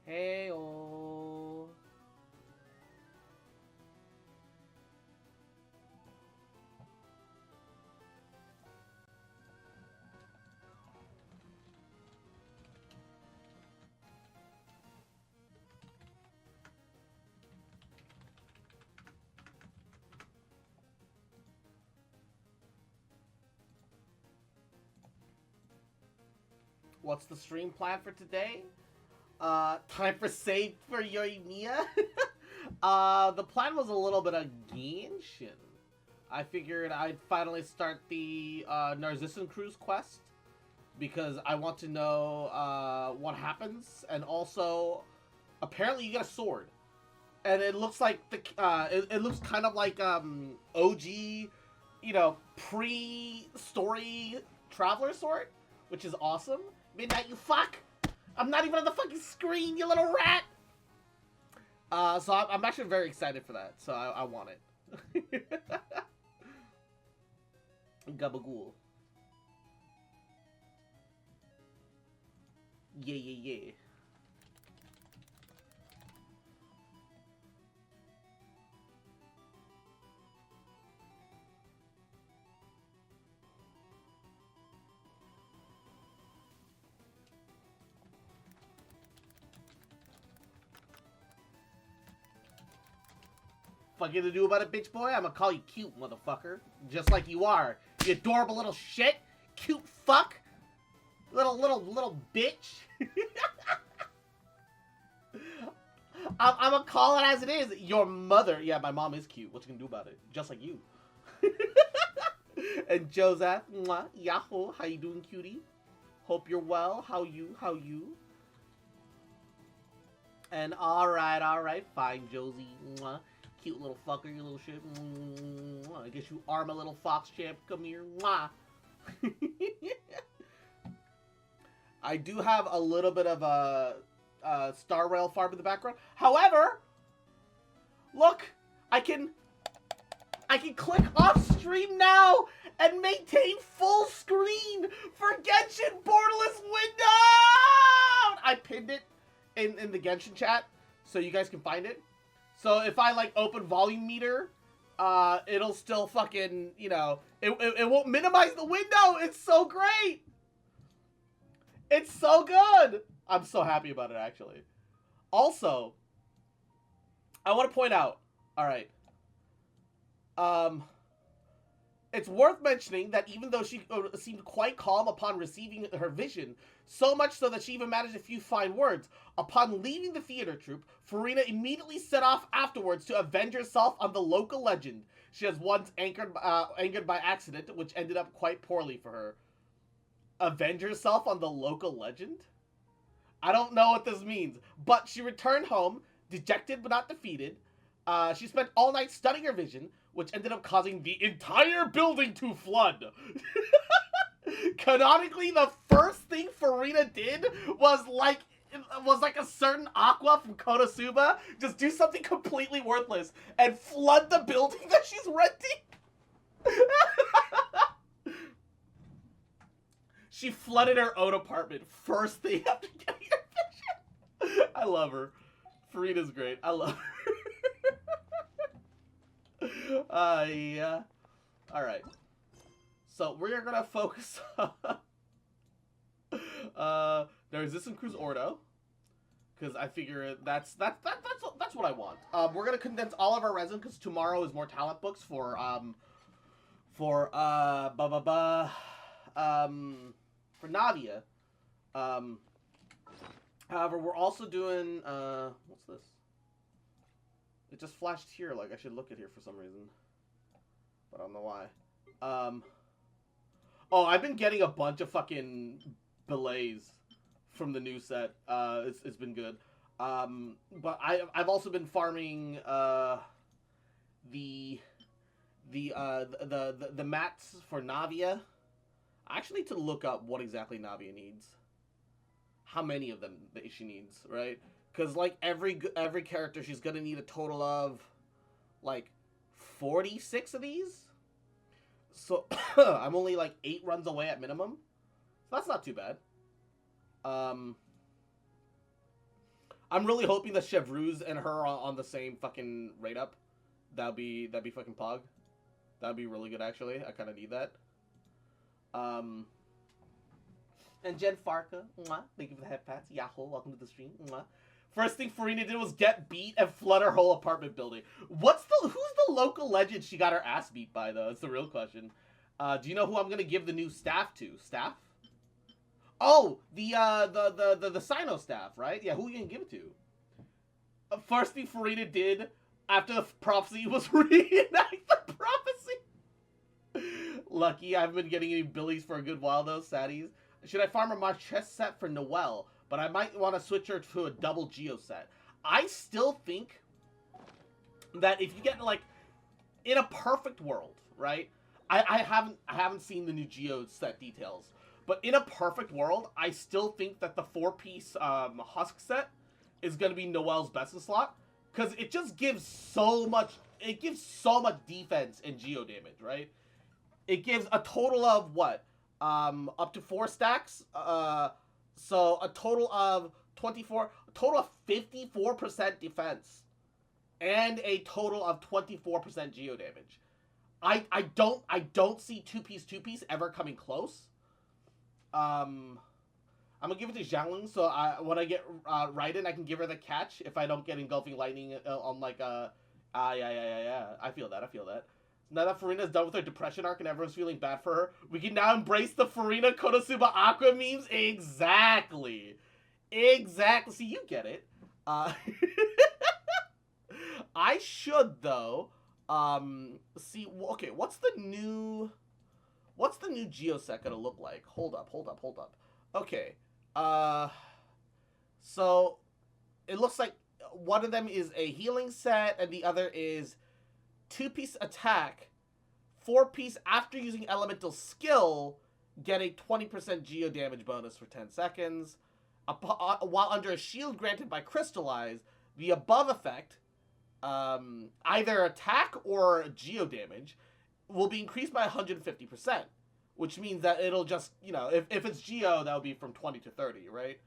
Hey-oh. What's the stream plan for today? Time for save for Yoimiya. The plan was a little bit of Genshin. I figured I'd finally start the Narcissus Cruise quest because I want to know what happens, and also apparently you get a sword, and it looks like it looks kind of like OG, pre-story Traveler sword, which is awesome. Midnight, you fuck! I'm not even on the fucking screen, you little rat! So I'm actually very excited for that. So I want it. Gabagool. Yeah, yeah, yeah. Fucking to do about it, bitch boy? I'ma call you cute, motherfucker. Just like you are. You adorable little shit. Cute fuck. Little bitch. I'm gonna call it as it is. Your mother. Yeah, my mom is cute. What you can do about it? Just like you. And Joseph, mwah, yahoo, how you doing, cutie? Hope you're well. How you? And alright, fine, Josie. Mwah. Cute little fucker, you little shit. Mwah. I guess you are my little fox champ. Come here. Mwah. I do have a little bit of a Star Rail farm in the background. However, look, I can click off stream now and maintain full screen for Genshin Borderless Window. I pinned it in the Genshin chat so you guys can find it. So if I like open volume meter, it'll still fucking, it won't minimize the window. It's so great. It's so good. I'm so happy about it, actually. Also, I want to point out, all right, it's worth mentioning that even though she seemed quite calm upon receiving her vision, so much so that she even managed a few fine words, upon leaving the theater troupe, Farina immediately set off afterwards to avenge herself on the local legend she has once angered by accident, which ended up quite poorly for her. Avenge herself on the local legend? I don't know what this means, but she returned home, dejected but not defeated. She spent all night studying her vision, which ended up causing the entire building to flood. Canonically, the first thing Farina did was like a certain Aqua from Konosuba, just do something completely worthless and flood the building that she's renting. She flooded her own apartment first thing after getting her vision. I love her. Farina's great. I love her. Yeah. Alright. So we're gonna focus on the Resistance Cruise Ordo. Because I figure that's what I want. We're gonna condense all of our resin because tomorrow is more talent books for Navia. However, we're also doing what's this? It just flashed here like I should look at here for some reason. But I don't know why. Oh, I've been getting a bunch of fucking belays from the new set. It's been good. But I've also been farming the mats for Navia. I actually need to look up what exactly Navia needs. How many of them that she needs, right? Because like every character, she's gonna need a total of like 46 of these. So I'm only like 8 runs away at minimum. So that's not too bad. I I'm really hoping that Chevreuse and her are on the same fucking rate up. That'd be fucking pog. That'd be really good, actually. I kind of need that. And Jen Farka, mwah, thank you for the head pats. Yahoo, welcome to the stream. Mwah. First thing Farina did was get beat and flood her whole apartment building. Who's the local legend she got her ass beat by, though? That's the real question. Do you know who I'm gonna give the new staff to? Staff? Oh, the Sino staff, right? Yeah, who are you gonna give it to? First thing Farina did after the prophecy was reenact the prophecy. Lucky, I haven't been getting any billies for a good while, though, saddies. Should I farm a Marchese set for Noelle? But I might want to switch her to a double Geo set. I still think that if you get, like, in a perfect world, right? I haven't seen the new Geo set details. But in a perfect world, I still think that the 4-piece Husk set is going to be Noelle's best in slot. Because it just gives so much... It gives so much defense and Geo damage, right? It gives a total of, what? Up to 4 stacks. So a total of 24... A total of 54% defense. And a total of 24% Geo damage. I don't see 2-piece ever coming close. I'm gonna give it to Xiangling, so when I get Raiden, I can give her the catch if I don't get Engulfing Lightning on like yeah. I feel that. Now that Farina's done with her depression arc and everyone's feeling bad for her, we can now embrace the Farina Konosuba Aqua memes. Exactly. See, you get it. I should though. See. Okay. What's the new Geo set gonna look like? Hold up. Okay. So it looks like one of them is a healing set and the other is 2-piece attack, 4-piece after using elemental skill, get a 20% Geo damage bonus for 10 seconds. While under a shield granted by Crystallize, the above effect, either attack or Geo damage, will be increased by 150%. Which means that it'll just, you know, if it's Geo, that would be from 20 to 30, right?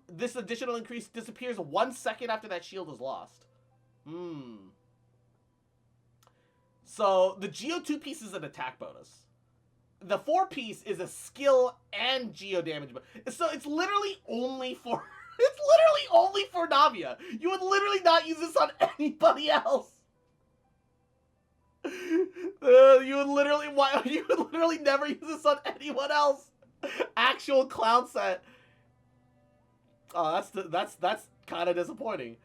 This additional increase disappears 1 second after that shield is lost. So, the Geo 2-piece is an attack bonus. The 4-piece is a skill and Geo damage bonus. So, it's literally only for... It's literally only for Navia. You would literally not use this on anybody else. You would literally never use this on anyone else. Actual clown set. Oh, that's kind of disappointing.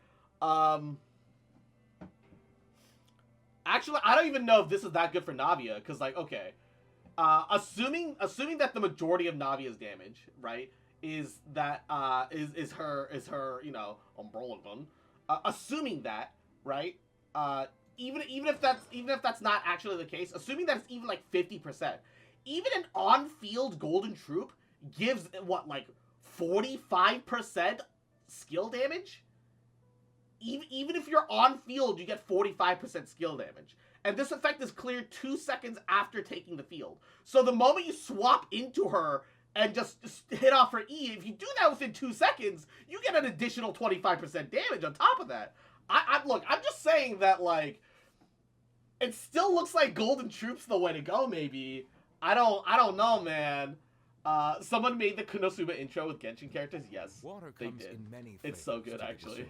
Actually, I don't even know if this is that good for Navia, because like, okay, assuming that the majority of Navia's damage, right, is that is her you know umbrella gun. Assuming that, right, even if that's not actually the case, assuming that it's even like 50%, even an on-field Golden Troop gives what, like 45% skill damage. Even if you're on field, you get 45% skill damage, and this effect is cleared 2 seconds after taking the field. So the moment you swap into her and just hit off her E, if you do that within 2 seconds, you get an additional 25% damage on top of that. Look, I'm just saying that, like, it still looks like Golden Troop's the way to go, maybe. I don't know, man. Someone made the Konosuba intro with Genshin characters? Yes, they did. It's so good, actually.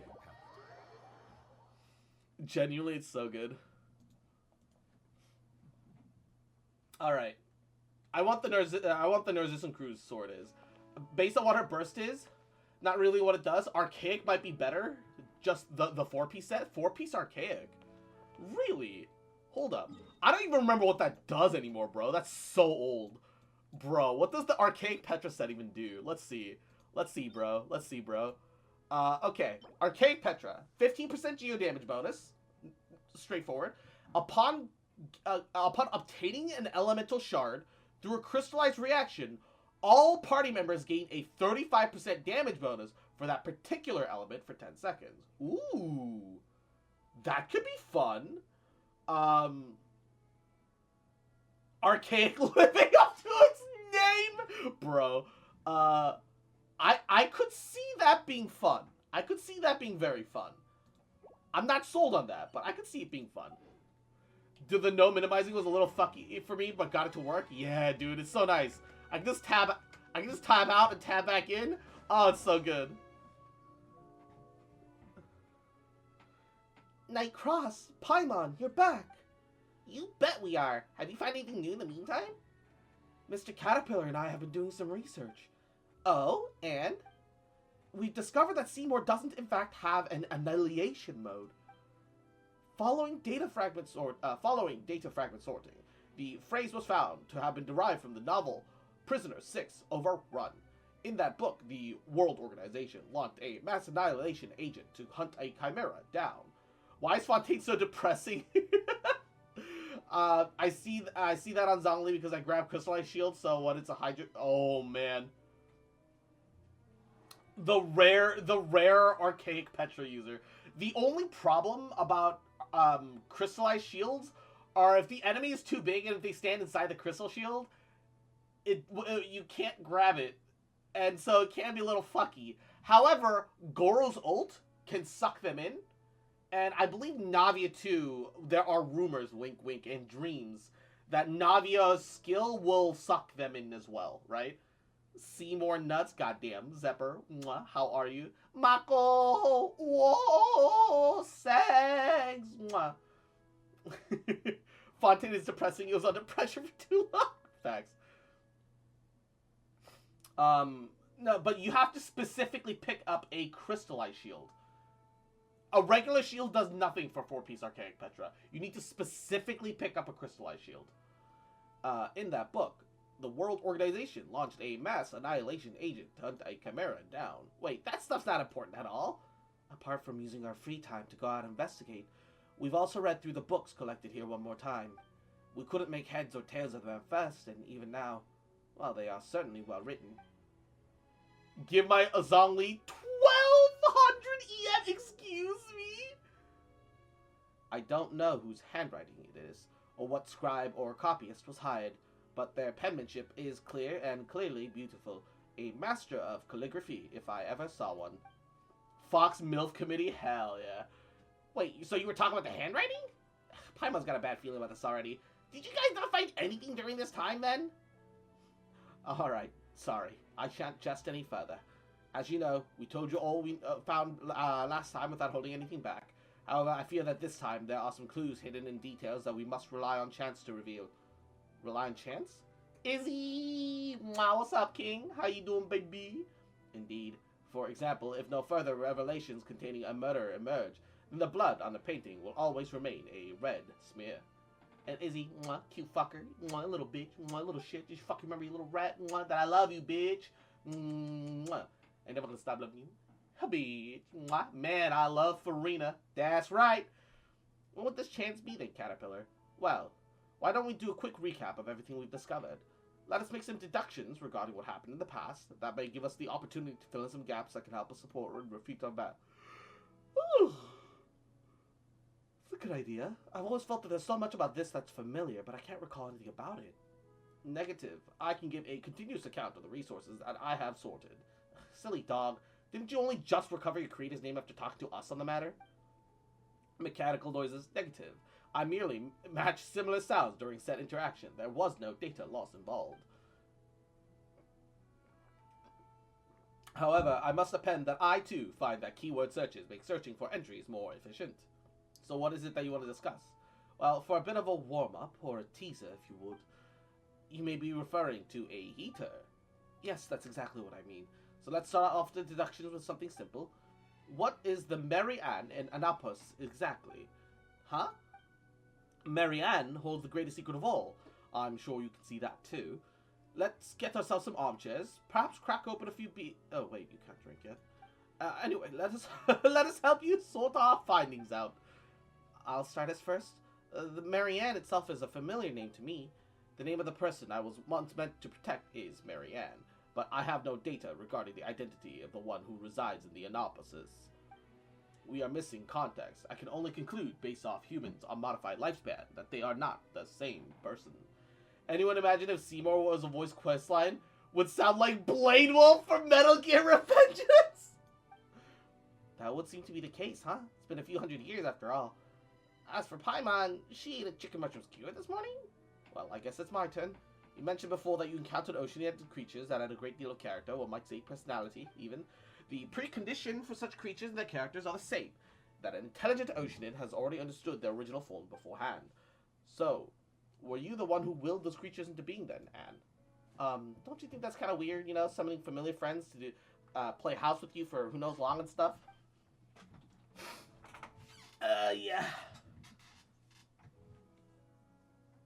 Genuinely, it's so good. Alright. I want the Nerzissen Crew's sword is. Based on what her burst is, not really what it does. Archaic might be better. Just the 4-piece set. 4-piece Archaic. Really? Hold up. I don't even remember what that does anymore, bro. That's so old. Bro, what does the Archaic Petra set even do? Let's see. Let's see, bro. Okay. Archaic Petra. 15% Geo damage bonus. Straightforward. Upon obtaining an elemental shard through a crystallized reaction, all party members gain a 35% damage bonus for that particular element for 10 seconds. Ooh. That could be fun. Archaic living up to its name, bro. I could see that being fun. I could see that being very fun. I'm not sold on that, but I could see it being fun. The no minimizing was a little fucky for me, but got it to work. Yeah, dude, it's so nice. I can just tab out and tab back in. Oh, it's so good. Night Cross, Paimon, you're back. You bet we are. Have you found anything new in the meantime? Mr. Caterpillar and I have been doing some research. Oh, and? We've discovered that Seymour doesn't in fact have an annihilation mode. Following data fragment sorting, the phrase was found to have been derived from the novel Prisoner 6 Overrun. In that book, the World Organization launched a mass annihilation agent to hunt a chimera down. Why is Fontaine so depressing? I see that on Zhongli because I grabbed Crystallized Shield, so what, it's a Hydra... Oh, man. The rare archaic Petra user. The only problem about Crystallized Shields are if the enemy is too big and if they stand inside the Crystal Shield, you can't grab it, and so it can be a little fucky. However, Goro's ult can suck them in, and I believe Navia too, there are rumors, wink wink, and dreams, that Navia's skill will suck them in as well, right? Seymour nuts, goddamn. Zepper, mwah, how are you? Mako, whoa, segs, mwah. Fontaine is depressing, he was under pressure for too long. Facts. No, but you have to specifically pick up a Crystallized Shield. A regular shield does nothing for 4-piece Archaic Petra. You need to specifically pick up a Crystallized Shield. In that book, the World Organization launched a mass annihilation agent to hunt a chimera down. Wait, that stuff's not important at all. Apart from using our free time to go out and investigate, we've also read through the books collected here one more time. We couldn't make heads or tails of them first, and even now, well, they are certainly well written. Give my Zhongli 1200 EM, excuse me? I don't know whose handwriting it is, or what scribe or copyist was hired, but their penmanship is clear and clearly beautiful. A master of calligraphy, if I ever saw one. Fox MILF Committee? Hell yeah. Wait, so you were talking about the handwriting? Paimon's got a bad feeling about this already. Did you guys not find anything during this time, then? Alright, sorry. I shan't jest any further. As you know, we told you all we found last time without holding anything back. However, I fear that this time there are some clues hidden in details that we must rely on chance to reveal. Rely on chance? Izzy! Wow, what's up, King? How you doing, baby? Indeed. For example, if no further revelations containing a murder emerge, then the blood on the painting will always remain a red smear. And Izzy, mwah, cute fucker, mwah, little bitch, mwah, little shit, just fucking remember you little rat, mwah, that I love you, bitch. Mwah. Ain't never gonna stop loving you. Bitch, mwah. Man, I love Farina. That's right. What would this chance be then, Caterpillar? Well, why don't we do a quick recap of everything we've discovered? Let us make some deductions regarding what happened in the past. That may give us the opportunity to fill in some gaps that can help us support and refute our back. Ooh. It's a good idea. I've always felt that there's so much about this that's familiar, but I can't recall anything about it. Negative. I can give a continuous account of the resources that I have sorted. Silly dog. Didn't you only just recover your creator's name after talking to us on the matter? Mechanical noises. Negative. I merely matched similar sounds during said interaction. There was no data loss involved. However, I must append that I too find that keyword searches make searching for entries more efficient. So what is it that you want to discuss? Well, for a bit of a warm-up, or a teaser if you would, you may be referring to a heater. Yes, that's exactly what I mean. So let's start off the deductions with something simple. What is the Mary Ann in Anapus exactly? Huh? Mary Ann holds the greatest secret of all. I'm sure you can see that too. Let's get ourselves some armchairs. Perhaps crack open a few Oh wait, you can't drink yet. Anyway, let us let us help you sort our findings out. I'll start us first. The Mary Ann itself is a familiar name to me. The name of the person I was once meant to protect is Mary Ann, but I have no data regarding the identity of the one who resides in the Anoposis. We are missing context. I can only conclude, based off humans' unmodified lifespan, that they are not the same person. Anyone imagine if Seymour was a voice questline? Would sound like Blade Wolf from Metal Gear Revengeance? That would seem to be the case, huh? It's been a few hundred years after all. As for Paimon, she ate a chicken mushroom skewer this morning? Well, I guess it's my turn. You mentioned before that you encountered oceanic creatures that had a great deal of character, or might say personality, even. The precondition for such creatures and their characters are the same. That an intelligent oceanid has already understood their original form beforehand. So, were you the one who willed those creatures into being then, Anne? Don't you think that's kind of weird, summoning familiar friends to play house with you for who knows long and stuff? Yeah.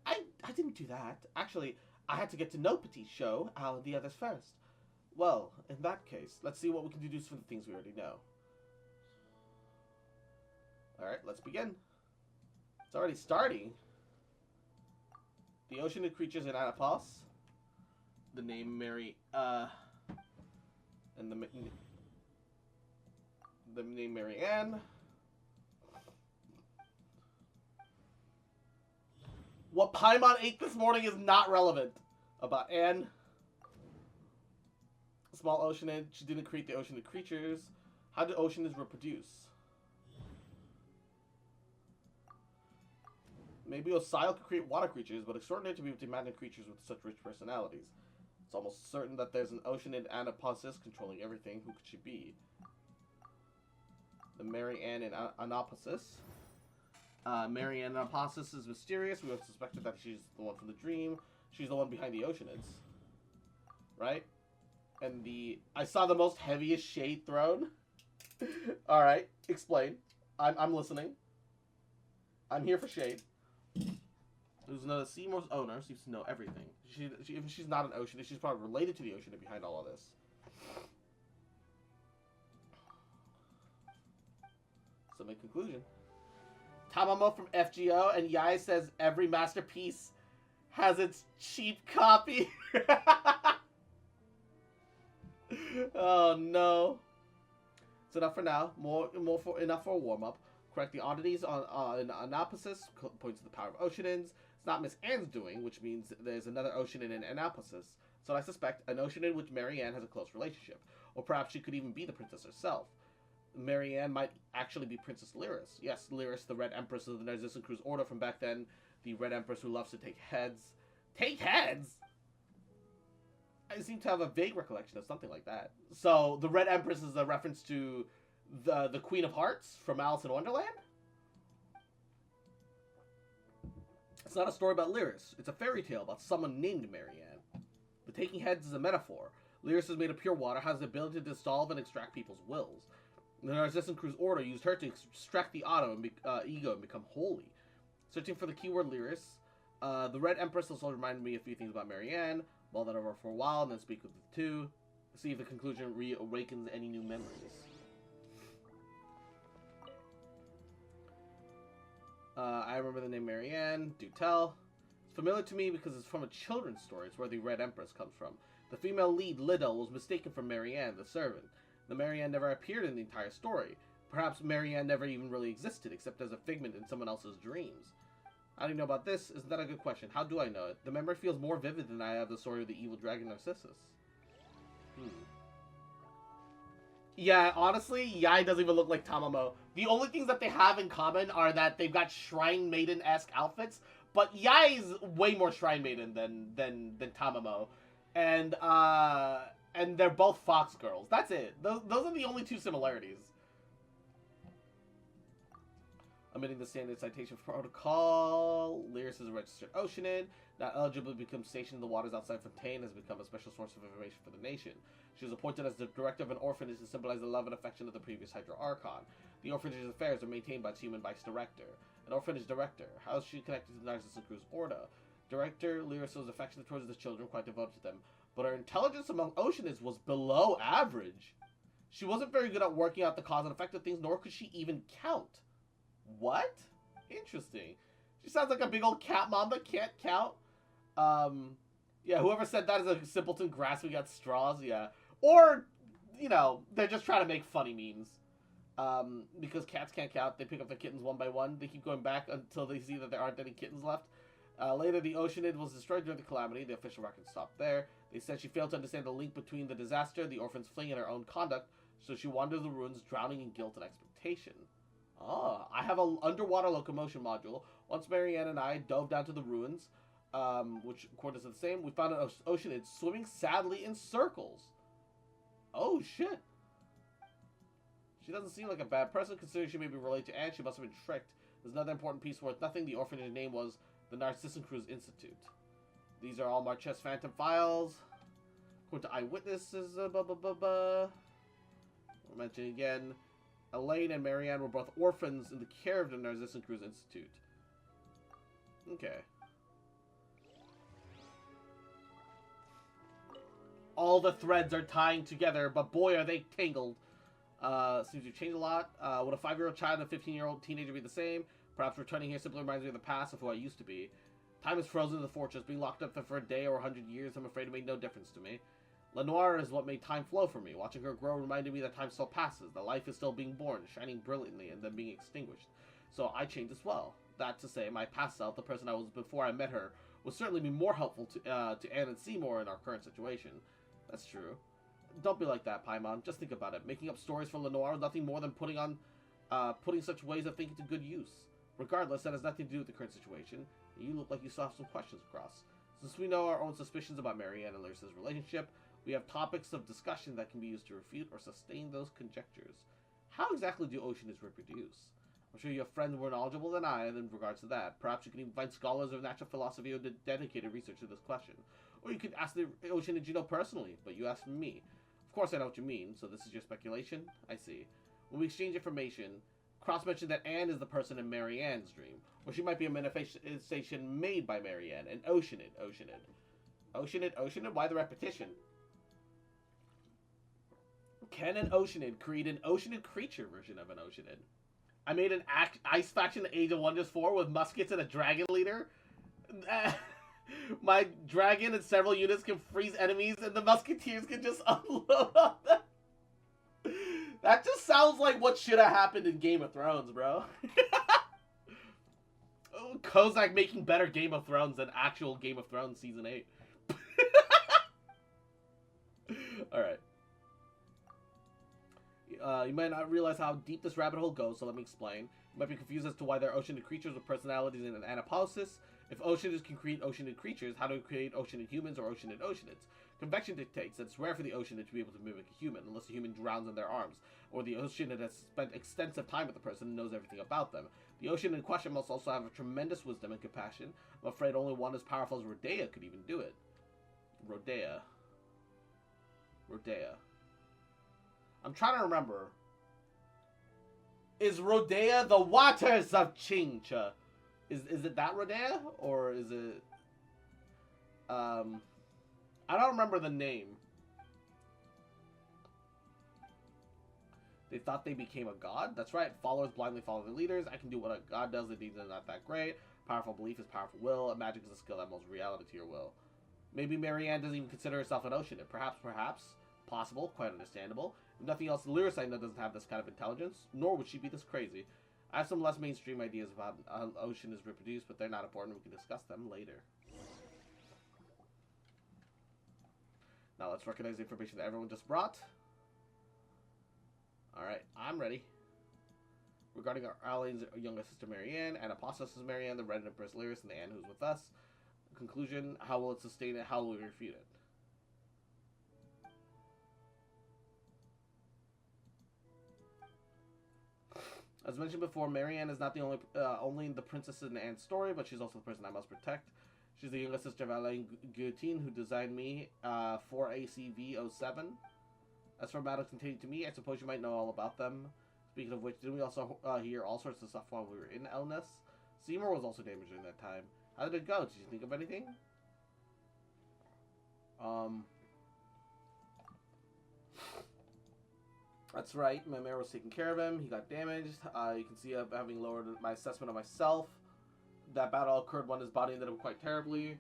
I didn't do that. Actually, I had to get to know Petit Show, Al, and the others first. Well, in that case, let's see what we can deduce from the things we already know. Alright, let's begin. It's already starting. The oceanid creatures in Anapos. The name Mary, and the name Mary Ann. What Paimon ate this morning is not relevant. About Anne. Small oceanid. She didn't create the oceanid creatures. How do oceanids reproduce? Maybe Osial could create water creatures, but extraordinary to be able to imagine creatures with such rich personalities. It's almost certain that there's an oceanid Anaposis controlling everything. Who could she be? The Mary Ann in Anaposis. Mary Ann Anaposis is mysterious. We have suspected that she's the one from the dream. She's the one behind the oceanids. Right? And I saw the most heaviest shade thrown. Alright, explain. I'm listening. I'm here for shade. Who's another Seymour's owner, seems to know everything. If she's not an oceanid, she's probably related to the oceanid behind all of this. So, my conclusion. Tamamo from FGO, and Yai says every masterpiece has its cheap copy. Oh no. It's enough for now. Enough for a warm-up. Correct the oddities in Anaposis, points to the power of oceanids. It's not Miss Anne's doing, which means there's another oceanid in Anaposis. So I suspect an oceanid with Mary Ann has a close relationship. Or perhaps she could even be the princess herself. Mary Ann might actually be Princess Lyris. Yes, Lyris, the Red Empress of the Narcissus Crew's order from back then. The Red Empress who loves to take heads. Take heads?! I seem to have a vague recollection of something like that. So, the Red Empress is a reference to the Queen of Hearts from Alice in Wonderland? It's not a story about Lyris. It's a fairy tale about someone named Mary Ann. The taking heads is a metaphor. Lyris is made of pure water, has the ability to dissolve and extract people's wills. The Narcissus Crew's order used her to extract the ego and become holy. Searching for the keyword Lyris, the Red Empress also reminded me a few things about Mary Ann. Mull that over for a while and then speak with the two. See if the conclusion reawakens any new memories. I remember the name Mary Ann. Do tell. It's familiar to me because it's from a children's story. It's where the Red Empress comes from. The female lead, Liddell, was mistaken for Mary Ann, the servant. The Mary Ann never appeared in the entire story. Perhaps Mary Ann never even really existed, except as a figment in someone else's dreams. How do you know about this? Isn't that a good question? How do I know it? The memory feels more vivid than I have the story of the evil dragon Narcissus. Yeah, honestly, Yai doesn't even look like Tamamo. The only things that they have in common are that they've got Shrine Maiden-esque outfits, but Yai's way more Shrine Maiden than Tamamo. And they're both fox girls. That's it. Those are the only two similarities. Omitting the standard citation protocol, Lyris is a registered oceanid. Not eligible to become stationed in the waters outside Fontaine, has become a special source of information for the nation. She was appointed as the director of an orphanage to symbolize the love and affection of the previous Hydra Archon. The orphanage's affairs are maintained by its human vice director. An orphanage director. How is she connected to the Narcissus Crew's order? Director, Lyris was affectionate towards the children, quite devoted to them. But her intelligence among oceanids was below average. She wasn't very good at working out the cause and effect of things, nor could she even count. What? Interesting. She sounds like a big old cat mom that can't count. Yeah, whoever said that is a simpleton grasping at straws, yeah. Or, they're just trying to make funny memes. Because cats can't count, they pick up their kittens one by one. They keep going back until they see that there aren't any kittens left. Later, the oceanid was destroyed during the calamity. The official record stopped there. They said she failed to understand the link between the disaster, the orphans fleeing, and her own conduct. So she wanders the ruins, drowning in guilt and expectation. Oh, I have an underwater locomotion module. Once Marianne and I dove down to the ruins, which according to the same, we found an oceanid swimming sadly in circles. Oh, shit. She doesn't seem like a bad person, considering she may be related to Anne. She must have been tricked. There's another important piece worth nothing. The orphanage name was the Narcissus Cruz Institute. These are all Marquez Phantom files. According to eyewitnesses, We'll mention again, Elaine and Marianne were both orphans in the care of the Narcissus Cruz Institute. Okay. All the threads are tying together, but boy, are they tangled. Seems you've changed a lot. Would a 5-year-old child and a 15-year-old teenager be the same? Perhaps returning here simply reminds me of the past of who I used to be. Time is frozen in the fortress. Being locked up there for a day or 100 years, I'm afraid it made no difference to me. Lenoir is what made time flow for me. Watching her grow reminded me that time still passes, that life is still being born, shining brilliantly, and then being extinguished. So I changed as well. That to say, my past self, the person I was before I met her, would certainly be more helpful to Anne and Seymour in our current situation. That's true. Don't be like that, Paimon. Just think about it. Making up stories for Lenoir is nothing more than putting such ways of thinking to good use. Regardless, that has nothing to do with the current situation. You look like you still have some questions across. Since we know our own suspicions about Marianne and Larissa's relationship, we have topics of discussion that can be used to refute or sustain those conjectures. How exactly do oceanids reproduce? I'm sure you have friends more knowledgeable than I in regards to that. Perhaps you can even find scholars of natural philosophy who did dedicated research to this question. Or you could ask the oceanid you know personally, but you asked me. Of course I know what you mean, so this is your speculation? I see. When we exchange information, Cross mentioned that Anne is the person in Marianne's dream, or she might be a manifestation made by Marianne, an oceanid. Oceanid? Why the repetition? Can an oceanid create an oceanid creature version of an oceanid? I made an ice faction in Age of Wonders 4 with muskets and a dragon leader. My dragon and several units can freeze enemies, and the musketeers can just unload on them. That just sounds like what should have happened in Game of Thrones, bro. Oh, Kozak making better Game of Thrones than actual Game of Thrones Season 8. Alright. You might not realize how deep this rabbit hole goes, so let me explain. You might be confused as to why there are oceanid creatures with personalities in an anapolysis. If oceanids can create oceanid creatures, how do we create oceanid humans or oceanid oceanids? Convection dictates that it's rare for the oceanid to be able to mimic a human, unless the human drowns in their arms, or the oceanid has spent extensive time with the person and knows everything about them. The oceanid in question must also have a tremendous wisdom and compassion. I'm afraid only one as powerful as Rodea could even do it. Rodea. I'm trying to remember. Is Rodea the waters of Chincha? Is it that Rodea? Or is it... I don't remember the name. They thought they became a god? That's right. Followers blindly follow their leaders. I can do what a god does. The deeds are not that great. Powerful belief is powerful will. And magic is a skill that molds reality to your will. Maybe Marianne doesn't even consider herself an oceanid. Perhaps. Possible. Quite understandable. If nothing else, Lyris I know doesn't have this kind of intelligence. Nor would she be this crazy. I have some less mainstream ideas about how ocean is reproduced, but they're not important. We can discuss them later. Now let's recognize the information that everyone just brought. Alright, I'm ready. Regarding our alien's younger sister Marianne, and Apostolos is Marianne, the Red Empress Lyris, and the Anne who's with us. Conclusion, how will it sustain it? How will we refute it? As mentioned before, Marianne is not the only the princess in Anne's story, but she's also the person I must protect. She's the younger sister of Alain Guillotine, who designed me for ACV-07. As for matters containing to me, I suppose you might know all about them. Speaking of which, didn't we also hear all sorts of stuff while we were in Elness? Seymour was also damaged during that time. How did it go? Did you think of anything? That's right, my mare was taking care of him. He got damaged. You can see having lowered my assessment of myself. That battle occurred when his body ended up quite terribly.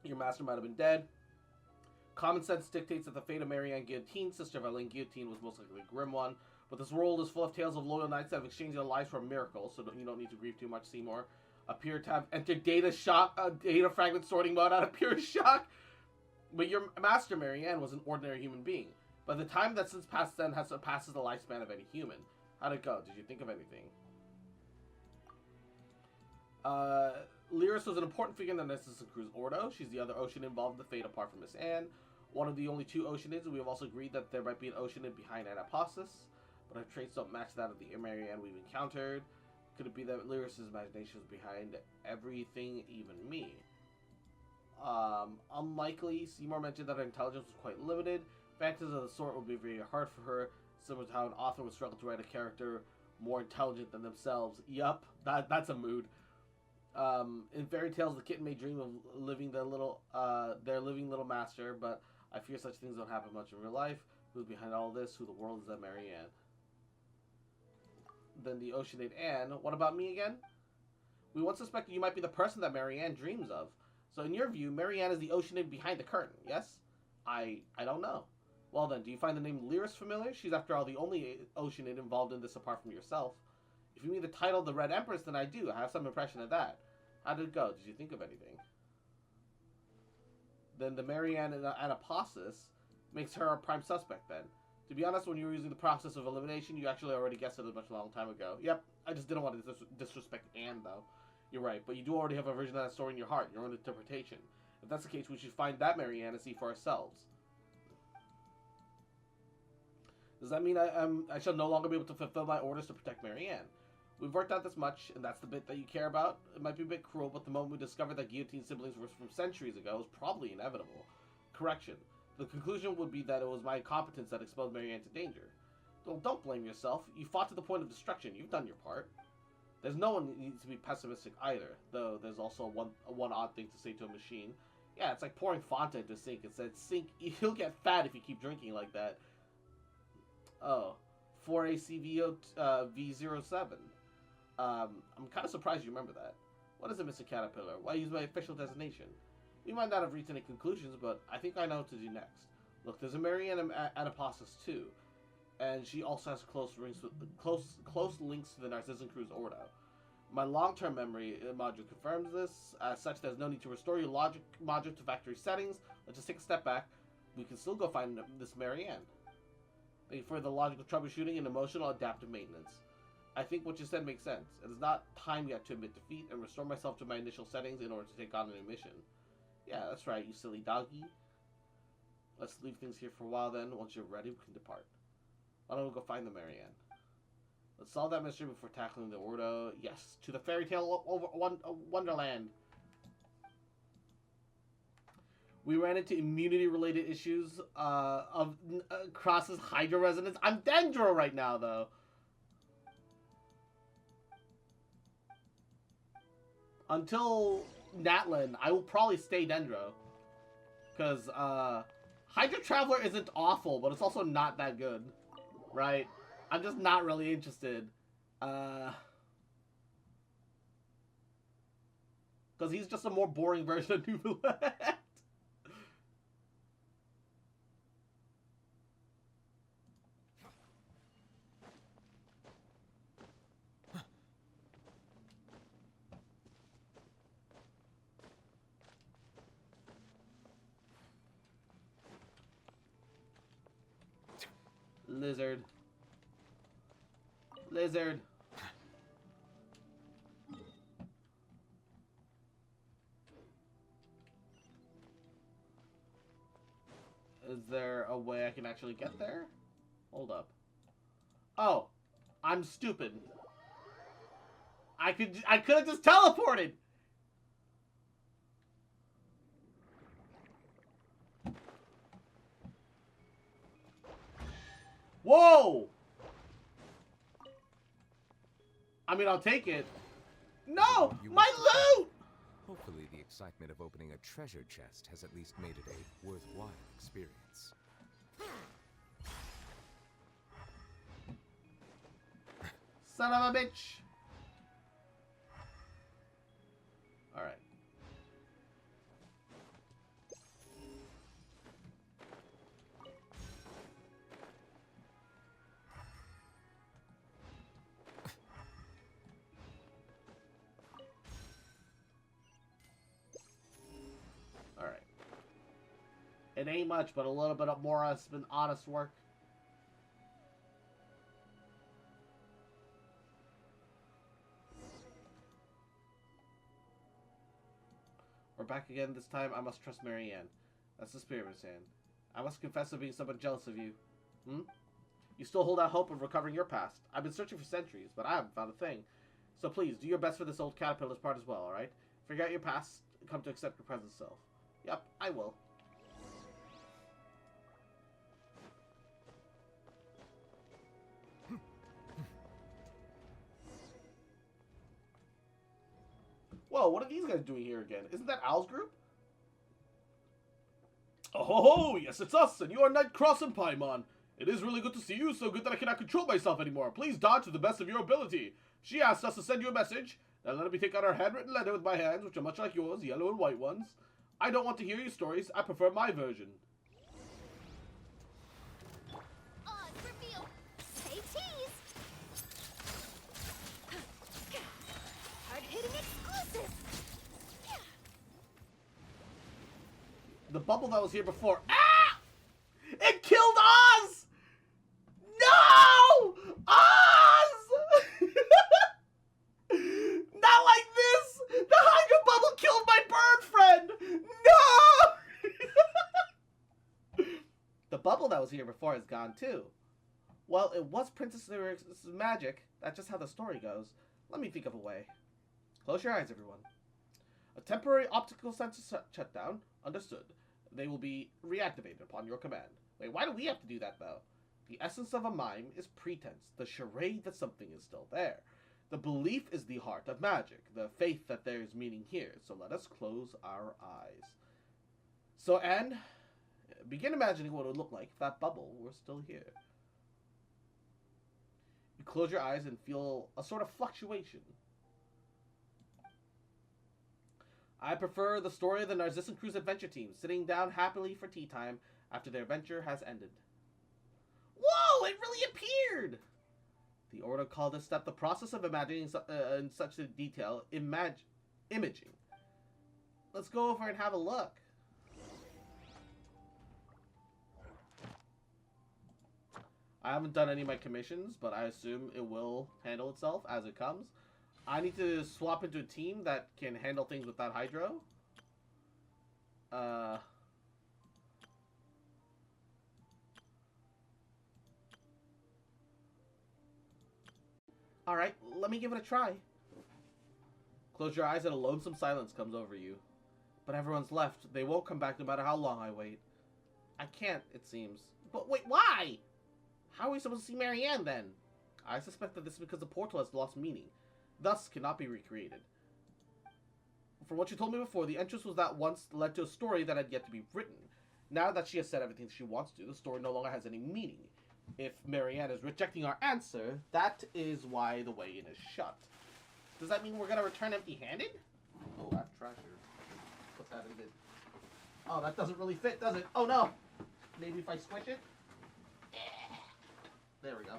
Your master might have been dead. Common sense dictates that the fate of Marianne Guillotine, sister of Alain Guillotine, was most likely a grim one. But this world is full of tales of loyal knights that have exchanged their lives for a miracle, so you don't need to grieve too much, Seymour. Appear to have entered data fragment sorting mode out of pure shock. But your master, Marianne, was an ordinary human being. But the time that since passed then has surpasses the lifespan of any human. How'd it go? Did you think of anything? Lyris was an important figure in the Narcissus Crew's Ordo. She's the other Ocean involved in the fate apart from Miss Anne. One of the only 2 Oceanids. We have also agreed that there might be an Oceanid behind Anaposis, but our traits don't match that of the Marianne we've encountered. Could it be that Lyris' imagination is behind everything, even me? Unlikely. Seymour mentioned that her intelligence was quite limited. Fantasy of the sort would be very hard for her, similar to how an author would struggle to write a character more intelligent than themselves. Yup, that's a mood. In fairy tales, the kitten may dream of living their living little master, but I fear such things don't happen much in real life. Who's behind all this? Who the world is that Marianne? Then the Oceanid Anne. What about me again? We once suspected you might be the person that Marianne dreams of. So in your view, Marianne is the Oceanid behind the curtain, yes? I don't know. Well then, do you find the name Lyris familiar? She's after all the only Oceanid involved in this apart from yourself. If you mean the title The Red Empress, then I do. I have some impression of that. How did it go? Did you think of anything? Then the Marianne Anaposis makes her a prime suspect then. To be honest, when you were using the process of elimination, you actually already guessed it a much long time ago. Yep, I just didn't want to disrespect Anne, though. You're right, but you do already have a version of that story in your heart, your own interpretation. If that's the case, we should find that Marianne and see for ourselves. Does that mean I shall no longer be able to fulfill my orders to protect Marianne? We've worked out this much, and that's the bit that you care about. It might be a bit cruel, but the moment we discovered that Guillotine siblings were from centuries ago was probably inevitable. Correction. The conclusion would be that it was my incompetence that exposed Marianne to danger. Well, don't blame yourself. You fought to the point of destruction. You've done your part. There's no one that needs to be pessimistic either, though there's also one odd thing to say to a machine. Yeah, it's like pouring Fanta into a sink. It said, sink, you'll get fat if you keep drinking like that. Oh, 4ACVO V07. I'm kind of surprised you remember that. What is it, Mr. Caterpillar? Why use my official designation? We might not have reached any conclusions, but I think I know what to do next. Look, there's a Marianne Anaposis too, and she also has close links to the Narcissus Crew's Ordo. My long-term memory module confirms this. As such, there's no need to restore your logic module to factory settings. Let's just take a step back. We can still go find this Marianne. Thank you for the logical troubleshooting and emotional adaptive maintenance. I think what you said makes sense. It is not time yet to admit defeat and restore myself to my initial settings in order to take on a new mission. Yeah, that's right, you silly doggy. Let's leave things here for a while then. Once you're ready, we can depart. Why don't we go find the Marianne? Let's solve that mystery before tackling the Ordo. Yes, to the fairy tale Wonderland. We ran into immunity-related issues of Cross's Hydra resonance. I'm Dendro right now, though. Until Natlan, I will probably stay Dendro. Because Hydra Traveler isn't awful, but it's also not that good. Right? I'm just not really interested. Because he's just a more boring version of Nouvellette. Lizard. Lizard. Is there a way I can actually get there? Hold up. Oh, I'm stupid. I could have just teleported. Whoa! I mean, I'll take it. No! My loot! Hopefully the excitement of opening a treasure chest has at least made it a worthwhile experience. Son of a bitch! Alright. Alright. It ain't much, but a little bit of more has been honest work. We're back again. This time, I must trust Marianne. That's the spirit of saying. I must confess to being somewhat jealous of you. You still hold out hope of recovering your past. I've been searching for centuries, but I haven't found a thing. So please, do your best for this old caterpillar's part as well, alright? Forget your past, come to accept your present self. Yep, I will. Whoa, what are these guys doing here again? Isn't that Al's group? Oh ho ho! Yes, it's us, and you are Nightcross and Paimon. It is really good to see you, so good that I cannot control myself anymore. Please dodge to the best of your ability. She asked us to send you a message. Now let me take out her handwritten letter with my hands, which are much like yours, yellow and white ones. I don't want to hear your stories. I prefer my version. Reveal. Say cheese. Hard-hitting exclusive. The bubble that was here before. Ah! It killed Oz! No! Oz! Not like this! The Hydro Bubble killed my bird friend! No! The bubble that was here before is gone too. Well, it was Princess Lyric's magic. That's just how the story goes. Let me think of a way. Close your eyes, everyone. A temporary optical sensor shutdown. Understood. They will be reactivated upon your command. Wait, why do we have to do that, though? The essence of a mime is pretense, the charade that something is still there. The belief is the heart of magic, the faith that there is meaning here. So let us close our eyes. So, Anne, begin imagining what it would look like if that bubble were still here. You close your eyes and feel a sort of fluctuation. I prefer the story of the Narcissan Cruise adventure team sitting down happily for tea time after their adventure has ended. Whoa! It really appeared! The Order called this step the process of imagining in such a detail imaging. Let's go over and have a look. I haven't done any of my commissions, but I assume it will handle itself as it comes. I need to swap into a team that can handle things without Hydro. Alright, let me give it a try. Close your eyes and a lonesome silence comes over you. But everyone's left. They won't come back no matter how long I wait. I can't, it seems. But wait, why? How are we supposed to see Marianne then? I suspect that this is because the portal has lost meaning. Thus cannot be recreated. From what you told me before, the entrance was that once led to a story that had yet to be written. Now that she has said everything she wants to, the story no longer has any meaning. If Marianne is rejecting our answer, that is why the way in is shut. Does that mean we're gonna return empty-handed? Oh, that treasure. Put that in it. Oh, that doesn't really fit, does it? Oh no! Maybe if I squish it? There we go.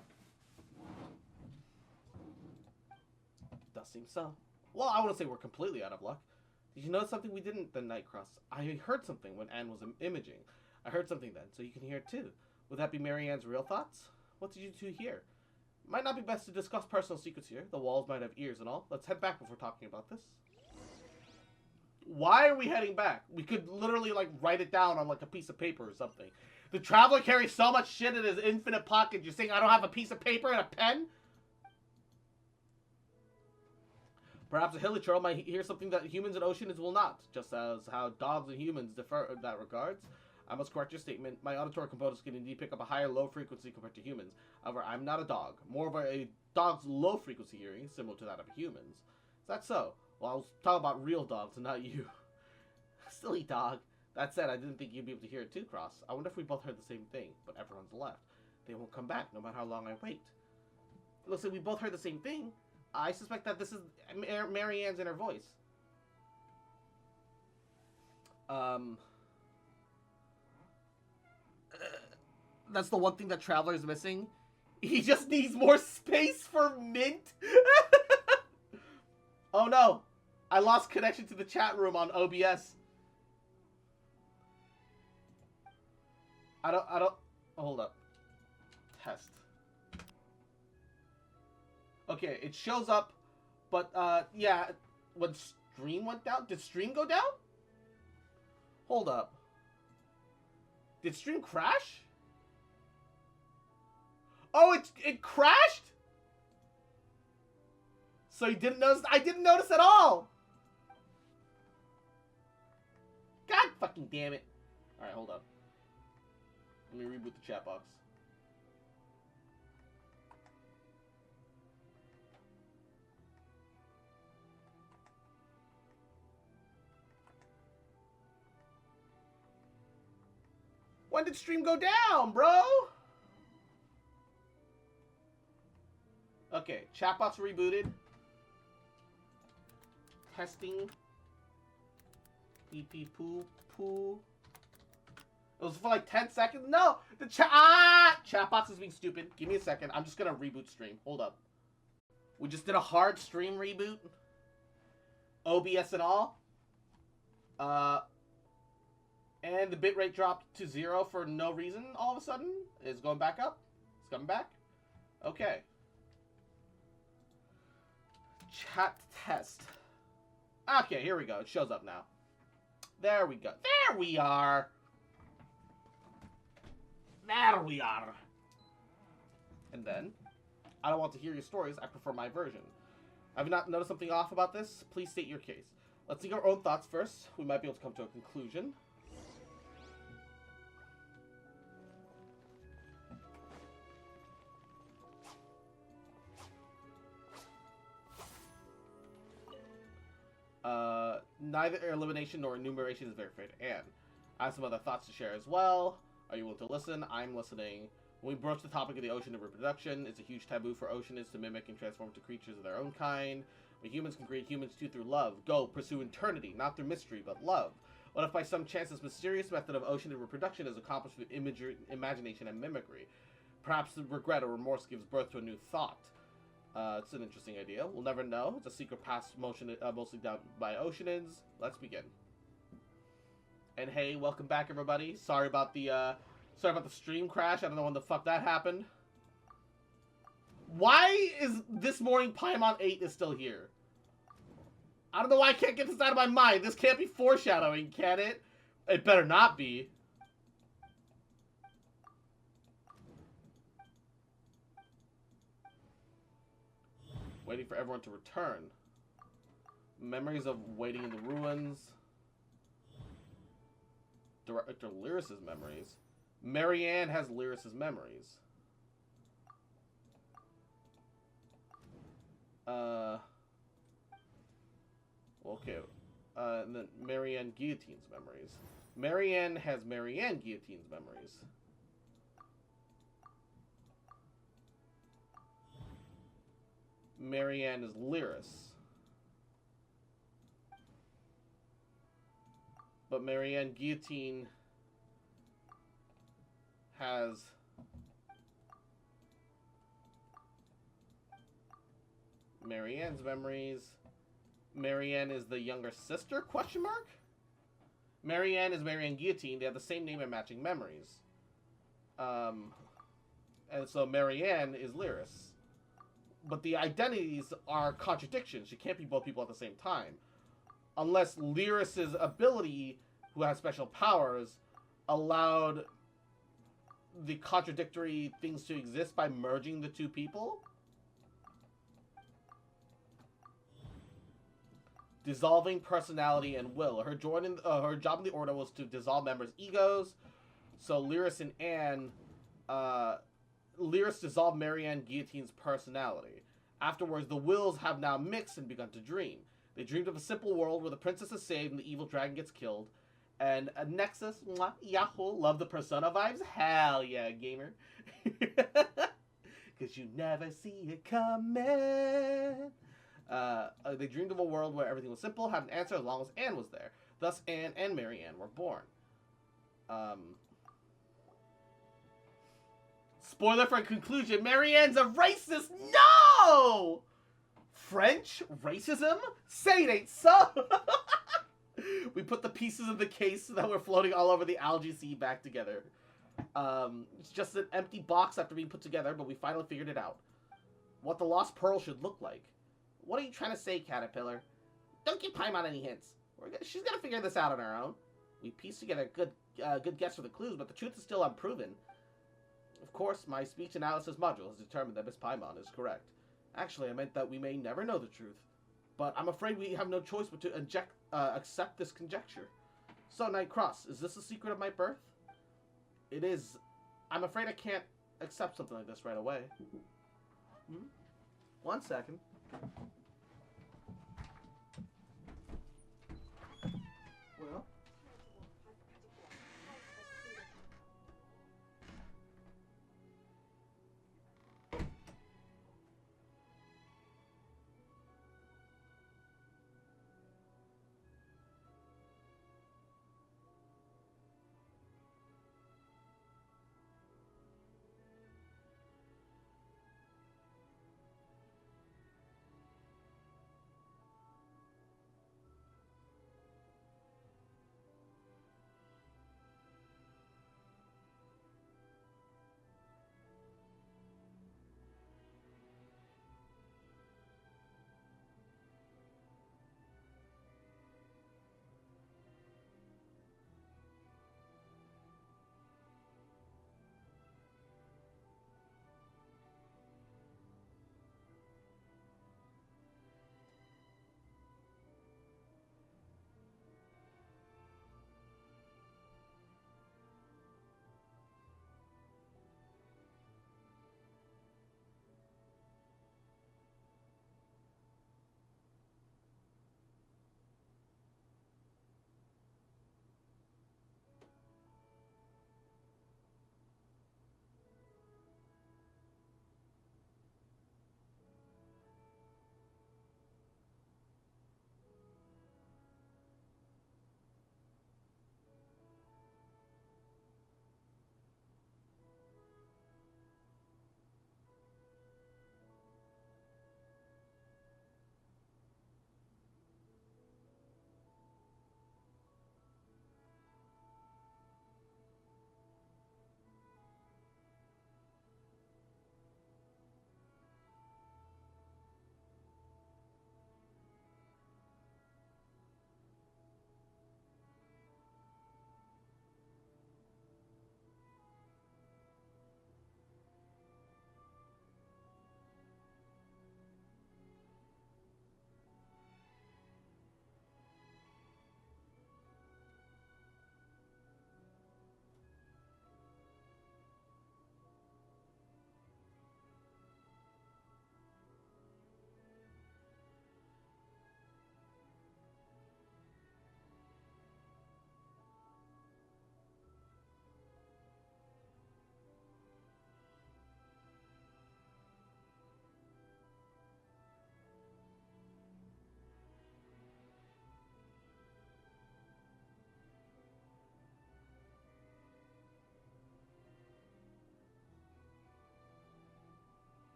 Does seem so. Well, I wouldn't say we're completely out of luck. Did you notice something we didn't then, Nightcross? I heard something when Anne was imaging. I heard something then, so you can hear it too. Would that be Marianne's real thoughts? What did you two hear? Might not be best to discuss personal secrets here. The walls might have ears and all. Let's head back before talking about this. Why are we heading back? We could literally, like, write it down on, like, a piece of paper or something. The Traveler carries so much shit in his infinite pocket. You're saying I don't have a piece of paper and a pen? Perhaps a hilly troll might hear something that humans and oceans will not, just as how dogs and humans differ in that regards. I must correct your statement. My auditory components can indeed pick up a higher low frequency compared to humans. However, I'm not a dog. More of a dog's low frequency hearing, similar to that of humans. Is that so? Well, I was talking about real dogs and not you. Silly dog. That said, I didn't think you'd be able to hear it too, Cross. I wonder if we both heard the same thing, but everyone's left. They won't come back, no matter how long I wait. Listen, we both heard the same thing. I suspect that this is Marianne's inner voice. That's the one thing that Traveler is missing. He just needs more space for Mint. Oh no, I lost connection to the chat room on OBS. I don't, hold up. Test. Okay, it shows up, but, yeah, when stream went down, did stream go down? Hold up. Did stream crash? Oh, it crashed? So you didn't notice? I didn't notice at all! God fucking damn it. Alright, hold up. Let me reboot the chat box. When did stream go down, bro? Okay, chat box rebooted. Testing. Pee pee poo poo. It was for like 10 seconds. No, the chat box is being stupid. Give me a second. I'm just gonna reboot stream. Hold up. We just did a hard stream reboot. OBS and all. And the bitrate dropped to 0 for no reason all of a sudden. It's going back up. It's coming back. Okay. Chat test. Okay, here we go. It shows up now. There we go. There we are. There we are. And then, I don't want to hear your stories. I prefer my version. Have you not noticed something off about this? Please state your case. Let's think our own thoughts first. We might be able to come to a conclusion. Neither elimination nor enumeration is very fair to Anne. I have some other thoughts to share as well. Are you willing to listen? I'm listening. When we broach the topic of the ocean and reproduction, it's a huge taboo for oceanists to mimic and transform into creatures of their own kind. But humans can create humans too through love. Go, pursue eternity, not through mystery, but love. What if by some chance this mysterious method of ocean and reproduction is accomplished through imagery, imagination, and mimicry? Perhaps regret or remorse gives birth to a new thought. It's an interesting idea. We'll never know. It's a secret past mostly done by Oceanids. Let's begin. And hey, welcome back, everybody. Sorry about the stream crash. I don't know when the fuck that happened. Why is this morning Paimon 8 is still here? I don't know why I can't get this out of my mind. This can't be foreshadowing, can it? It better not be. Waiting for everyone to return. Memories of waiting in the ruins. Director Lyris's memories. Marianne has Lyris's memories. Okay. And then Marianne Guillotine's memories. Marianne has Marianne Guillotine's memories. Marianne is Lyris. But Marianne Guillotine has Marianne's memories. Marianne is the younger sister, question mark? Marianne is Marianne Guillotine. They have the same name and matching memories. And so Marianne is Lyris. But the identities are contradictions. She can't be both people at the same time. Unless Lyris's ability, who has special powers, allowed the contradictory things to exist by merging the two people. Dissolving personality and will. Her job in the Order was to dissolve members' egos. So Lyris and Anne, Lyris dissolved Marianne Guillotine's personality. Afterwards, the wills have now mixed and begun to dream. They dreamed of a simple world where the princess is saved and the evil dragon gets killed. And a Nexus, mwah, yahoo, love the Persona vibes? Hell yeah, gamer. Because you never see it coming. They dreamed of a world where everything was simple, had an answer as long as Anne was there. Thus, Anne and Marianne were born. Spoiler for conclusion, Marianne's a racist. No! French racism? Say it ain't so. We put the pieces of the case that were floating all over the algae sea back together. It's just an empty box after being put together, but we finally figured it out. What the lost pearl should look like. What are you trying to say, Caterpillar? Don't give Paimon any hints. She's gonna figure this out on her own. We pieced together a good guess for the clues, but the truth is still unproven. Of course, my speech analysis module has determined that Miss Paimon is correct. Actually, I meant that we may never know the truth. But I'm afraid we have no choice but to accept this conjecture. So, Nightcross, is this the secret of my birth? It is. I'm afraid I can't accept something like this right away. 1 second. Well.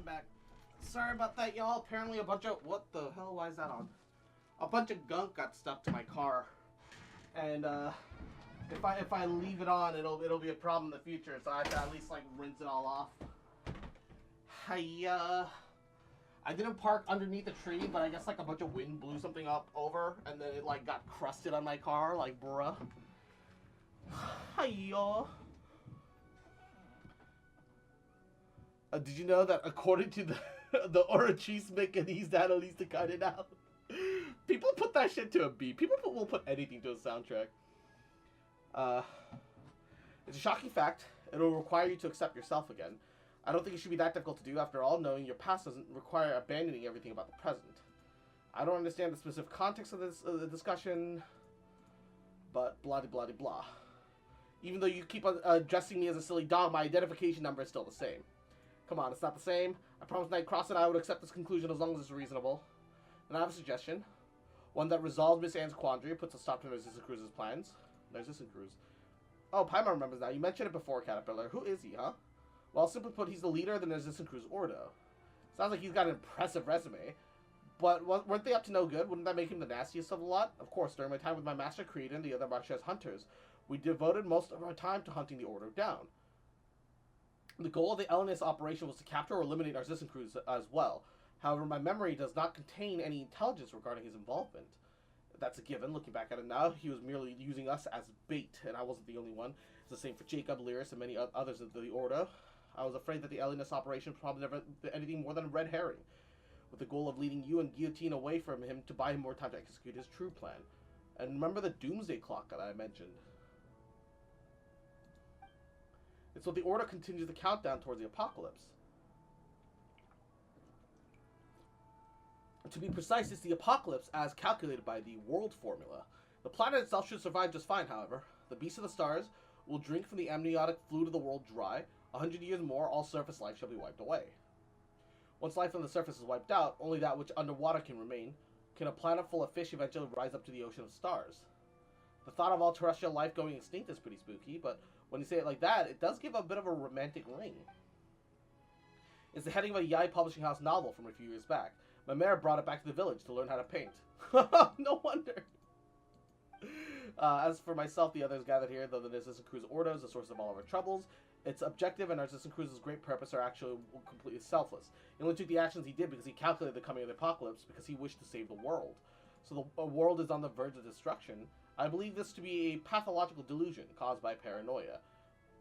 I'm back. Sorry about that, y'all. Apparently a bunch of... What the hell? Why is that on? A bunch of gunk got stuck to my car. And, if I leave it on, it'll be a problem in the future. So I have to at least, like, rinse it all off. I didn't park underneath the tree, but I guess, like, a bunch of wind blew something up over. And then it, like, got crusted on my car. Like, bruh. Hiya. Did you know that according to the Orochismic and he's that at least to cut it out? People put that shit to a beat. People will put anything to a soundtrack. It's a shocking fact. It'll require you to accept yourself again. I don't think it should be that difficult to do. After all, knowing your past doesn't require abandoning everything about the present. I don't understand the specific context of this the discussion, but blah blah blah blah. Even though you keep addressing me as a silly dog, my identification number is still the same. Come on, it's not the same. I promised Nightcross and I would accept this conclusion as long as it's reasonable. And I have a suggestion. One that resolves Miss Anne's quandary, puts a stop to Narcissus Cruz's plans. Narcissus Cruz. Oh, Paimon remembers now. You mentioned it before, Caterpillar. Who is he, huh? Well, simply put, he's the leader of the Narcissus Cruz Ordo. Sounds like he's got an impressive resume. But weren't they up to no good? Wouldn't that make him the nastiest of the lot? Of course, during my time with my master Creed and the other Marquez hunters, we devoted most of our time to hunting the Ordo down. The goal of the Elenis operation was to capture or eliminate Narcissus Cruz as well. However, my memory does not contain any intelligence regarding his involvement. That's a given. Looking back at it now, he was merely using us as bait, and I wasn't the only one. It's the same for Jacob, Lyris, and many others of the Ordo. I was afraid that the Elenis operation was probably never anything more than a red herring, with the goal of leading you and Guillotine away from him to buy him more time to execute his true plan. And remember the Doomsday Clock that I mentioned. And so the Order continues the countdown towards the apocalypse. To be precise, it's the apocalypse as calculated by the world formula. The planet itself should survive just fine, however. The beasts of the stars will drink from the amniotic fluid of the world dry. 100 years more, all surface life shall be wiped away. Once life on the surface is wiped out, only that which underwater can remain. Can a planet full of fish eventually rise up to the ocean of stars? The thought of all terrestrial life going extinct is pretty spooky, but when you say it like that, it does give a bit of a romantic ring. It's the heading of a Yai publishing house novel from a few years back. My mayor brought it back to the village to learn how to paint. No wonder. As for myself, the others gathered here, though the Narcissus Cruz Ordo is the source of all of our troubles, its objective and Narcissus Cruz's great purpose are actually completely selfless. He only took the actions he did because he calculated the coming of the apocalypse, because he wished to save the world. So the world is on the verge of destruction. I believe this to be a pathological delusion caused by paranoia.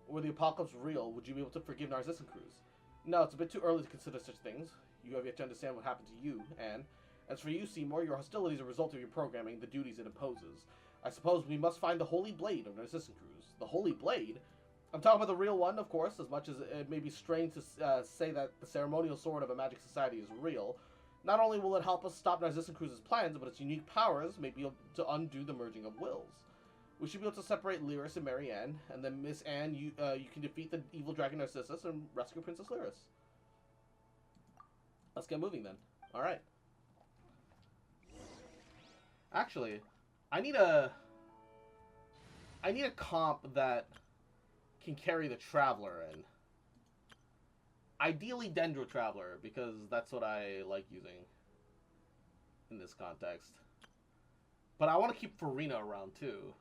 Were the apocalypse real, would you be able to forgive Narcissus Cruz? No, it's a bit too early to consider such things. You have yet to understand what happened to you, and as for you, Seymour, your hostility is a result of your programming, the duties it imposes. I suppose we must find the Holy Blade of Narcissus Cruz. The Holy Blade? I'm talking about the real one, of course, as much as it may be strange to say that the ceremonial sword of a magic society is real. Not only will it help us stop Narcissus Cruz's plans, but its unique powers may be able to undo the merging of wills. We should be able to separate Lyris and Marianne, and then Miss Anne, you can defeat the evil dragon Narcissus and rescue Princess Lyris. Let's get moving then. Alright. Actually, I need a comp that can carry the Traveler in. Ideally Dendro Traveler, because that's what I like using in this context. But I want to keep Farina around too.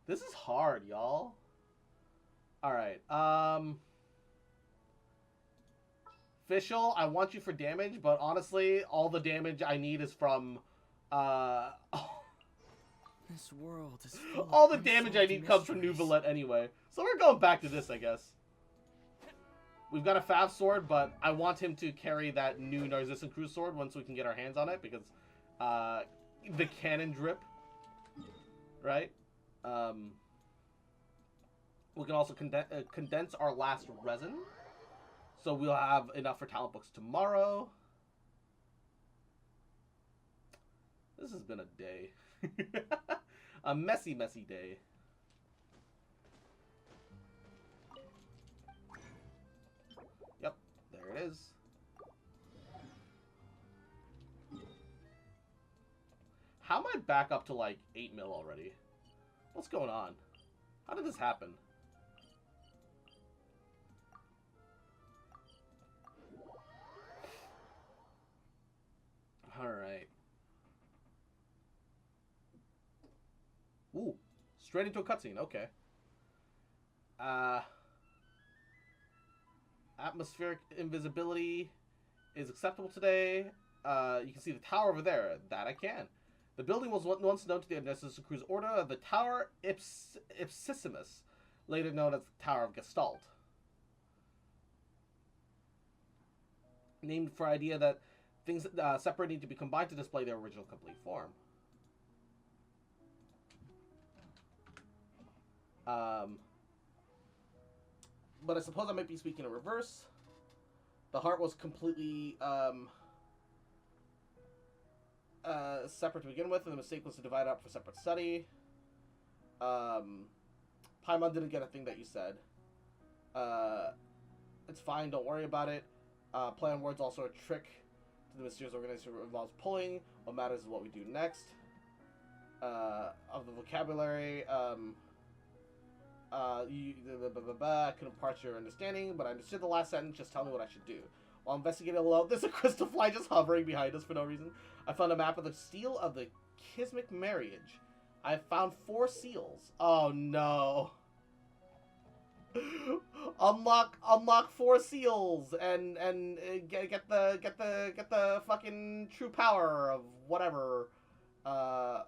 This is hard, y'all. Alright, Fischl, I want you for damage, but honestly, all the damage I need is from, This world is full all of the damage I need comes from New mysteries. Valette anyway. So we're going back to this, I guess. We've got a Fav sword, but I want him to carry that new Narcissus Cruz sword once we can get our hands on it, because, the cannon drip, right? We can also condense our last resin. So we'll have enough for talent books tomorrow. This has been a day. A messy, messy day. Yep, there it is. How am I back up to like 8 mil already? What's going on? How did this happen? Straight into a cutscene. Okay. Atmospheric invisibility is acceptable today. You can see the tower over there. That I can. The building was once known to the Narcissus Crew's order of the Tower Ipsissimus, later known as the Tower of Gestalt. Named for idea that things separate need to be combined to display their original complete form. But I suppose I might be speaking in reverse. The heart was completely separate to begin with, and the mistake was to divide up for separate study. Paimon didn't get a thing that you said. It's fine, don't worry about it. Play on words also a trick to the mysterious organization that involves pulling. What matters is what we do next. Of the vocabulary, I couldn't parse your understanding, but I understood the last sentence. Just tell me what I should do. While investigating alone, there's a crystal fly just hovering behind us for no reason. I found a map of the seal of the Kismic Marriage. I found 4 seals. Oh no. unlock 4 seals and get the fucking true power of whatever. Gabagool.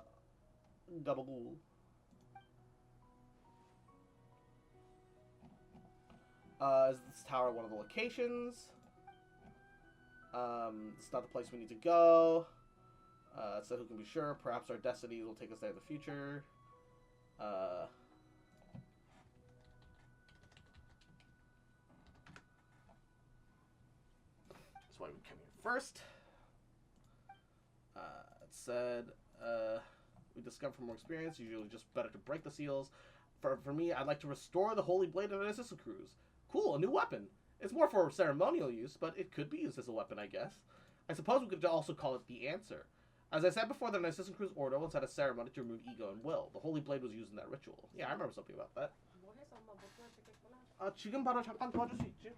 Is this tower one of the locations? It's not the place we need to go. So who can be sure? Perhaps our destinies will take us there in the future. That's why we came here first. It said, we discovered from more experience, usually just better to break the seals. For me, I'd like to restore the Holy Blade of Narcissus Cruz. Cool, a new weapon. It's more for ceremonial use, but it could be used as a weapon, I guess. I suppose we could also call it the answer. As I said before, the Narcissus Cruz Order once had a ceremony to remove ego and will. The Holy Blade was used in that ritual. Yeah, I remember something about that. 지금 바로 잠깐 도와줄 수 있지?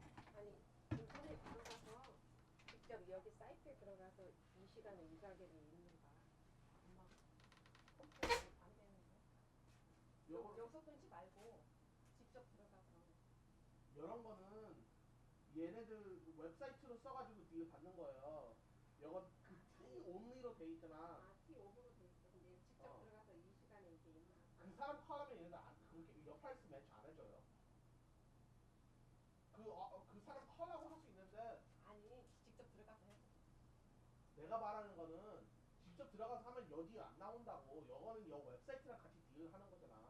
이런 거는 얘네들 웹사이트로 써가지고 딜 받는 거예요. 이거 그 T only로 돼 있잖아. T off로 돼 있어. 근데 직접 들어가서 이 시간에 이게 있나? 그 사람 포함하면 얘네들 그렇게 옆팔스 매치 안 해줘요. 그 사람 컬하고 할 수 있는데. 아니 직접 들어가서 해. 내가 말하는 거는 직접 들어가서 하면 여기 안 나온다고. 이거는 여 웹사이트랑 같이 딜을 하는 거잖아.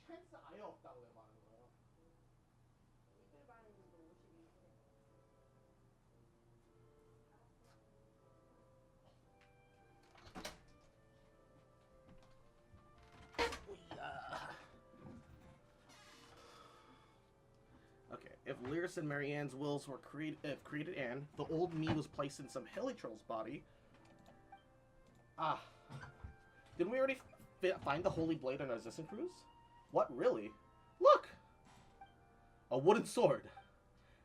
찬스 아예 없다고 내가 말하는 거예요. 이틀 반인데 52분에. Okay, if Lyris and Marianne's wills were created Anne, the old me was placed in some hilichurl's body. Didn't we already find the Holy Blade on our Narcissus Cruz? What, really? Look! A wooden sword.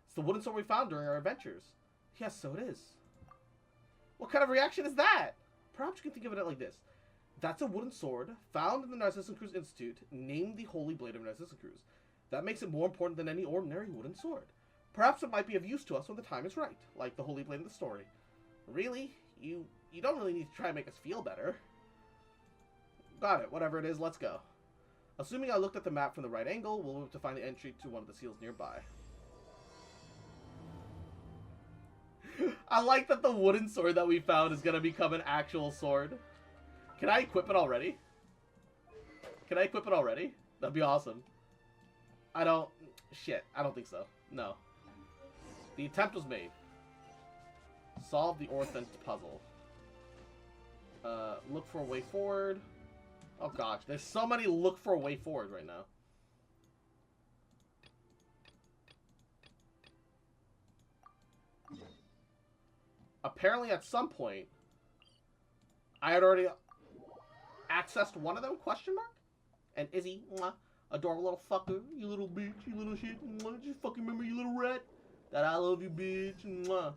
It's the wooden sword we found during our adventures. Yes, so it is. What kind of reaction is that? Perhaps you can think of it like this. That's a wooden sword found in the Narcissus Cruz Institute, named the Holy Blade of Narcissus Cruz. That makes it more important than any ordinary wooden sword. Perhaps it might be of use to us when the time is right, like the Holy Blade in the story. Really? You don't really need to try and make us feel better. Got it. Whatever it is, let's go. Assuming I looked at the map from the right angle, we'll move to find the entry to one of the seals nearby. I like that the wooden sword that we found is gonna become an actual sword. Can I equip it already? Can I equip it already? That'd be awesome. I don't think so. No. The attempt was made. Solve the Orthan's puzzle. Look for a way forward. Oh gosh, there's so many look for a way forward right now. Apparently at some point, I had already accessed one of them, question mark? And Izzy, mwah, adorable little fucker, you little bitch, you little shit, mwah, just fucking remember you little rat, that I love you, bitch, mwah.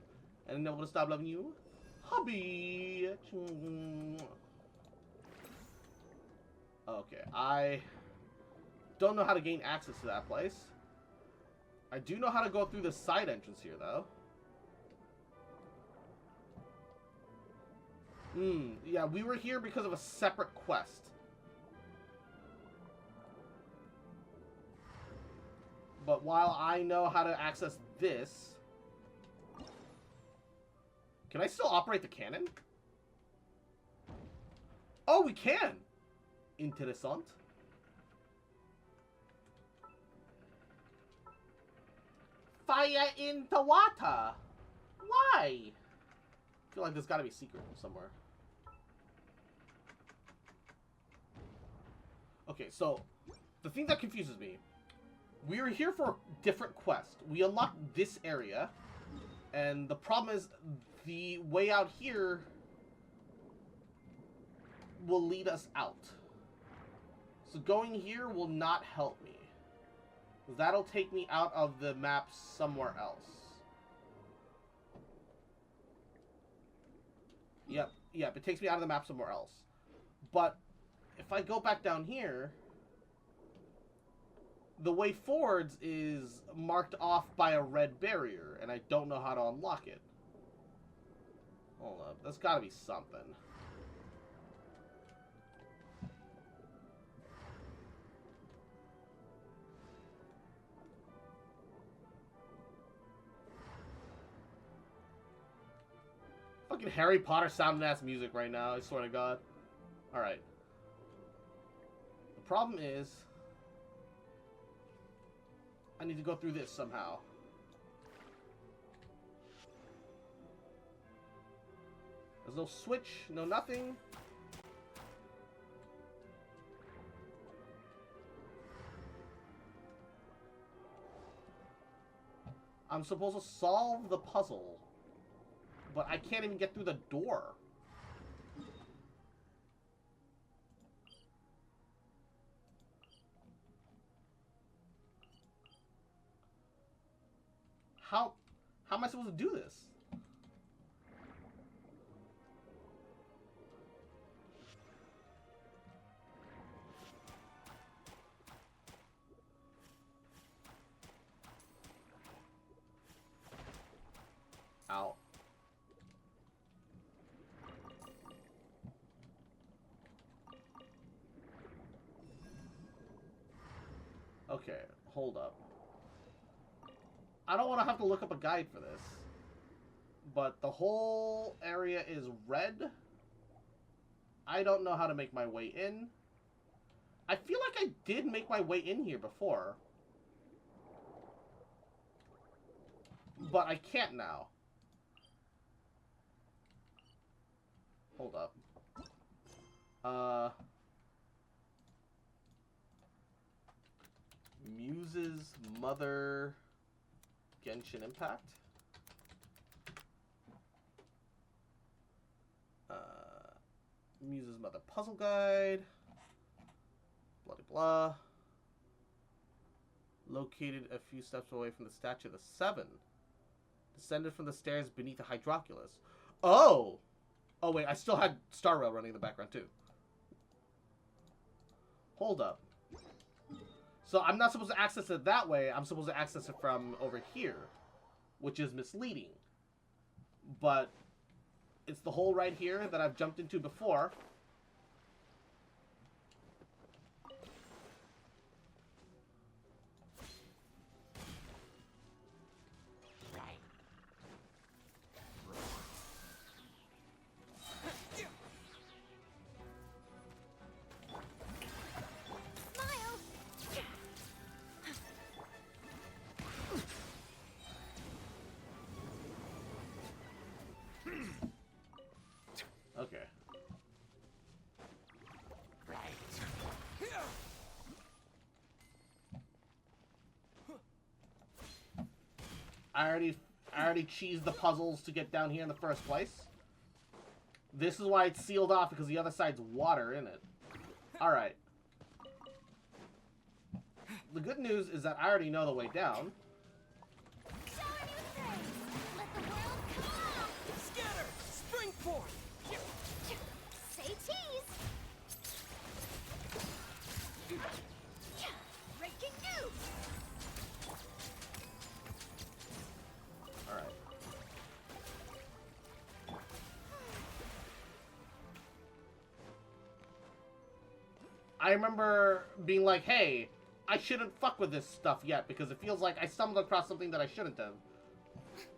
And I'm never gonna stop loving you. Hubby. Okay, I don't know how to gain access to that place. I do know how to go through the side entrance here, though. Yeah, we were here because of a separate quest. But while I know how to access this... Can I still operate the cannon? Oh, we can! Interessant. Fire into water! Why? I feel like there's gotta be a secret somewhere. Okay, so the thing that confuses me, we are here for a different quest. We unlocked this area, and the problem is the way out here will lead us out. So going here will not help me. That'll take me out of the map somewhere else. Yep, it takes me out of the map somewhere else. But if I go back down here, the way forwards is marked off by a red barrier, and I don't know how to unlock it. Hold up, there's gotta be something. Fucking Harry Potter sounding ass music right now, I swear to God. Alright. The problem is, I need to go through this somehow. There's no switch, no nothing. I'm supposed to solve the puzzle, but I can't even get through the door. How am I supposed to do this? Ow. Okay, hold up. I don't want to have to look up a guide for this. But the whole area is red. I don't know how to make my way in. I feel like I did make my way in here before. But I can't now. Hold up. Muse's Mother Genshin Impact. Muse's Mother Puzzle Guide. Blah blah blah. Located a few steps away from the Statue of the Seven. Descended from the stairs beneath the Hydroculus. Oh! Oh wait, I still had Star Rail running in the background too. Hold up. So I'm not supposed to access it that way. I'm supposed to access it from over here, which is misleading. But it's the hole right here that I've jumped into before. Okay. I already cheesed the puzzles to get down here in the first place. This is why it's sealed off, because the other side's water in it. Alright. The good news is that I already know the way down. Show a new face. Let the world come out. Scatter! Spring forth! Say cheese. I remember being like, hey, I shouldn't fuck with this stuff yet because it feels like I stumbled across something that I shouldn't have.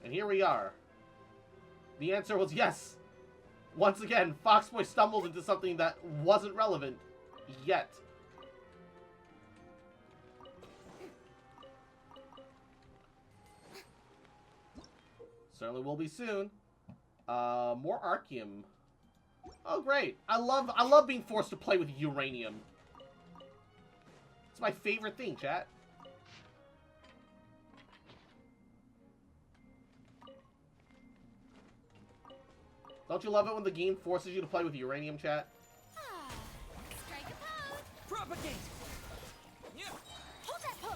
And here we are. The answer was yes. Once again, Foxboy stumbled into something that wasn't relevant yet. Certainly will be soon. More Arceum. Oh, great. I love being forced to play with uranium. It's my favorite thing, chat. Don't you love it when the game forces you to play with uranium, chat? Ah, strike a pose. Propagate! Yeah. Hold that pose.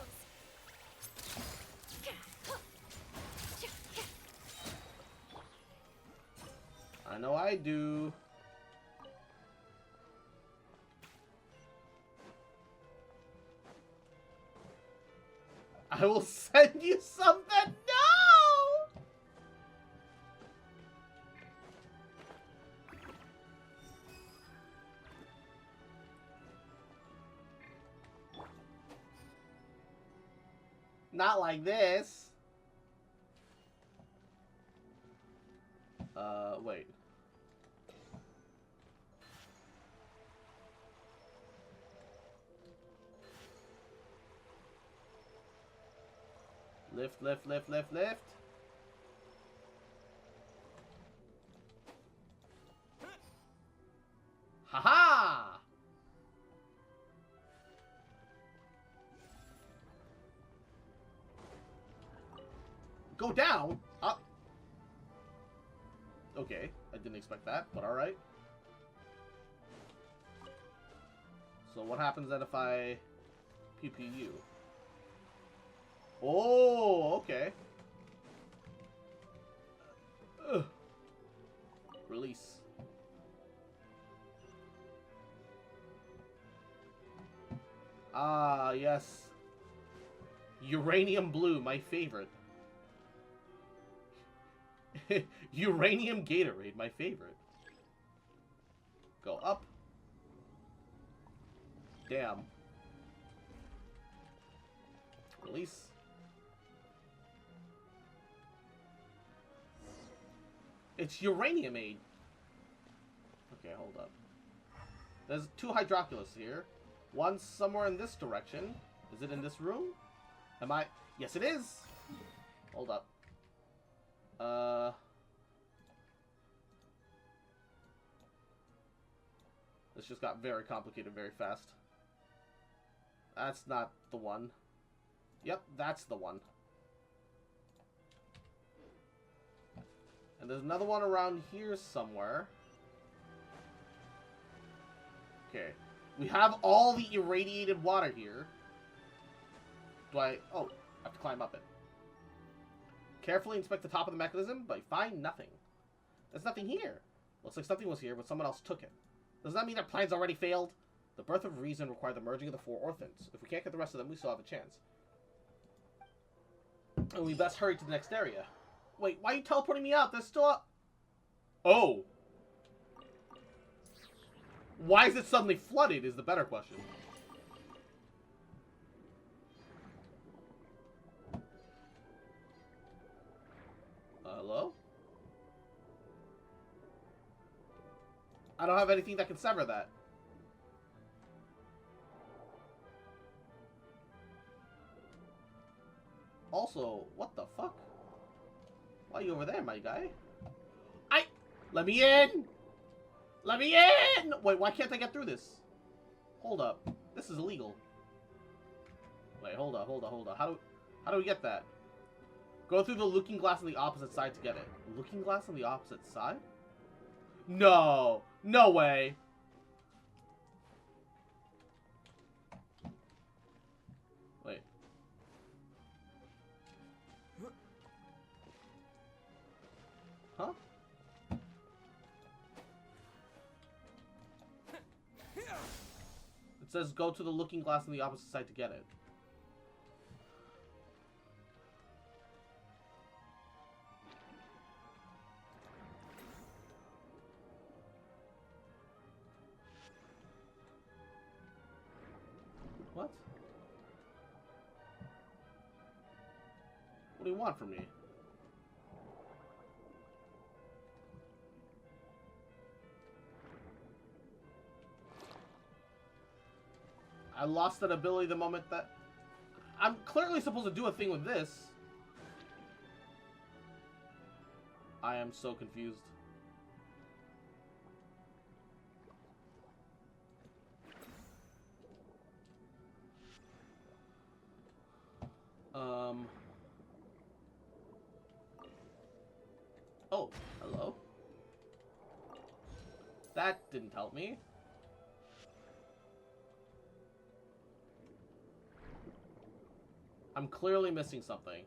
I know I do. I will send you something. No! Not like this. Wait. Lift, lift, lift, lift, lift. Haha! Go down? Up. Okay, I didn't expect that, but alright. So what happens then if I pew pew you? Oh, okay. Ugh. Release. Ah, yes. Uranium blue, my favorite. Uranium Gatorade, my favorite. Go up. Damn. Release. It's uranium aid. Okay, hold up. There's 2 Hydroculus here. One somewhere in this direction. Is it in this room? Am I? Yes, it is. Hold up. This just got very complicated very fast. That's not the one. Yep, that's the one. And there's another one around here somewhere. Okay. We have all the irradiated water here. Do I... Oh, I have to climb up it. Carefully inspect the top of the mechanism, but I find nothing. There's nothing here. Looks like something was here, but someone else took it. Does that mean our plans already failed? The birth of reason required the merging of the 4 orphans. If we can't get the rest of them, we still have a chance. And we best hurry to the next area. Wait, why are you teleporting me out? There's still a... Oh. Why is it suddenly flooded is the better question. Hello? I don't have anything that can sever that. Also, what the fuck? Why are you over there, my guy? Let me in! Let me in! Wait, why can't I get through this? Hold up. This is illegal. Wait, hold up. How do we get that? Go through the looking glass on the opposite side to get it. Looking glass on the opposite side? No! No way! Wait. Huh? It says go to the looking glass on the opposite side to get it. do you want from me? I lost that ability the moment that... I'm clearly supposed to do a thing with this. I am so confused. Oh, hello. That didn't help me. I'm clearly missing something.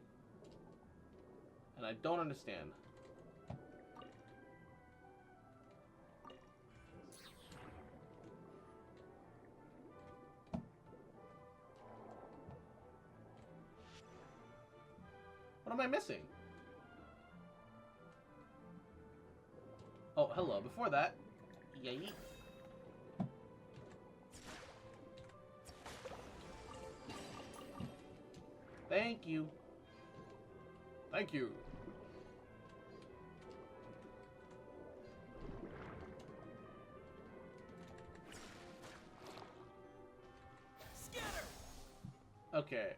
And I don't understand. What am I missing? Oh, hello. Before that, yay. Thank you. Thank you. Scatter! Okay.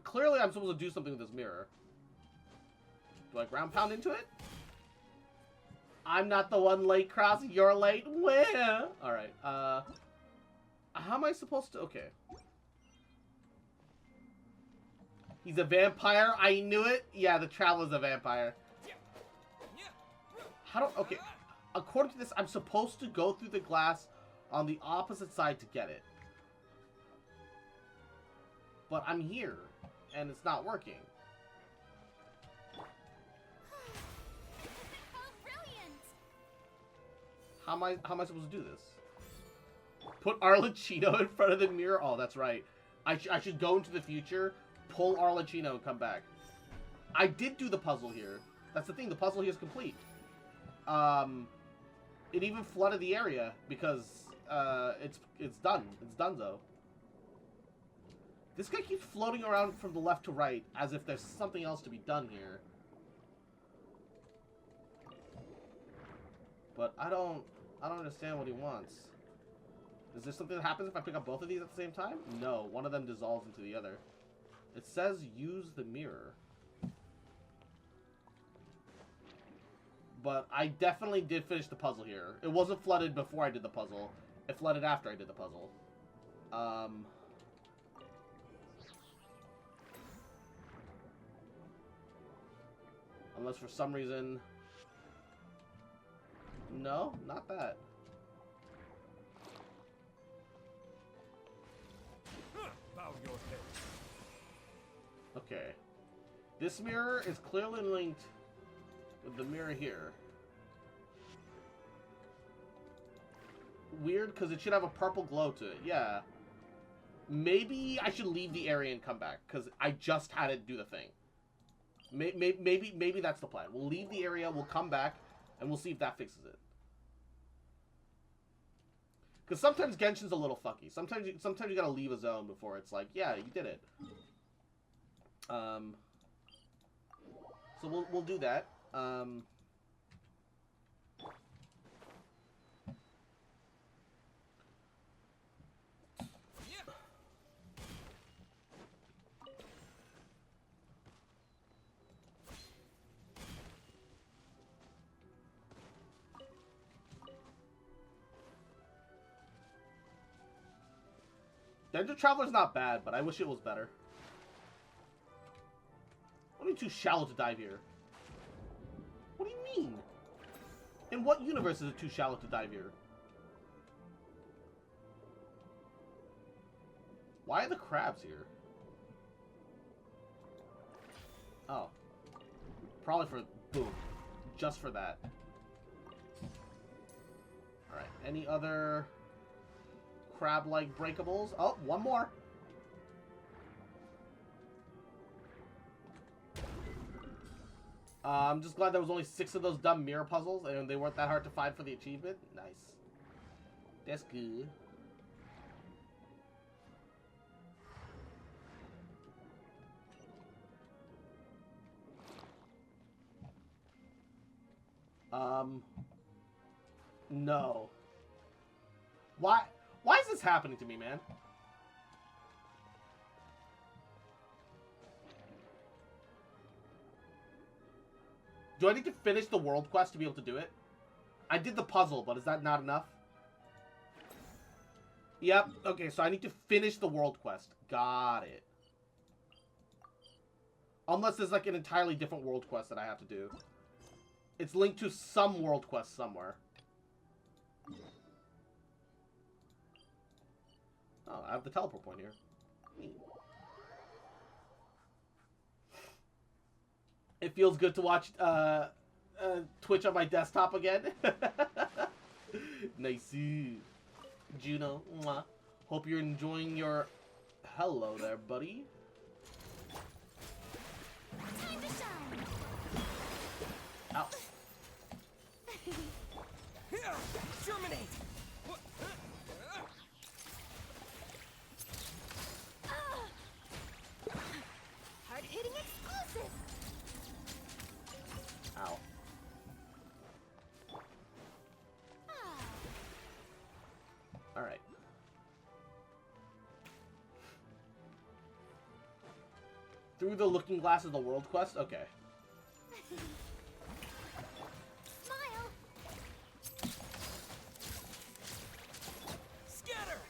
Clearly I'm supposed to do something with this mirror. Do I ground pound into it? I'm not the one late, Cross. You're late. Where? Alright, how am I supposed to... Okay. He's a vampire? I knew it? Yeah, the Traveler's a vampire. How do... Okay. According to this, I'm supposed to go through the glass on the opposite side to get it. But I'm here, and it's not working. How am I supposed to do this? Put Arlecchino in front of the mirror? Oh, that's right. I should go into the future, pull Arlecchino, and come back. I did do the puzzle here. That's the thing. The puzzle here is complete. It even flooded the area because it's done. It's donezo. This guy keeps floating around from the left to right as if there's something else to be done here. But I don't understand what he wants. Is there something that happens if I pick up both of these at the same time? No, one of them dissolves into the other. It says use the mirror. But I definitely did finish the puzzle here. It wasn't flooded before I did the puzzle. It flooded after I did the puzzle. Unless for some reason... No, not that. Bow your head. Okay. This mirror is clearly linked with the mirror here. Weird, because it should have a purple glow to it. Yeah. Maybe I should leave the area and come back, because I just had it do the thing. Maybe that's the plan. We'll leave the area, we'll come back, and we'll see if that fixes it. Because sometimes Genshin's a little fucky. Sometimes you gotta leave a zone before it's like, yeah, you did it. So we'll do that. Dungeon Traveler's not bad, but I wish it was better. Only too shallow to dive here. What do you mean? In what universe is it too shallow to dive here? Why are the crabs here? Oh. Probably for... Boom. Just for that. Alright, any other... crab-like breakables? Oh, one more. I'm just glad there was only 6 of those dumb mirror puzzles, and they weren't that hard to find for the achievement. Nice. That's good. No. Why is this happening to me, man? Do I need to finish the world quest to be able to do it? I did the puzzle, but is that not enough? Yep. Okay, so I need to finish the world quest. Got it. Unless there's like an entirely different world quest that I have to do. It's linked to some world quest somewhere. Oh, I have the teleport point here. Neat. It feels good to watch Twitch on my desktop again. Nice. Juno, mwah. Hope you're enjoying your... Hello there, buddy. Time to shine. Ow. Germinate! Hard-hitting exclusive. Ow. Alright. Through the looking glass of the world quest? Okay. Smile. Scatter!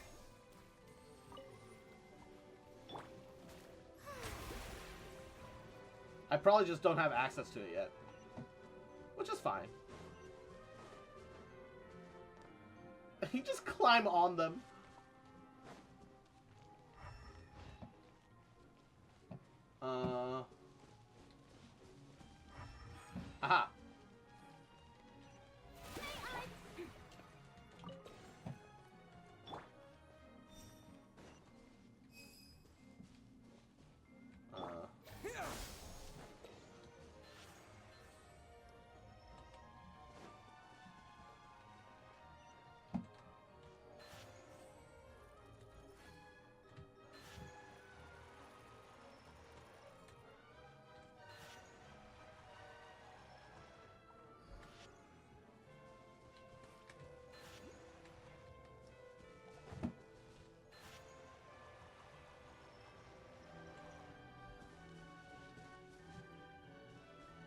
I probably just don't have access to it yet. Which is fine. You just climb on them. Aha.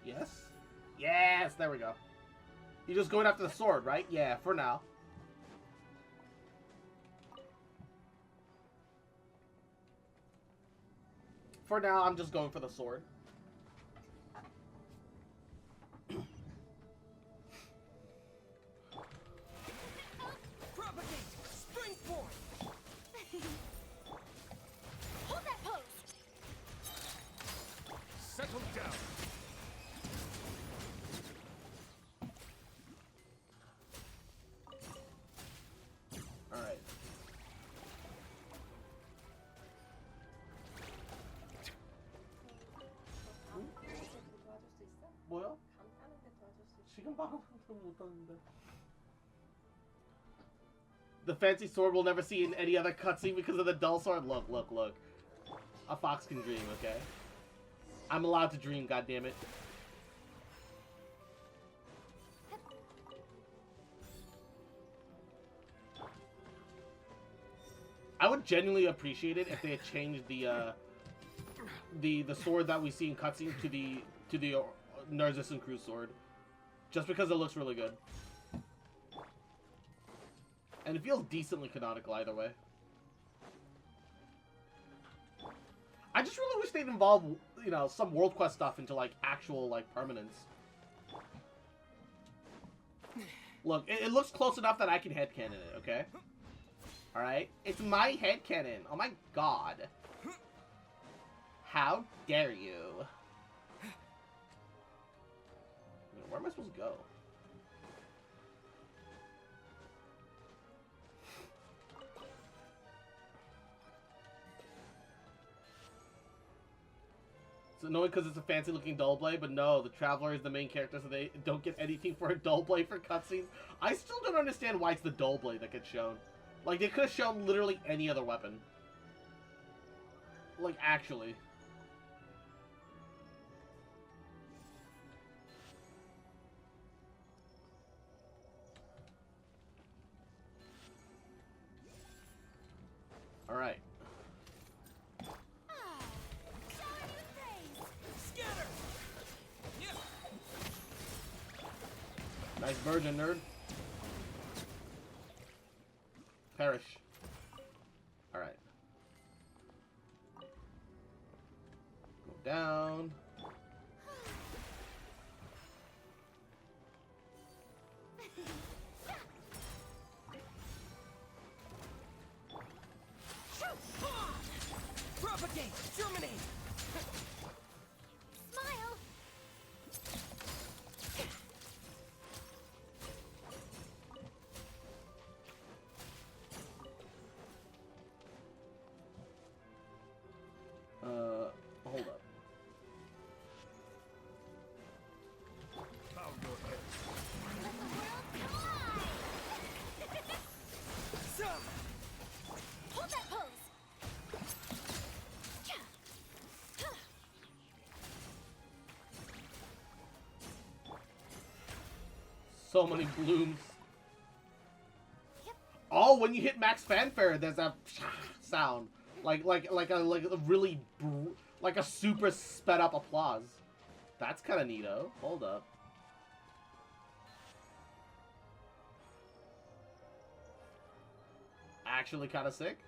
Yes? Yes, there we go. You're just going after the sword, right? Yeah, for now. For now, I'm just going for the sword. Propagate! Springboard! Hold that pose. Settle down! Alright. 뭐야? 지금 방금 못하는데. The fancy sword we'll never see in any other cutscene because of the dull sword. Look, look, look. A fox can dream, okay? I'm allowed to dream, goddammit. I would genuinely appreciate it if they had changed the sword that we see in cutscene to the Narcissus and Cruz sword, just because it looks really good, and it feels decently canonical either way. I just really wish they'd involve, you know, some world quest stuff into like actual like permanence. Look, it looks close enough that I can headcanon it, okay? Alright? It's my headcanon. Oh my god. How dare you? Where am I supposed to go? It's annoying because it's a fancy looking dull blade, but no, the Traveler is the main character, so they don't get anything for a dull blade for cutscenes. I still don't understand why it's the dull blade that gets shown. Like, they could have shown literally any other weapon. Like, actually. Alright. Showing you praise. Scatter! Yeah. Nice virgin, nerd. Perish. Alright. Go down. Propagate! Germinate! Smile. Hold up. Bow your head. Let the world collide. Some! Hold that pose. So many blooms. Yep. Oh, when you hit max fanfare, there's a sound like a really like a super sped up applause. That's kind of neato. Hold up. Actually, kind of sick.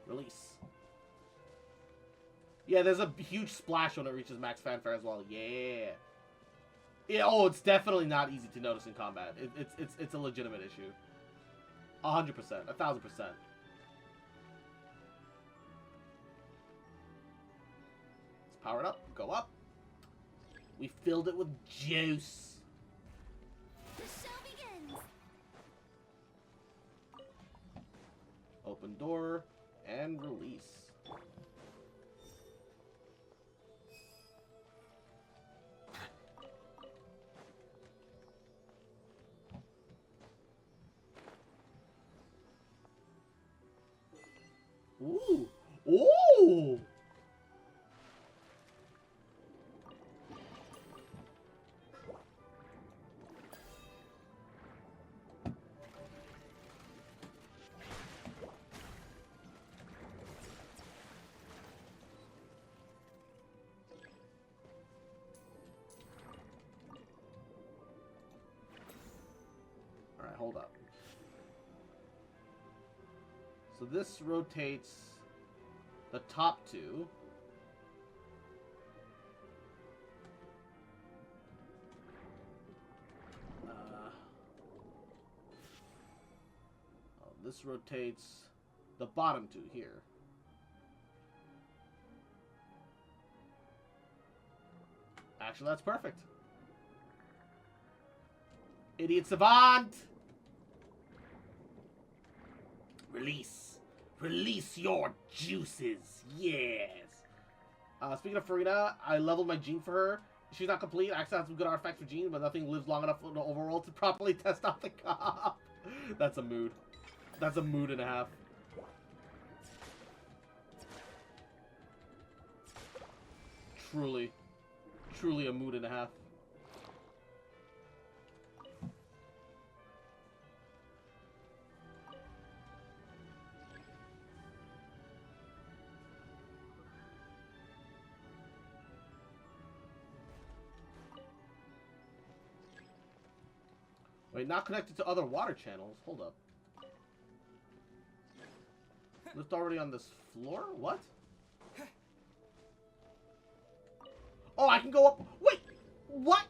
Release. Yeah, there's a huge splash when it reaches max fanfare as well. Yeah. Yeah. Oh, it's definitely not easy to notice in combat. It's a legitimate issue. 100%, 1000%. Let's power it up. Go up. We filled it with juice. The show begins. Open door and release. Ooh. Ooh. All right, hold up. So this rotates the top two. This rotates the bottom two here. Actually, that's perfect. Idiot savant! Release. Release your juices. Yes. Speaking of Farina, I leveled my gene for her. She's not complete. I actually have some good artifacts for Gene, but nothing lives long enough in the overworld to properly test out the cop. That's a mood. That's a mood and a half. Truly. Truly a mood and a half. Wait, not connected to other water channels. Hold up. Lift already on this floor? What? Oh, I can go up. Wait! What?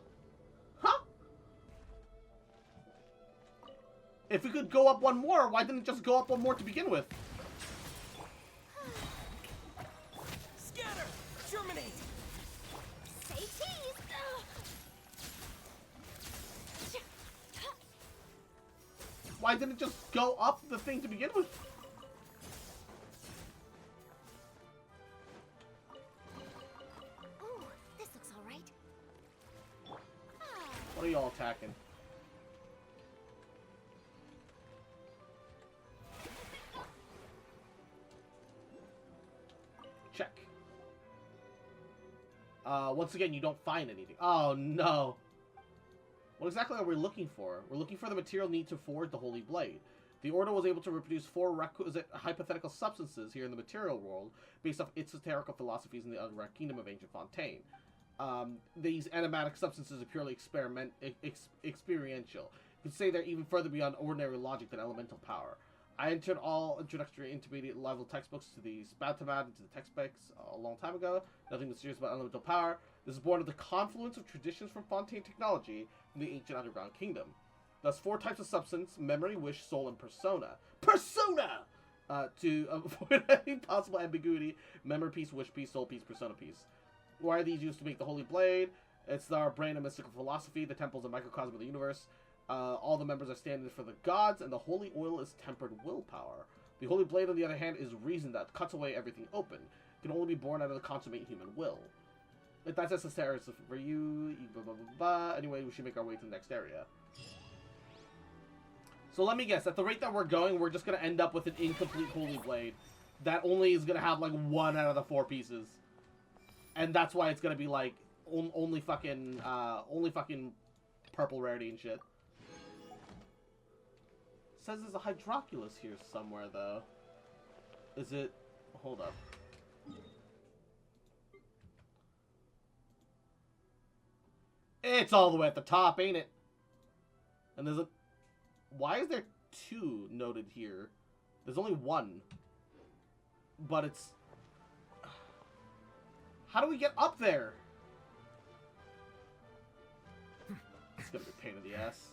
Huh? If we could go up one more, why didn't it just go up one more to begin with? Scatter! Germinate! Say cheese. Why didn't it just go up the thing to begin with? Ooh, this looks all right. What are y'all attacking? Check. Once again, you don't find anything. Oh, no. What exactly are we looking for? We're looking for the material needed to forge the Holy Blade. The Order was able to reproduce 4 requisite hypothetical substances here in the material world based off esoterical philosophies in the unwrapped kingdom of Ancient Fontaine. These enigmatic substances are purely experiential. You could say they're even further beyond ordinary logic than elemental power. I entered all introductory intermediate level textbooks to the Spoutamad into the text specs a long time ago. Nothing mysterious about elemental power. This is born of the confluence of traditions from Fontaine technology from the ancient underground kingdom. Thus, 4 types of substance: memory, wish, soul, and persona. Persona! To avoid any possible ambiguity: memory piece, wish piece, soul piece, persona piece. Why are these used to make the Holy Blade? It's our brain of mystical philosophy. The temple is a microcosm of the universe. All the members are standing for the gods, and the holy oil is tempered willpower. The Holy Blade, on the other hand, is reason that cuts away everything open. It can only be born out of the consummate human will. If that's necessary for you, blah, blah, blah, blah. Anyway, we should make our way to the next area. So let me guess, at the rate that we're going, we're just going to end up with an incomplete Holy Blade that only is going to have, like, 1 out of the 4 pieces. And that's why it's going to be, like, only fucking purple rarity and shit. Says there's a Hydroculus here somewhere, though. Is it? Hold up. It's all the way at the top, ain't it? And there's a... Why is there 2 noted here? There's only 1. But it's... How do we get up there? It's gonna be a pain in the ass.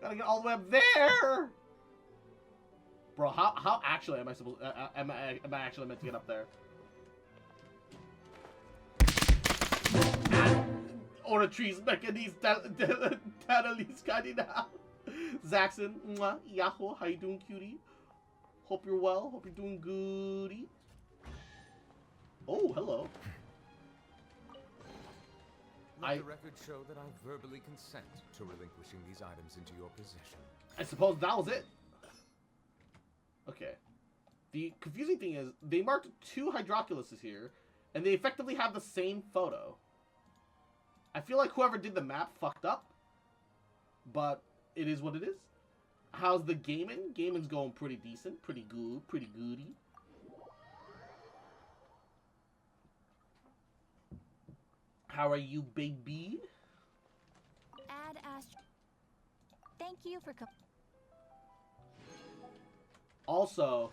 Gotta get all the way up there! Bro, how actually am I supposed am I actually meant to get up there? Or a trees mechanism Tanalis now. Zaxxon, mwah, Yahoo, how you doing, cutie? Hope you're well, hope you're doing goody. Oh, hello. Let the record show that I verbally consent to relinquishing these items into your possession. I suppose that was it. Okay. The confusing thing is, they marked 2 Hydroculuses here, and they effectively have the same photo. I feel like whoever did the map fucked up, but it is what it is. How's the gaming? Gaming's going pretty decent, pretty good, pretty goody. How are you, baby? Add Astro. Thank you for Also,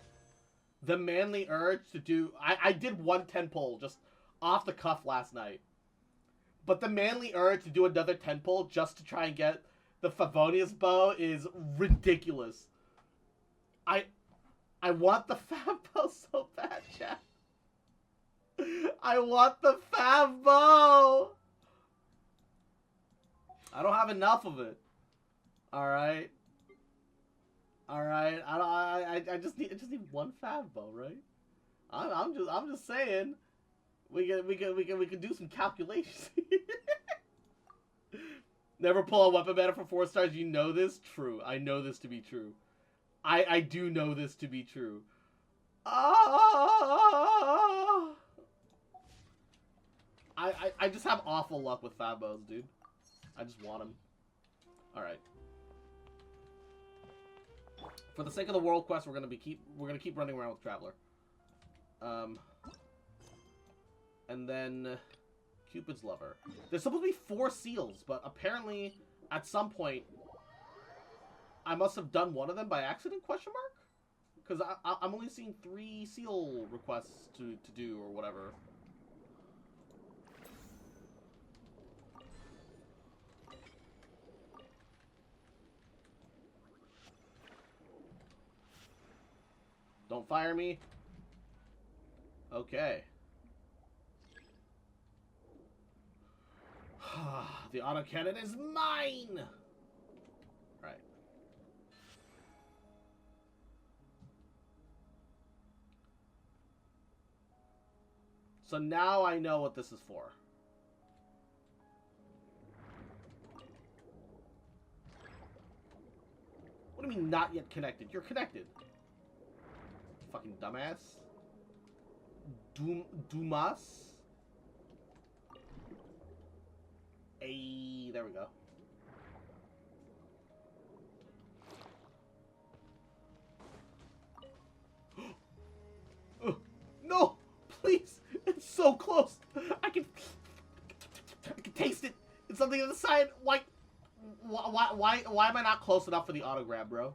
the manly urge to do... I did 1 10 pull just off the cuff last night. But the manly urge to do another 10 pull just to try and get the Favonius bow is ridiculous. I want the Fav bow so bad, chat. I want the Fav bow! I don't have enough of it. Alright? Alright, I just need 1 Fav bow, right? I'm just saying we can do some calculations. Never pull a weapon banner for 4 stars. You know this? True. I know this to be true. I do know this to be true. I just have awful luck with Fav bows, dude. I just want them. Alright. For the sake of the world quest, we're gonna keep running around with Traveler. And then Cupid's Lover. There's supposed to be 4 seals, but apparently at some point I must have done one of them by accident, question mark? Because I'm only seeing 3 seal requests to do or whatever. Don't fire me. Okay. The autocannon is mine! Right. So now I know what this is for. What do you mean not yet connected? You're connected. Fucking dumbass. Dumas. Hey, there we go. No, please! It's so close. I can taste it. It's something on the side. Why am I not close enough for the autograph, bro?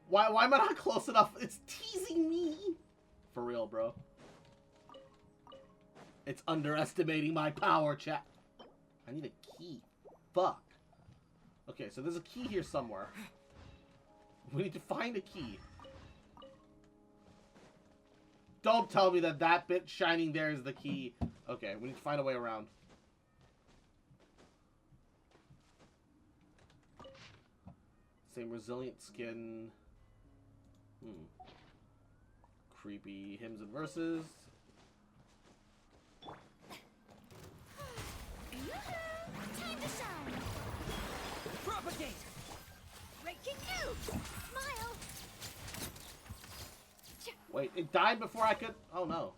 Why am I not close enough? It's teasing me. For real, bro. It's underestimating my power, chat. I need a key. Fuck. Okay, so there's a key here somewhere. We need to find a key. Don't tell me that that bit shining there is the key. Okay, we need to find a way around. Same resilient skin. Creepy hymns and verses. Time to shine. Propagate! Breaking news. Smile. Wait, it died before I could... Oh, no.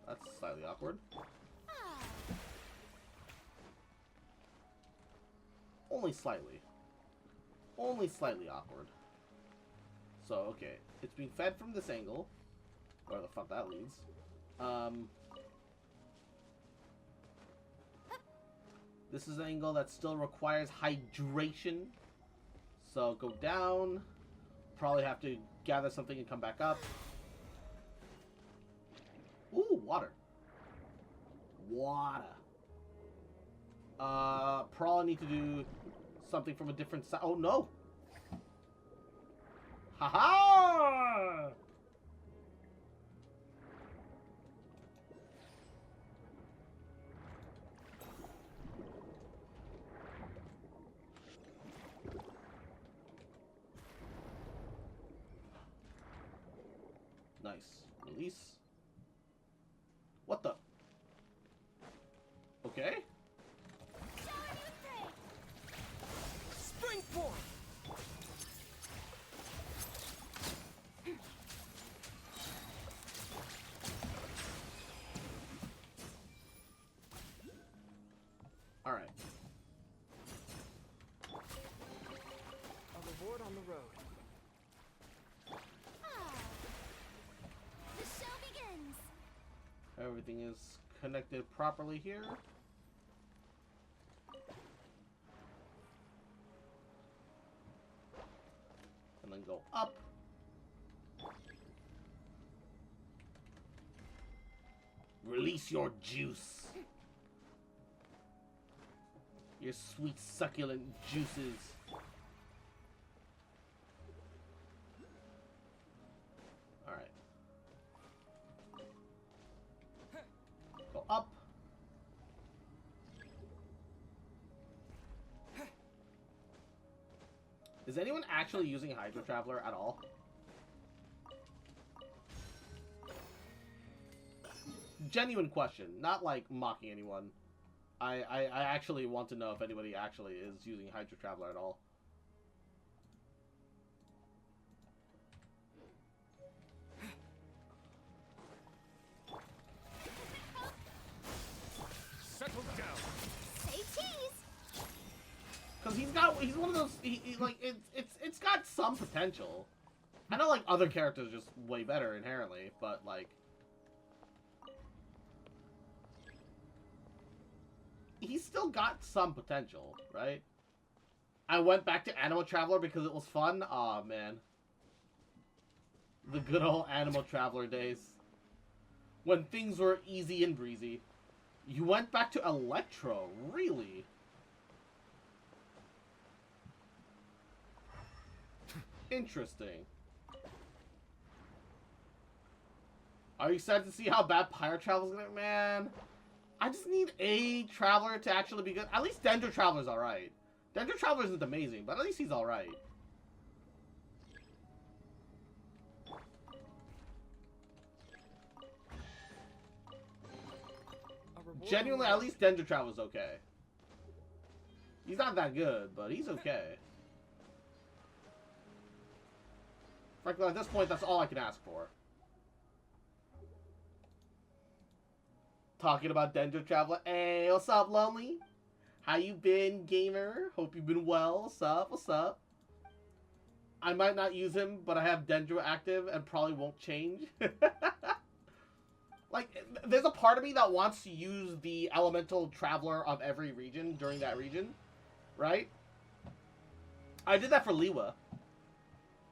That's slightly awkward. Ah. Only slightly. Only slightly awkward. So, okay. It's being fed from this angle. Where the fuck that leads. This is an angle that still requires hydration. So, go down. Probably have to gather something and come back up. Ooh, water. Water. Probably need to do something from a different side. Oh, no. Haha! Nice. Release. What the? Okay. Shower you with praise. Springform! Alright. A reward on the road. Ah. The show begins. Everything is connected properly here. And then go up. Release your juice. Your sweet succulent juices. Alright. Go up. Is anyone actually using Hydro Traveler at all? Genuine question, not like mocking anyone. I actually want to know if anybody actually is using Hydro Traveler at all. Settle down. Say cheese. Cause he's one of those like it's got some potential. I know like other characters are just way better inherently, but like he's still got some potential, right? I went back to Animal Traveler because it was fun. Aw, man. The good old Animal Traveler days. When things were easy and breezy. You went back to Electro, really? Interesting. Are you excited to see how bad Pirate Traveler's gonna be? Man, I just need a Traveler to actually be good. At least Dendro Traveler's alright. Dendro Traveler isn't amazing, but at least he's alright. Genuinely, at least Dendro Traveler's okay. He's not that good, but he's okay. Frankly, at this point, that's all I can ask for. Talking about Dendro Traveler. Hey, what's up, Lonely? How you been, gamer? Hope you've been well. What's up? What's up? I might not use him, but I have Dendro active and probably won't change. Like, there's a part of me that wants to use the Elemental Traveler of every region during that region, right? I did that for Liwa.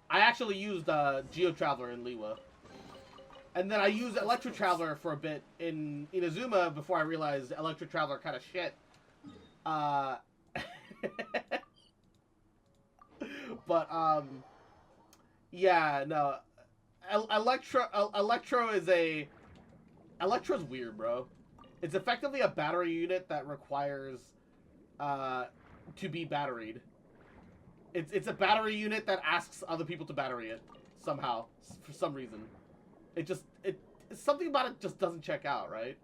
I actually used Geo Traveler in Liwa. And then I used Electro Traveler for a bit in Inazuma before I realized Electro Traveler kind of shit. But, yeah, no. Electro's weird, bro. It's effectively a battery unit that requires, to be batteried. It's a battery unit that asks other people to battery it, somehow, for some reason. Something about it just doesn't check out, right?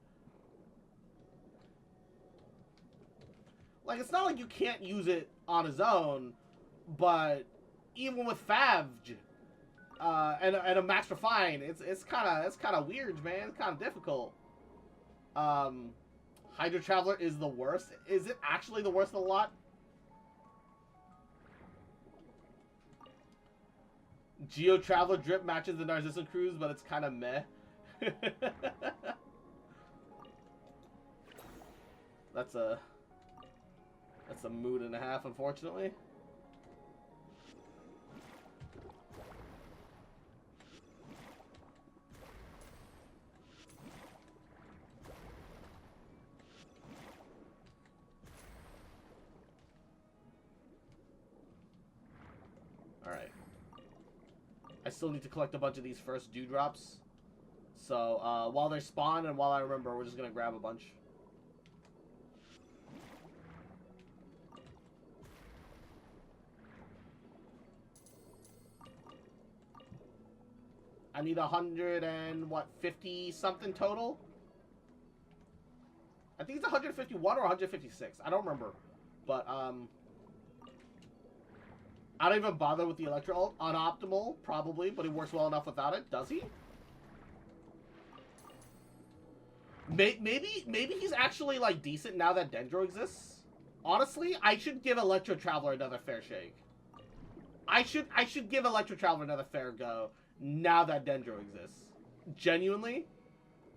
Like, it's not like you can't use it on his own, but even with Favj, and a Max Refine, it's kind of weird, man. It's kind of difficult. Hydro Traveler is the worst. Is it actually the worst of the lot? Geo Traveler drip matches the Narcissus Cruise, but it's kind of meh. That's a mood and a half, unfortunately. Alright. I still need to collect a bunch of these first dewdrops. So, while they spawn and while I remember, we're just gonna grab a bunch. I need 150 something total? I think it's 151 or 156. I don't remember. But, I don't even bother with the Electro ult. Unoptimal, probably, but he works well enough without it. Does he? Maybe he's actually, like, decent now that Dendro exists. Honestly, I should give Electro Traveler another fair shake. I should give Electro Traveler another fair go now that Dendro exists. Genuinely.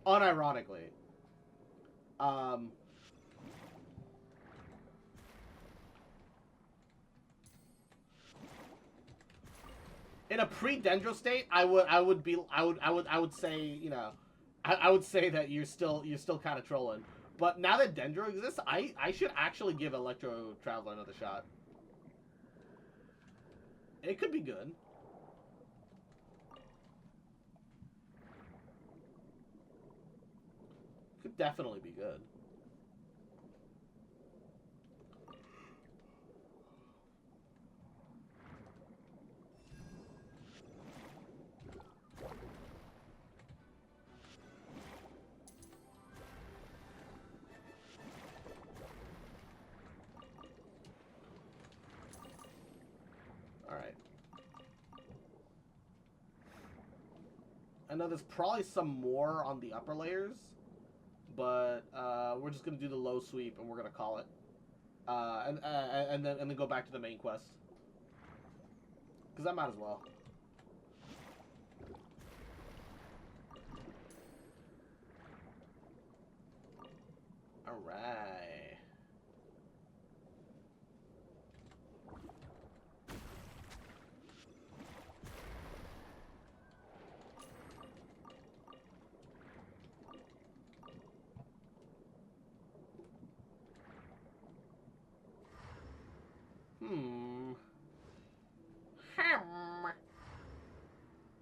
Unironically. In a pre-Dendro state, I would say, you know, I would say that you're still kind of trolling. But now that Dendro exists, I should actually give Electro Traveler another shot. It could be good. Could definitely be good. Alright. I know there's probably some more on the upper layers, but we're just gonna do the low sweep and we're gonna call it, and then go back to the main quest, because I might as well. All right.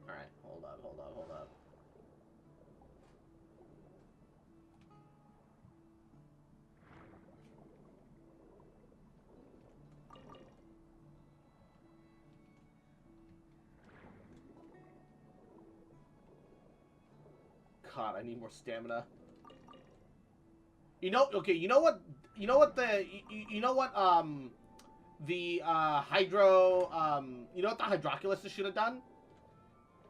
Alright, hold up. God, I need more stamina. You know, okay, you know what the Hydro, you know what the Hydroculus should have done?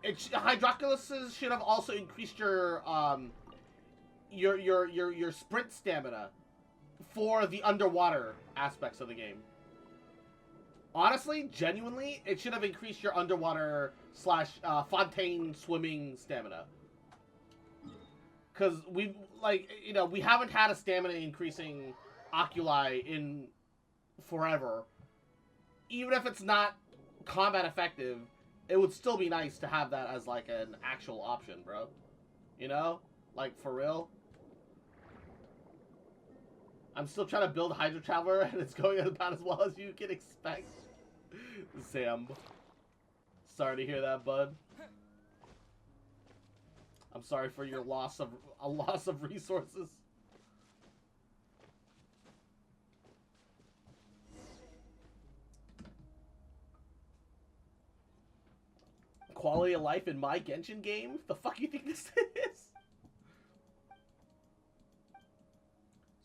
Hydroculus should have also increased your sprint stamina for the underwater aspects of the game. Honestly, genuinely, it should have increased your underwater slash fontaine swimming stamina. Because we, like, you know, we haven't had a stamina increasing oculi in forever. Even if it's not combat effective, it would still be nice to have that as, like, an actual option, bro. You know? Like, for real. I'm still trying to build Hydro Traveler, and it's going about as well as you can expect. Sam. Sorry to hear that, bud. I'm sorry for your loss of resources. Quality of life in my Genshin game? The fuck you think this is?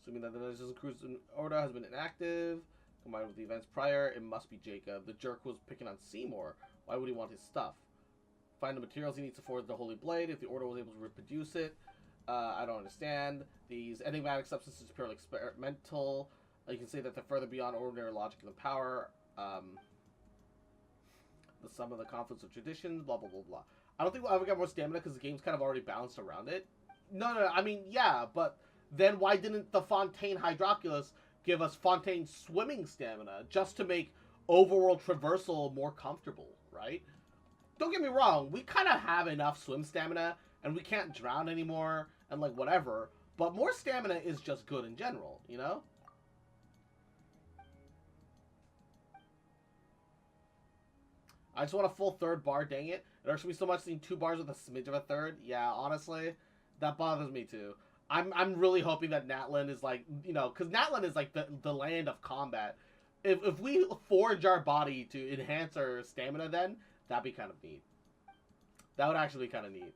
Assuming that the Legends Cruise Order has been inactive, combined with the events prior, it must be Jacob. The jerk was picking on Seymour. Why would he want his stuff? Find the materials he needs to forge the Holy Blade. If the Order was able to reproduce it, I don't understand. These enigmatic substances are purely experimental. You can say that they're further beyond ordinary logic and power. The sum of the conflicts of traditions, blah, blah, blah, blah. I don't think we'll ever get more stamina because the game's kind of already balanced around it. No, I mean, yeah, but then why didn't the Fontaine Hydroculus give us Fontaine swimming stamina just to make overworld traversal more comfortable, right? Don't get me wrong, we kind of have enough swim stamina, and we can't drown anymore, and like whatever, but more stamina is just good in general, you know? I just want a full third bar, dang it. It irks me so much seeing 2 bars with a smidge of a third. Yeah, honestly, that bothers me too. I'm really hoping that Natlan is like, you know, because Natlan is like the land of combat. If we forge our body to enhance our stamina then, that'd be kind of neat. That would actually be kind of neat.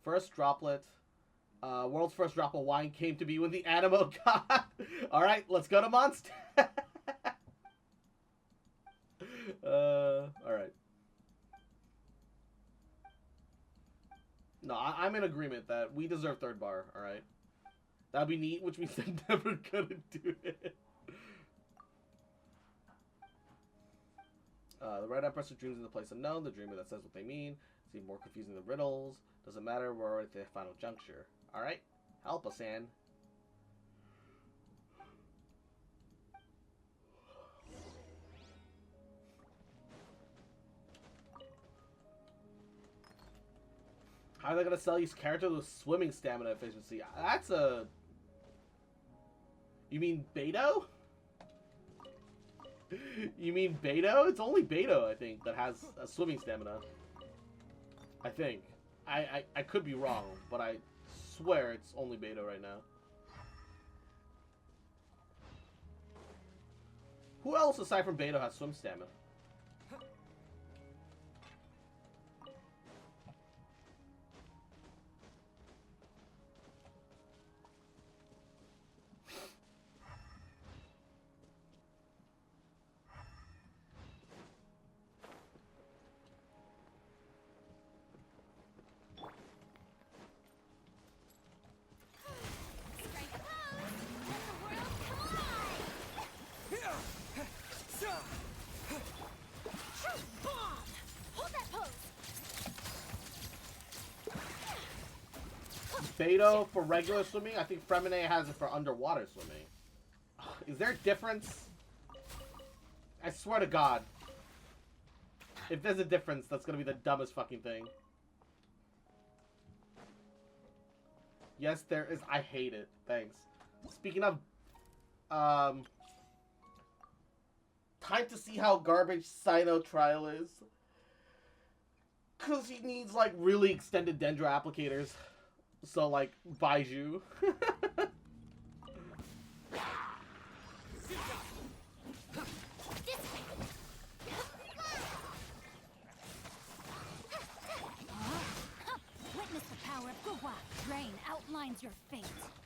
First droplet. World's first drop of wine came to be when the Animo god. Alright, let's go to Monster. Alright. No, I'm in agreement that we deserve third bar, alright? That'd be neat, which means they're never gonna do it. The Red Empress dreams in the place unknown, the dreamer that says what they mean. Seem more confusing than riddles. Doesn't matter, we're at the final juncture. Alright? Help us, Anne. How are they gonna sell these characters with swimming stamina efficiency? That's a... You mean Beto? You mean Beto? It's only Beto, I think, that has a swimming stamina. I think. I could be wrong, but I swear it's only Beto right now. Who else aside from Beto has swim stamina? Strike a pose! Let the world collide! True bomb! Hold that pose! Beto for regular swimming? I think Fremine has it for underwater swimming. Is there a difference? I swear to God. If there's a difference, that's gonna be the dumbest fucking thing. Yes, there is. I hate it. Thanks. Speaking of, time to see how garbage Sino trial is. Cause he needs like really extended dendro applicators. So like Baiju. Witness the power of Gua. Drain outlines your fate.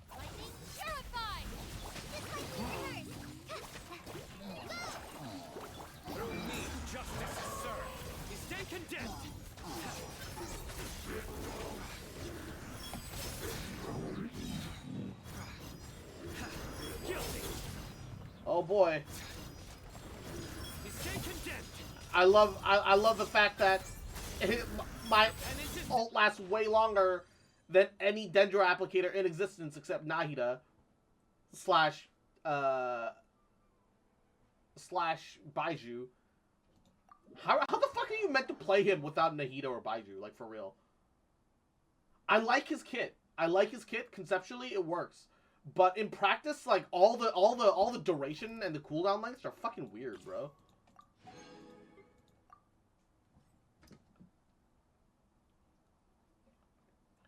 Lightning purified! This might be reversed! boy. Stay condemned. I love the fact that my ult lasts way longer than any Dendro applicator in existence except Nahida slash Baiju. How the fuck are you meant to play him without Nahida or Baiju? Like, for real. I like his kit. Conceptually, it works. But in practice, like, all the duration and the cooldown lengths are fucking weird, bro.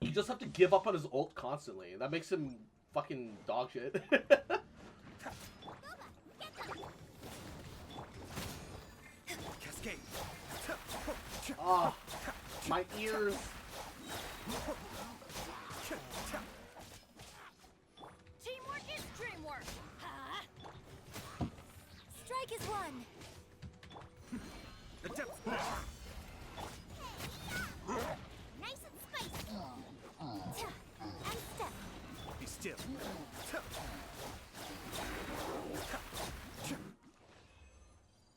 You just have to give up on his ult constantly. That makes him fucking dog shit. Cascade. Oh, my ears. Teamwork is dreamwork. Huh? Strike is one. Adept. Nice and spicy. And step. Be still.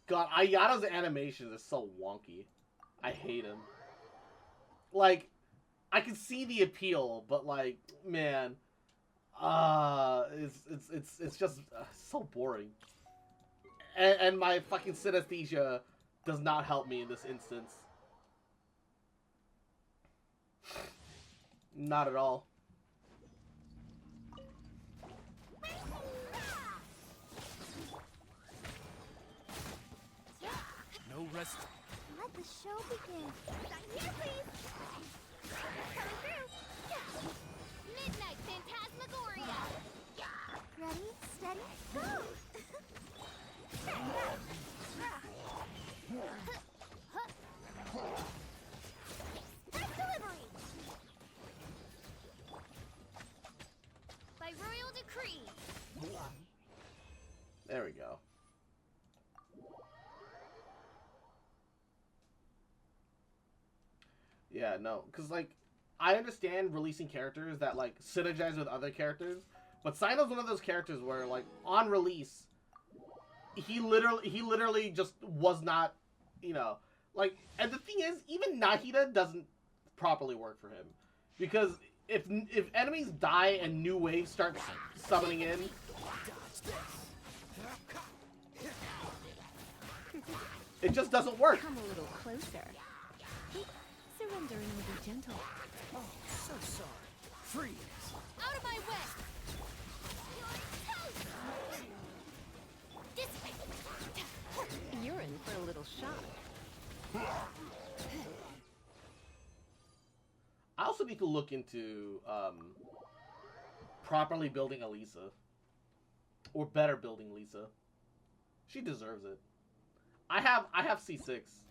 God, Ayato's animation is so wonky. I hate him. Like, I can see the appeal, but like, man, it's just so boring. And my fucking synesthesia does not help me in this instance. Not at all. No rest. Let the show begin. Here, please. Coming through. Midnight Phantasmagoria. Ready, steady, go. Start delivery. By royal decree. There we go. Yeah, no, because, like, I understand releasing characters that, like, synergize with other characters, but Sino's one of those characters where, like, on release, he literally just was not, you know, like, and the thing is, even Nahida doesn't properly work for him, because if enemies die and new waves start summoning in, it just doesn't work. Come a little closer. Surrendering will be gentle. Oh, so sorry. Freeze. Out of my way. You're toast. This way. You're in for a little shock. I also need to look into properly building Elisa. Or better building Lisa. She deserves it. I have C6.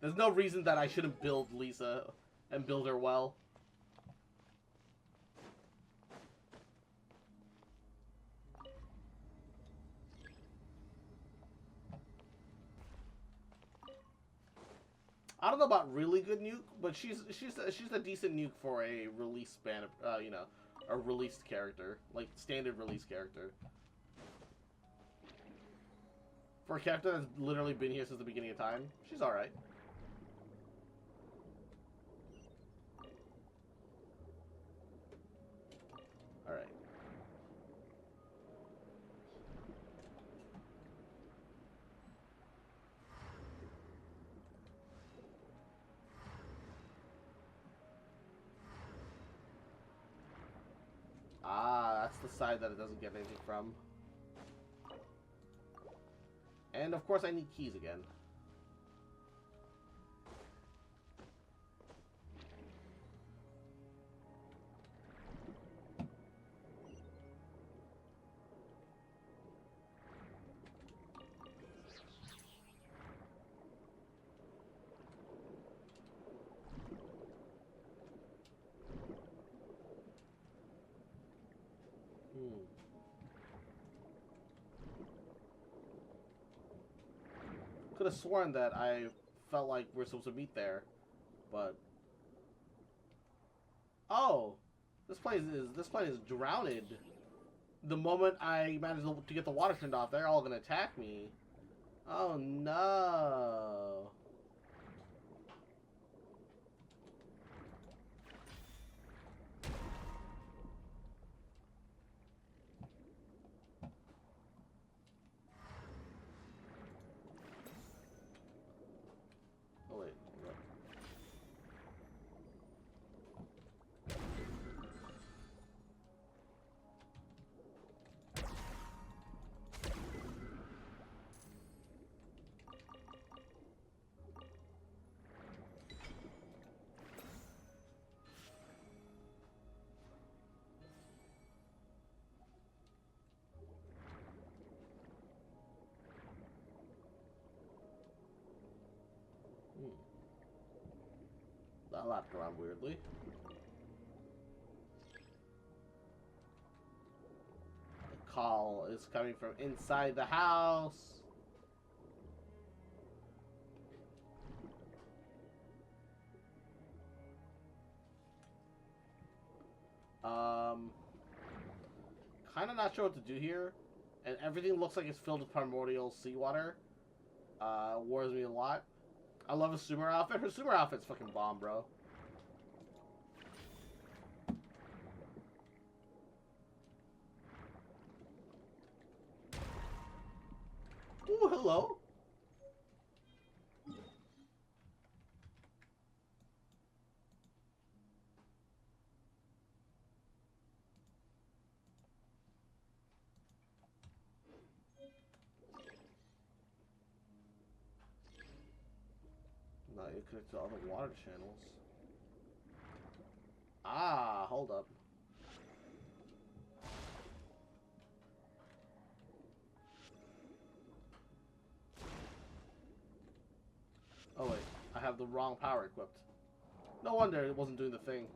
There's no reason that I shouldn't build Lisa and build her well. I don't know about really good nuke, but she's a decent nuke for a release span of, you know, a released character, like standard release character. For a character that's literally been here since the beginning of time, she's all right. All right. Ah, that's the side that it doesn't get anything from. And of course I need keys again. Could have sworn that I felt like we're supposed to meet there, but oh, this place is drowned. The moment I manage to get the water turned off, they're all gonna attack me. Oh no. Oh wait, hold up. That lapped around weirdly. The call is coming from inside the house. Kind of not sure what to do here, and everything looks like it's filled with primordial seawater. Worries me a lot. I love a Sumer outfit. Her Sumer outfit's fucking bomb, bro. Ooh, hello. No, you connect to other water channels. Ah, hold up. Oh wait, I have the wrong power equipped. No wonder it wasn't doing the thing.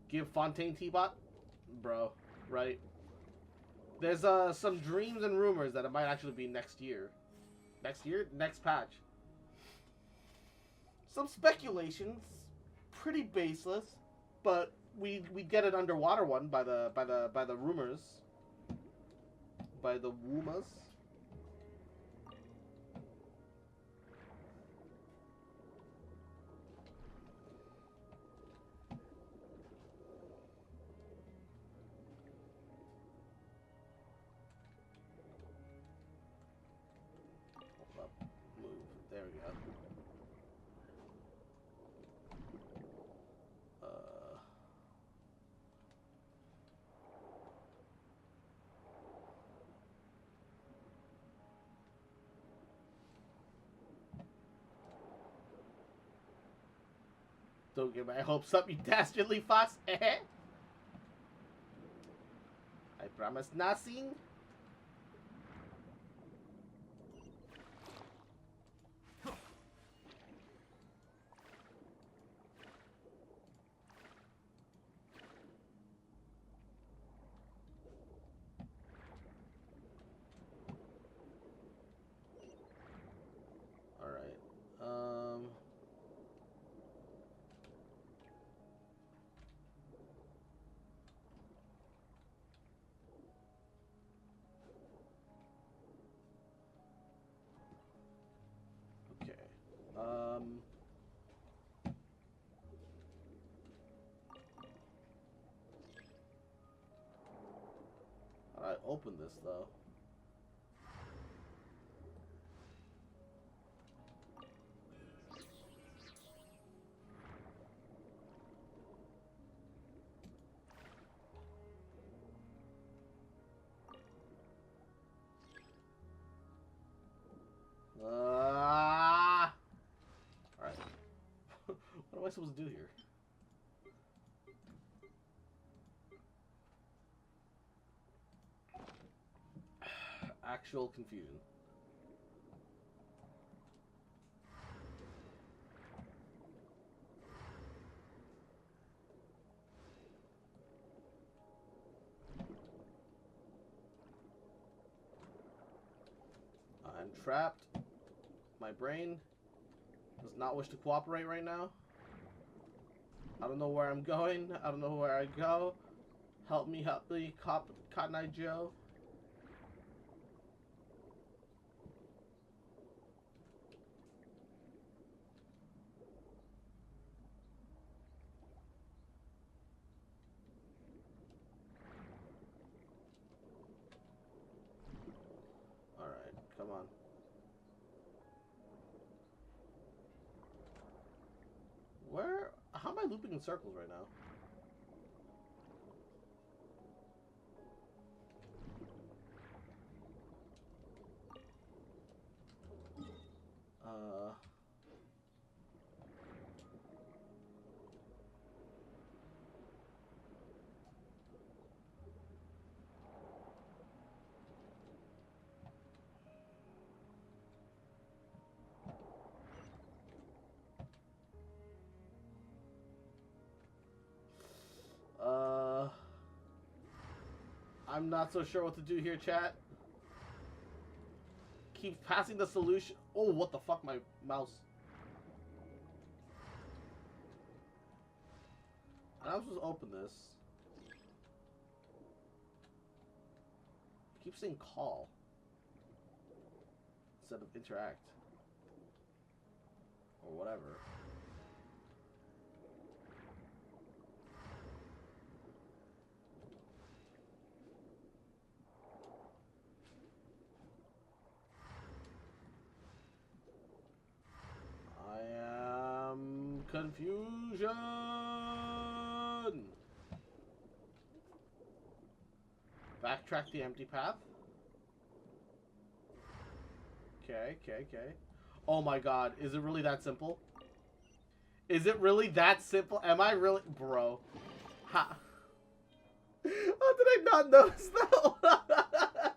Give Fontaine T-Bot? Bro, right? There's some dreams and rumors that it might actually be next year. Next year? Next patch. Some speculations, pretty baseless, but we get an underwater one by the rumors. By the womas. Move. There we go. Don't get my hopes up, you dastardly fox. I promise nothing. How do I open this though? Alright. What am I supposed to do here? Actual confusion. I'm trapped. My brain does not wish to cooperate right now. I don't know where I'm going. I don't know where I go. Help me, Cotton Eye Joe. Alright, come on. Where? How am I looping in circles right now? I'm not so sure what to do here, chat. Keep passing the solution. Oh, what the fuck, my mouse. I'm supposed to open this. I keep saying call instead of interact or whatever. I am confusion. Backtrack the empty path. Okay. Oh my god, is it really that simple? Is it really that simple? Am I really... Bro. Ha. How did I not notice that?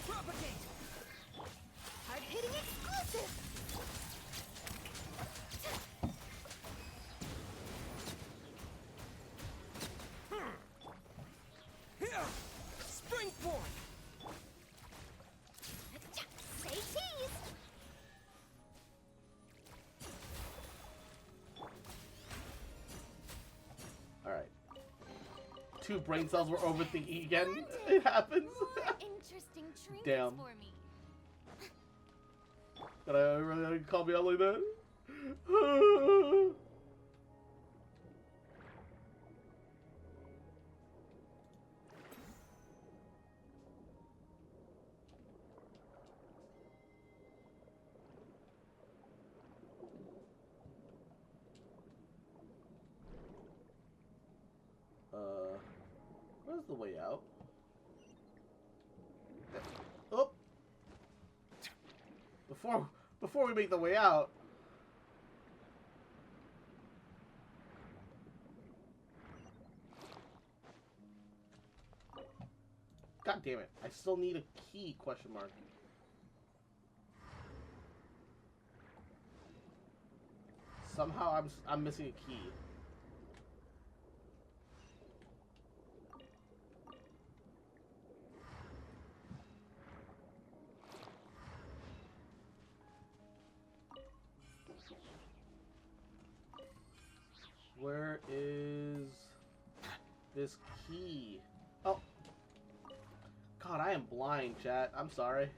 Propagate! Hard-hitting exclusive! Here! Springboard! Say cheese! Alright. 2 brain cells were overthinking again. It happens. More interesting trinkets Damn. for me. But I really call me out like that? Where's the way out? Oh! Before we make the way out. God damn it. I still need a key, question mark. Somehow I'm missing a key. Where is this key? Oh. God, I am blind, chat. I'm sorry.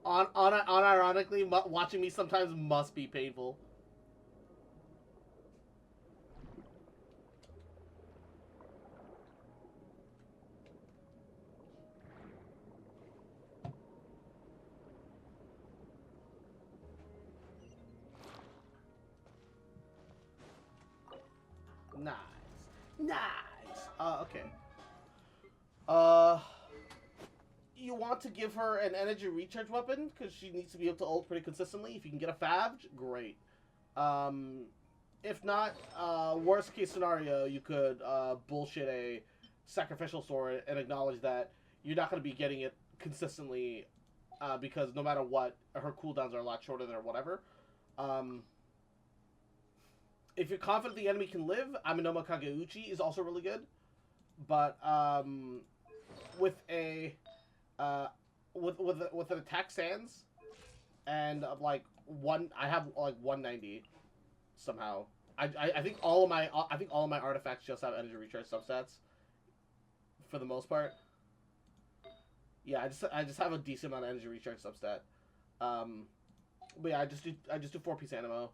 Unironically, watching me sometimes must be painful. Nice. Okay. You want to give her an energy recharge weapon because she needs to be able to ult pretty consistently. If you can get a Favge, great. If not, worst case scenario, you could bullshit a sacrificial sword and acknowledge that you're not going to be getting it consistently because no matter what, her cooldowns are a lot shorter than or whatever. If you're confident the enemy can live, Aminoma Kageuchi is also really good. But with a with an attack sans, and like I have like 190 somehow. I think all of my artifacts just have energy recharge substats for the most part. Yeah, I just have a decent amount of energy recharge substat. But yeah, I just do 4-piece animo.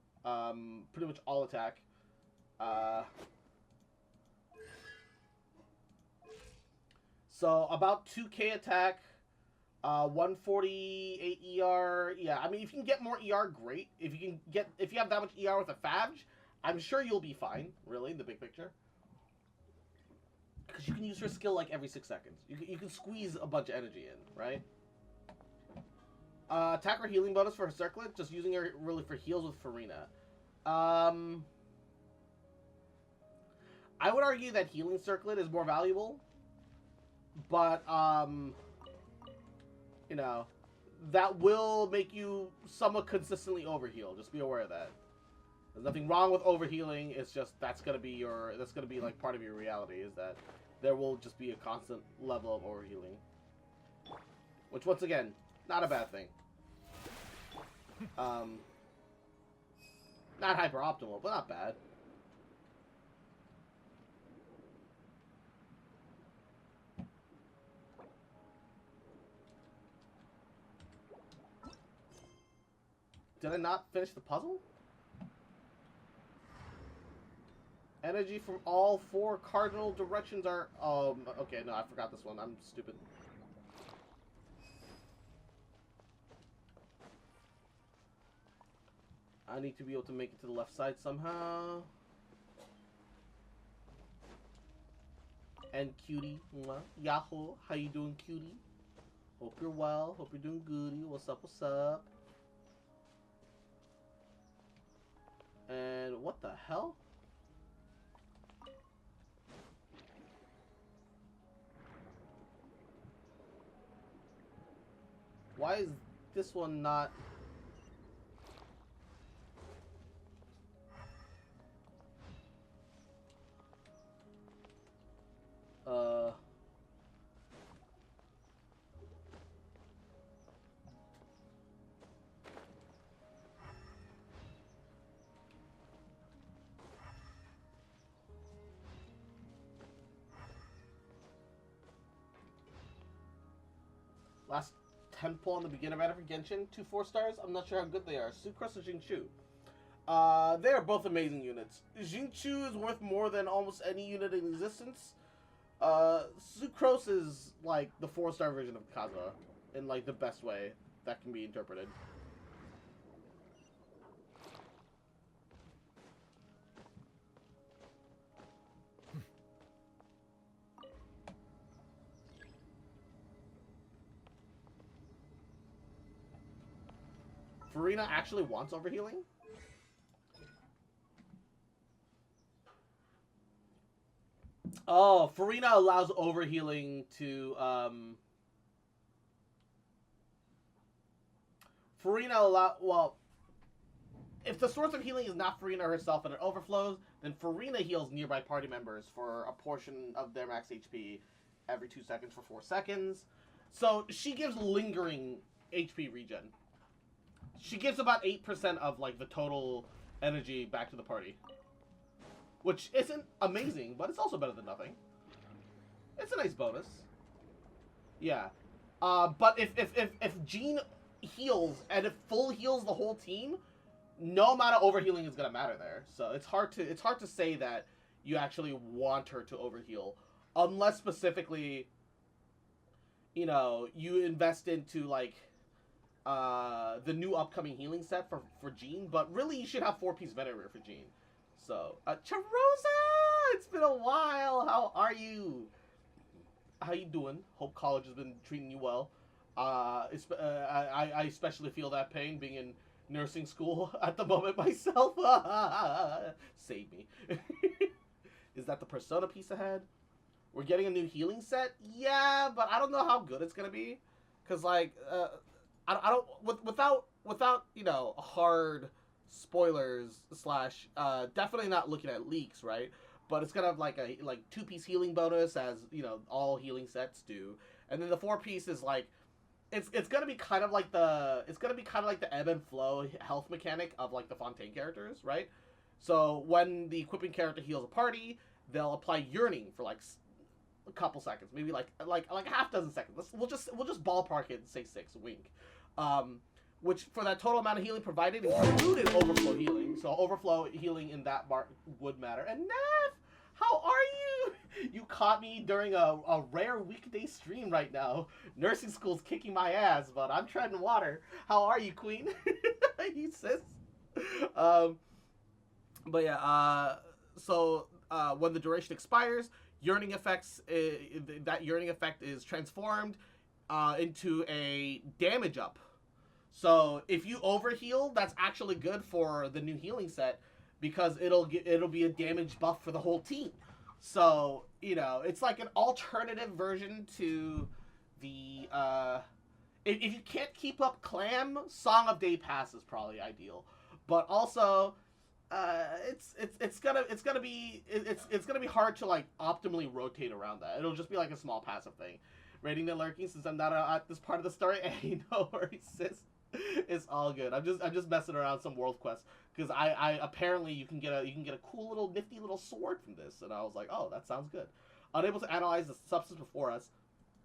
Pretty much all attack. So about 2k attack, 148 ER. Yeah, I mean if you can get more ER, great. If you have that much ER with a Favge, I'm sure you'll be fine. Really, in the big picture. Because you can use her skill like every 6 seconds. You can squeeze a bunch of energy in, right? Attacker healing bonus for her circlet, just using her really for heals with Farina. I would argue that healing circlet is more valuable, but you know, that will make you somewhat consistently overheal. Just be aware of that. There's nothing wrong with overhealing. It's just that's gonna be like part of your reality, is that there will just be a constant level of overhealing, which once again, not a bad thing. Not hyper optimal, but not bad. Did I not finish the puzzle? Energy from all 4 cardinal directions are... okay, no, I forgot this one. I'm stupid. I need to be able to make it to the left side somehow. And cutie. Yahoo. How you doing, cutie? Hope you're well. Hope you're doing goody. What's up, what's up? And what the hell? Why is this one not... Last 10 pull on the beginner banner for Genshin. 2 4-stars. I'm not sure how good they are. Sucrose and Jingchu. They are both amazing units. Jingchu is worth more than almost any unit in existence. Sucrose is like the 4-star version of Kaza in like the best way that can be interpreted. Farina actually wants overhealing? Oh, Farina allows overhealing to, well, if the source of healing is not Farina herself and it overflows, then Farina heals nearby party members for a portion of their max HP every 2 seconds for 4 seconds. So she gives lingering HP regen. She gives about 8% of like the total energy back to the party, which isn't amazing, but it's also better than nothing. It's a nice bonus. Yeah, but if Jean heals and if full heals the whole team, no amount of overhealing is gonna matter there. So it's hard to say that you actually want her to overheal, unless specifically, you know, you invest into like the new upcoming healing set for Jean, but really you should have 4-piece Veteran for Jean. So, Charosa! It's been a while! How are you? How you doing? Hope college has been treating you well. I especially feel that pain being in nursing school at the moment myself. Save me. Is that the Persona piece ahead? We're getting a new healing set? Yeah, but I don't know how good it's gonna be. Cause like, I don't without you know hard spoilers slash definitely not looking at leaks, right? But it's gonna have like a 2-piece healing bonus, as you know all healing sets do, and then the 4-piece is like it's gonna be kind of like the ebb and flow health mechanic of like the Fontaine characters, right? So when the equipping character heals a party, they'll apply yearning for like a couple seconds, maybe like a half dozen seconds. We'll just ballpark it and say 6. Wink. Which for that total amount of healing provided included overflow healing. So overflow healing in that part would matter. And Nev, how are you? You caught me during a rare weekday stream right now. Nursing school's kicking my ass, but I'm treading water. How are you, Queen? You sis. But yeah, so when the duration expires, yearning effects, that yearning effect is transformed into a damage up. So if you overheal, that's actually good for the new healing set because it'll be a damage buff for the whole team. So, you know, it's like an alternative version to the if you can't keep up Clam, Song of Day Pass is probably ideal. But also it's gonna be hard to like optimally rotate around that. It'll just be like a small passive thing. Rating the lurking since I'm not at this part of the story. Hey, no worries, sis. It's all good. I'm just messing around some world quests because I apparently you can get a cool little nifty little sword from this, and I was like, oh, that sounds good. Unable to analyze the substance before us,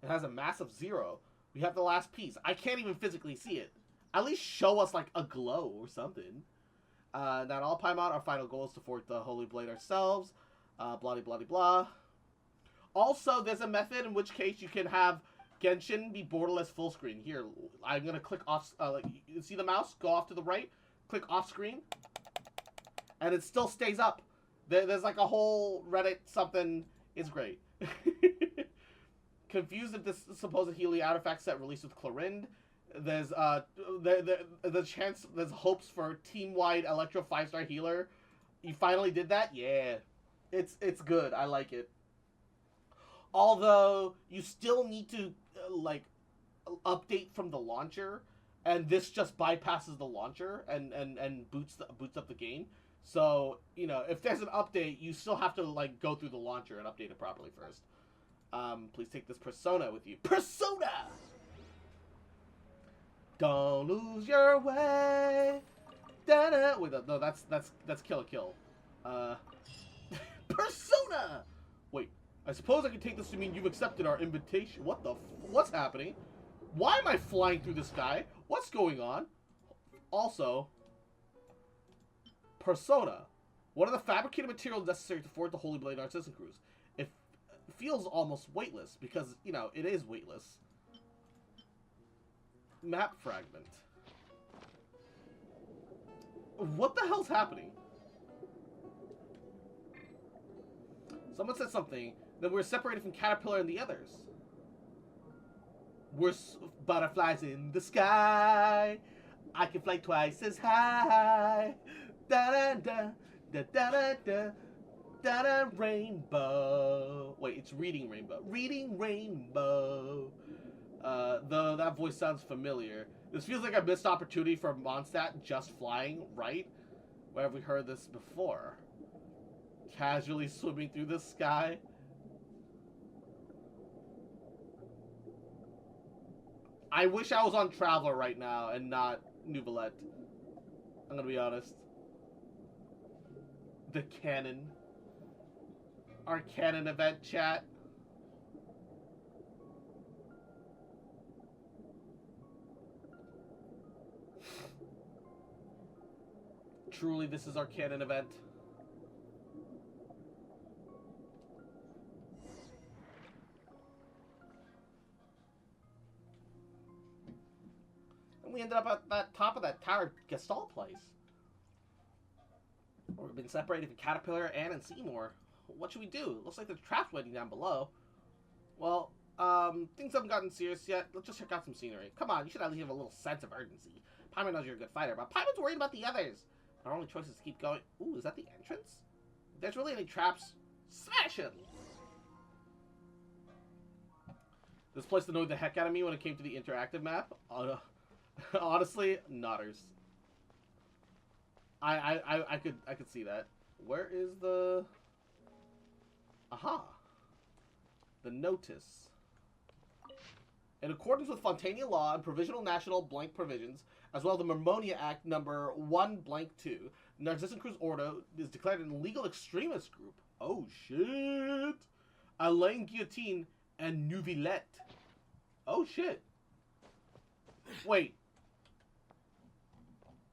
it has a massive 0. We have the last piece. I can't even physically see it. At least show us like a glow or something. Not all Paimon, our final goal is to forge the Holy Blade ourselves. Blah blah blah blah. Also, there's a method in which case you can have Genshin be borderless full screen. Here, I'm gonna click off. Like, you see the mouse? Go off to the right. Click off screen, and it still stays up. There's like a whole Reddit something. It's great. Confused if this supposed healing artifact set released with Clorind. There's the chance. There's hopes for team-wide Electro 5-star healer. You finally did that. Yeah, it's good. I like it. Although you still need to like update from the launcher, and this just bypasses the launcher and boots up the game. So, you know, if there's an update, you still have to like go through the launcher and update it properly first. Please take this persona with you. Persona. Don't lose your way. Da-da. Wait, no, that's Kill Kill. Persona. Wait. I suppose I can take this to mean you've accepted our invitation. What's happening? Why am I flying through the sky? What's going on? Also, Persona. What are the fabricated materials necessary to forge the Holy Blade in our Citizen Cruise? It feels almost weightless because, you know, it is weightless. Map fragment. What the hell's happening? Someone said something. Then we're separated from Caterpillar and the others. We're butterflies in the sky. I can fly twice as high. Da da da da da da da da rainbow. Wait, it's reading rainbow. Reading rainbow. Though that voice sounds familiar. This feels like a missed opportunity for Mondstadt just flying, right? Where have we heard this before? Casually swimming through the sky. I wish I was on Traveler right now and not Nouvellette. I'm gonna be honest. The canon. Our canon event chat. Truly, this is our canon event. We ended up at that top of that tower Gestalt place. We've been separated from Caterpillar, Anne, and Seymour. What should we do? Looks like there's traps waiting down below. Well, things haven't gotten serious yet. Let's just check out some scenery. Come on, you should at least have a little sense of urgency. Paimon knows you're a good fighter, but Paimon's worried about the others. Our only choice is to keep going. Ooh, is that the entrance? If there's really any traps, smash them! This place annoyed the heck out of me when it came to the interactive map. Honestly, nodders. I could see that. Where is the... Aha! The notice. In accordance with Fontania law and provisional national blank provisions, as well as the Mermonia Act number 1 blank 2, Narcissus Cruz Ordo is declared an illegal extremist group. Oh shit! Alain Guillotine and Neuvillette. Oh shit. Wait.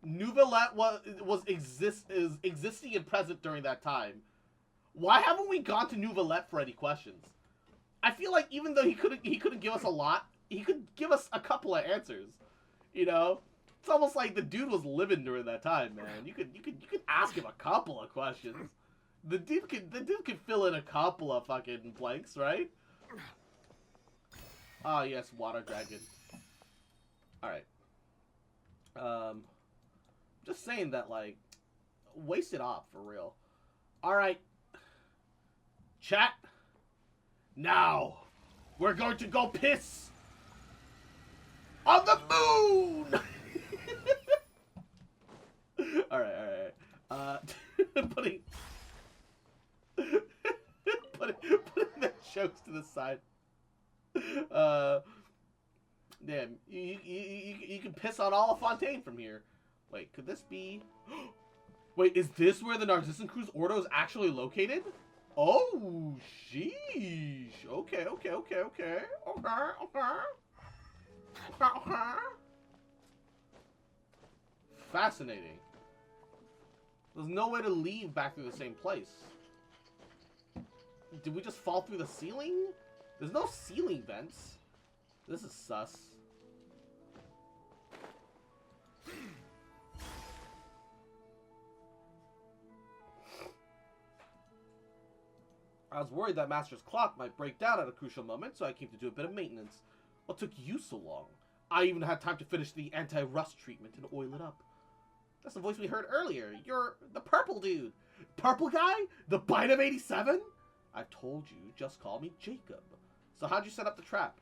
Neuvillette is existing and present during that time. Why haven't we gone to Neuvillette for any questions? I feel like even though he couldn't give us a lot, he could give us a couple of answers. You know? It's almost like the dude was living during that time, man. You could ask him a couple of questions. The dude could fill in a couple of fucking blanks, right? Ah, yes, water dragon. Alright. Just saying that, like, waste it off, for real. Alright. Chat. Now, we're going to go piss on the moon! Alright. Putting the jokes to the side. Damn, you can piss on all of Fontaine from here. Wait, could this be... Wait, is this where the Narcissus Cruz Ordo is actually located? Oh, sheesh. Okay. Fascinating. There's no way to leave back through the same place. Did we just fall through the ceiling? There's no ceiling vents. This is sus. I was worried that Master's clock might break down at a crucial moment, so I came to do a bit of maintenance. What took you so long? I even had time to finish the anti-rust treatment and oil it up. That's the voice we heard earlier. You're the purple dude. Purple guy? The bite of 87? I've told you, just call me Jacob. So how'd you set up the trap?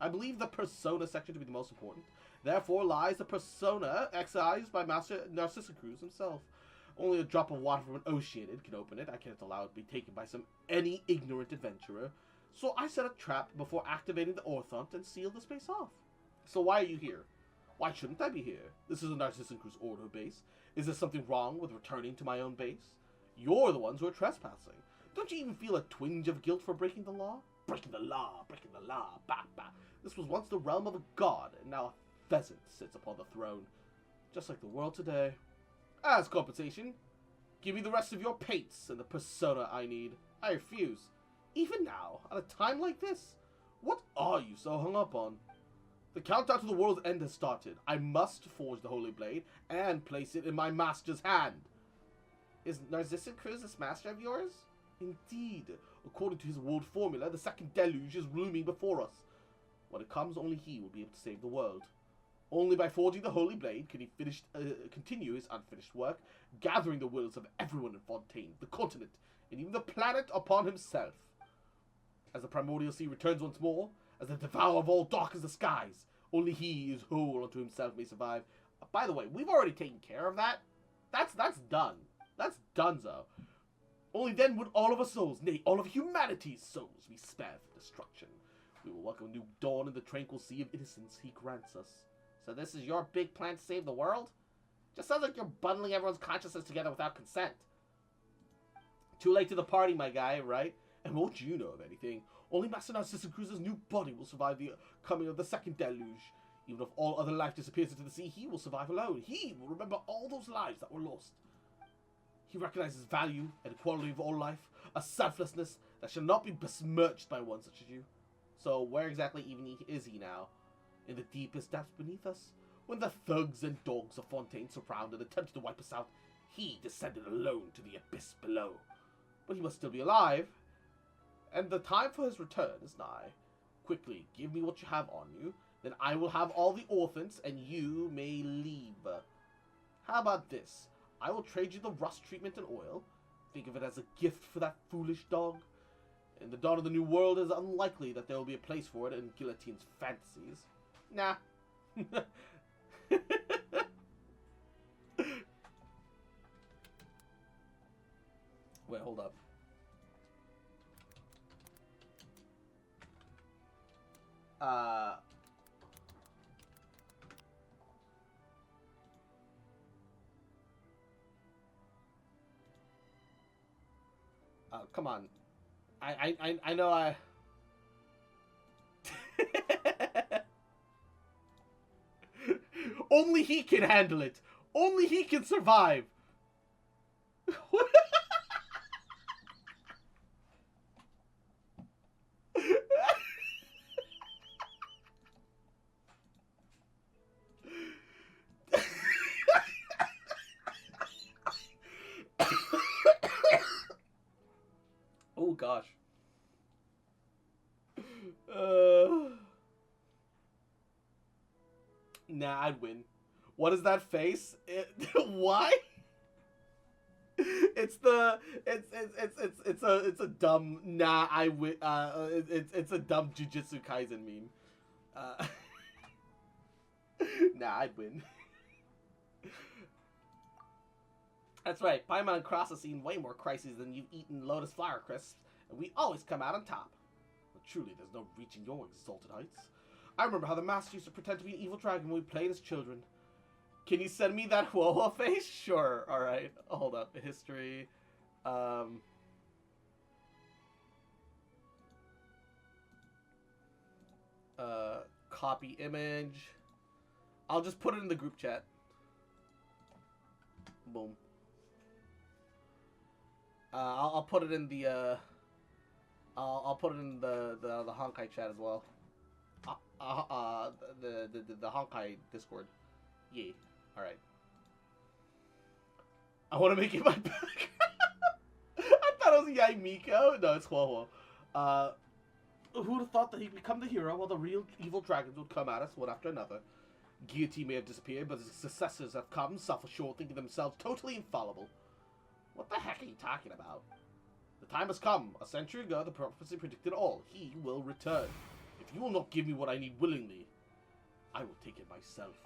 I believe the persona section to be the most important. Therefore lies the persona excised by Master Narcissus Cruz himself. Only a drop of water from an oceanid can open it. I can't allow it to be taken by any ignorant adventurer. So I set a trap before activating the Orthont and sealed the space off. So why are you here? Why shouldn't I be here? This is a Narcissus Cruz Ordo base. Is there something wrong with returning to my own base? You're the ones who are trespassing. Don't you even feel a twinge of guilt for breaking the law? Breaking the law, bah, bah. This was once the realm of a god, and now a pheasant sits upon the throne. Just like the world today. As compensation, give me the rest of your paints and the persona I need. I refuse. Even now, at a time like this? What are you so hung up on? The countdown to the world's end has started. I must forge the Holy Blade and place it in my master's hand. Is Narcissus Cruz this master of yours? Indeed. According to his world formula, the second deluge is looming before us. When it comes, only he will be able to save the world. Only by forging the Holy Blade can he continue his unfinished work, gathering the wills of everyone in Fontaine, the continent, and even the planet upon himself. As the primordial sea returns once more, as the devourer of all darkens the skies, only he is whole unto himself may survive. By the way, we've already taken care of that. That's done. That's donezo. Only then would all of our souls, nay, all of humanity's souls, be spared from destruction. We will welcome a new dawn in the tranquil sea of innocence he grants us. So this is your big plan to save the world? Just sounds like you're bundling everyone's consciousness together without consent. Too late to the party, my guy, right? And won't you know of anything? Only Master Narcissus Cruz's new body will survive the coming of the second deluge. Even if all other life disappears into the sea, he will survive alone. He will remember all those lives that were lost. He recognizes value and equality of all life, a selflessness that shall not be besmirched by one such as you. So where exactly even is he now? In the deepest depths beneath us? When the thugs and dogs of Fontaine surrounded and attempted to wipe us out, he descended alone to the abyss below. But he must still be alive, and the time for his return is nigh. Quickly, give me what you have on you, then I will have all the orphans, and you may leave. How about this? I will trade you the rust treatment and oil. Think of it as a gift for that foolish dog. In the dawn of the new world, it is unlikely that there will be a place for it in Guillotine's fantasies. Nah. Wait, hold up. Come on. I know I... Only he can handle it. Only he can survive. Oh gosh. Nah, I'd win. What is that face? Why? It's a dumb nah I win it's a dumb Jujutsu Kaisen meme. Uh, nah, I'd win. That's right, Paimon Cross has seen way more crises than you've eaten Lotus Flower Crisps, and we always come out on top. But truly, there's no reaching your exalted heights. I remember how the master used to pretend to be an evil dragon when we played as children. Can you send me that Woa face? Sure, alright. Hold up. History. Copy image. I'll just put it in the group chat. Boom. I'll put it in the I'll put it in the Honkai chat as well. The Honkai Discord. Yeah. All right. I want to make it my back. I thought it was Yaimiko. No, it's Huohuo. Who would have thought that he'd become the hero while the real evil dragons would come at us one after another? Guillotine may have disappeared, but his successors have come, self-assured, thinking themselves totally infallible. What the heck are you talking about? The time has come. A century ago, the prophecy predicted all. He will return. If you will not give me what I need willingly, I will take it myself.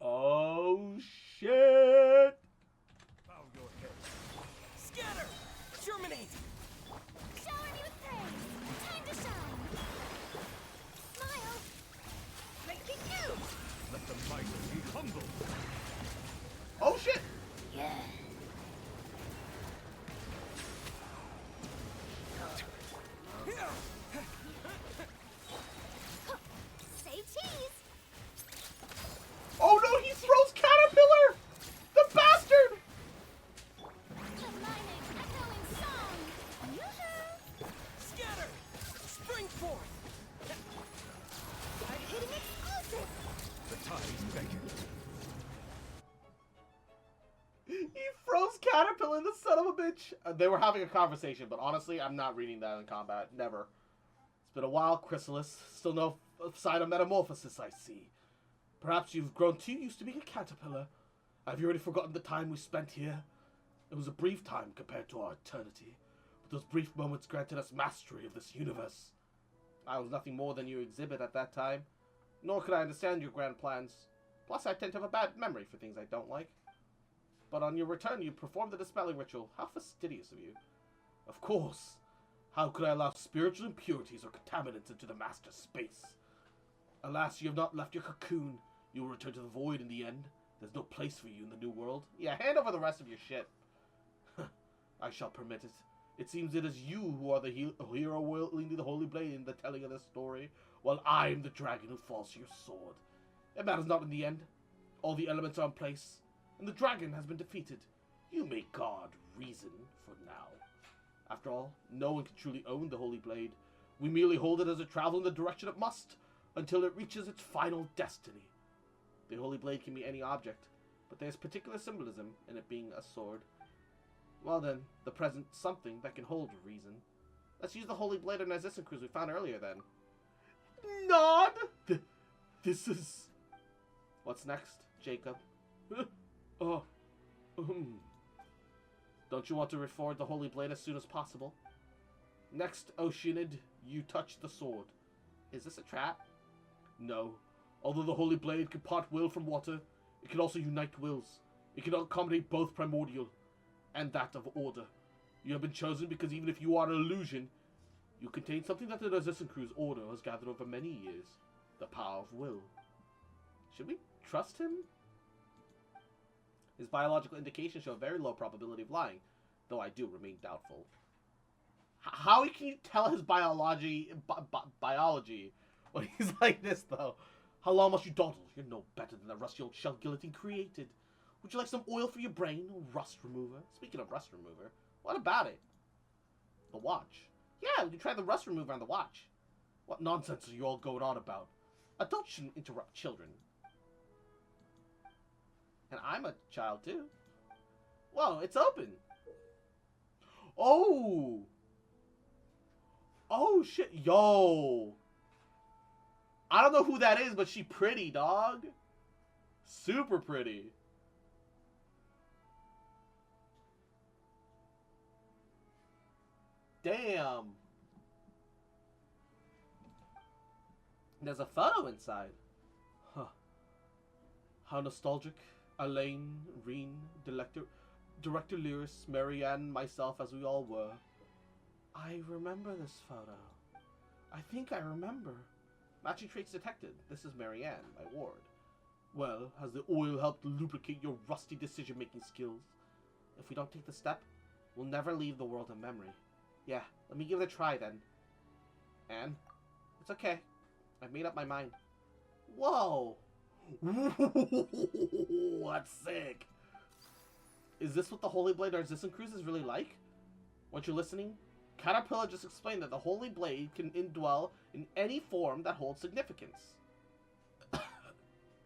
Oh, shit! Bow your head. Scatter! Germinate! Shower me with praise. Time to shine. Smile. Making you! Let the mighty be humble. Oh, shit! Yeah. Say cheese. Oh no, he throws Caterpillar! The bastard! Aligning, echoing song. Yoo-hoo. Scatter! Spring forth! Hard-hitting exclusive. The tides beckon. He froze Caterpillar, the son of a bitch! They were having a conversation, but honestly, I'm not reading that in combat. Never. It's been a while, Chrysalis. Still no sign of metamorphosis, I see. Perhaps you've grown too used to being a caterpillar. Have you already forgotten the time we spent here? It was a brief time compared to our eternity, but those brief moments granted us mastery of this universe. I was nothing more than your exhibit at that time, nor could I understand your grand plans. Plus, I tend to have a bad memory for things I don't like. But on your return, you performed the dispelling ritual. How fastidious of you. Of course. How could I allow spiritual impurities or contaminants into the master's space? Alas, you have not left your cocoon. You will return to the void in the end. There's no place for you in the new world. Yeah, hand over the rest of your shit. I shall permit it. It seems it is you who are the hero wielding the holy blade in the telling of this story, while I am the dragon who falls to your sword. It matters not in the end. All the elements are in place, and the dragon has been defeated. You may guard reason for now. After all, no one can truly own the holy blade. We merely hold it as it travels in the direction it must, until it reaches its final destiny. The holy blade can be any object, but there's particular symbolism in it being a sword. Well then, the present something that can hold reason. Let's use the holy blade on Nazissan Cruise we found earlier then. Nod! This is... What's next, Jacob? Don't you want to reforge the holy blade as soon as possible? Next, Oceanid, you touch the sword. Is this a trap? No. Although the holy blade can part will from water, it can also unite wills. It can accommodate both primordial and that of order. You have been chosen because even if you are an illusion, you contain something that the Resistance Crew's order has gathered over many years. The power of will. Should we trust him? His biological indications show a very low probability of lying, though I do remain doubtful. How can you tell his biology when he's like this, though? How long must you dawdle? You're no better than the rusty old shell guillotine created. Would you like some oil for your brain? Rust remover? Speaking of rust remover, what about it? The watch. Yeah, we can try the rust remover on the watch. What nonsense are you all going on about? Adults shouldn't interrupt children. And I'm a child, too. Whoa, it's open. Oh! Oh, shit. Yo! I don't know who that is, but she pretty, dog. Super pretty. Damn. There's a photo inside. Huh. How nostalgic. Elaine, Reen, Director Lyris, Marianne, myself, as we all were. I remember this photo. I think I remember. Matching traits detected. This is Marianne, my ward. Well, has the oil helped lubricate your rusty decision-making skills? If we don't take the step, we'll never leave the world of memory. Yeah, let me give it a try then. And? It's okay. I've made up my mind. Whoa! That's sick! Is this what the Holy Blade Narcissus Cruise is really like? Weren't you listening? Caterpillar just explained that the Holy Blade can indwell in any form that holds significance.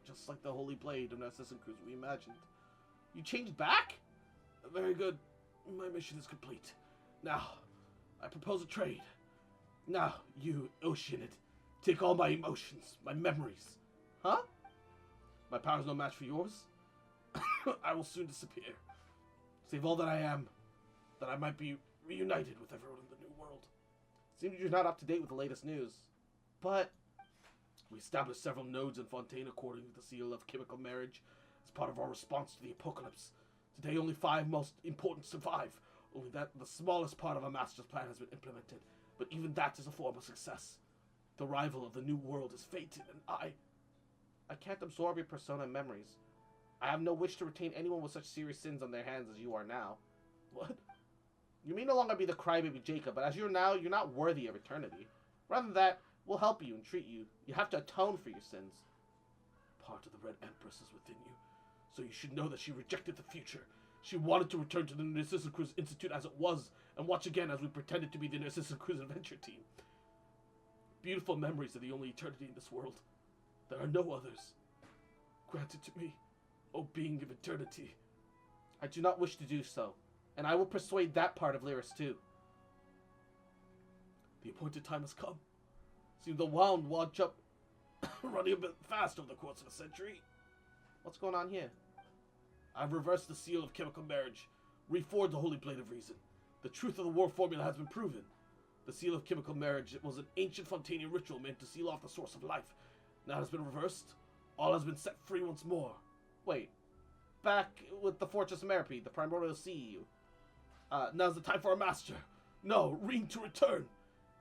Just like the Holy Blade of Narcissus Cruise we imagined. You changed back? Very good. My mission is complete. Now, I propose a trade. Now, you, Oceanid, take all my emotions, my memories. Huh? My power's no match for yours? I will soon disappear. Save all that I am, that I might be reunited with everyone in the new world. Seems you're not up to date with the latest news. But we established several nodes in Fontaine according to the seal of chemical marriage as part of our response to the apocalypse. Today only 5 most important survive. Only that the smallest part of a master's plan has been implemented. But even that is a form of success. The arrival of the new world is fated, and I can't absorb your persona and memories. I have no wish to retain anyone with such serious sins on their hands as you are now. What? You may no longer be the crybaby Jacob, but as you're now, you're not worthy of eternity. Rather than that, we'll help you and treat you. You have to atone for your sins. Part of the Red Empress is within you, so you should know that she rejected the future. She wanted to return to the Narcissus Cruise Institute as it was, and watch again as we pretended to be the Narcissus Cruise Adventure Team. Beautiful memories are the only eternity in this world. There are no others. Granted to me, O being of eternity. I do not wish to do so, and I will persuade that part of Lyris too. The appointed time has come. Seems the wound watch up running a bit fast over the course of a century. What's going on here? I've reversed the seal of chemical marriage, reforged the Holy Blade of Reason. The truth of the war formula has been proven. The seal of chemical marriage was an ancient Fontanian ritual meant to seal off the source of life. Now it has been reversed. All has been set free once more. Wait. Back with the Fortress of Merope, the Primordial Sea. Now's the time for our master. No, Reen to return.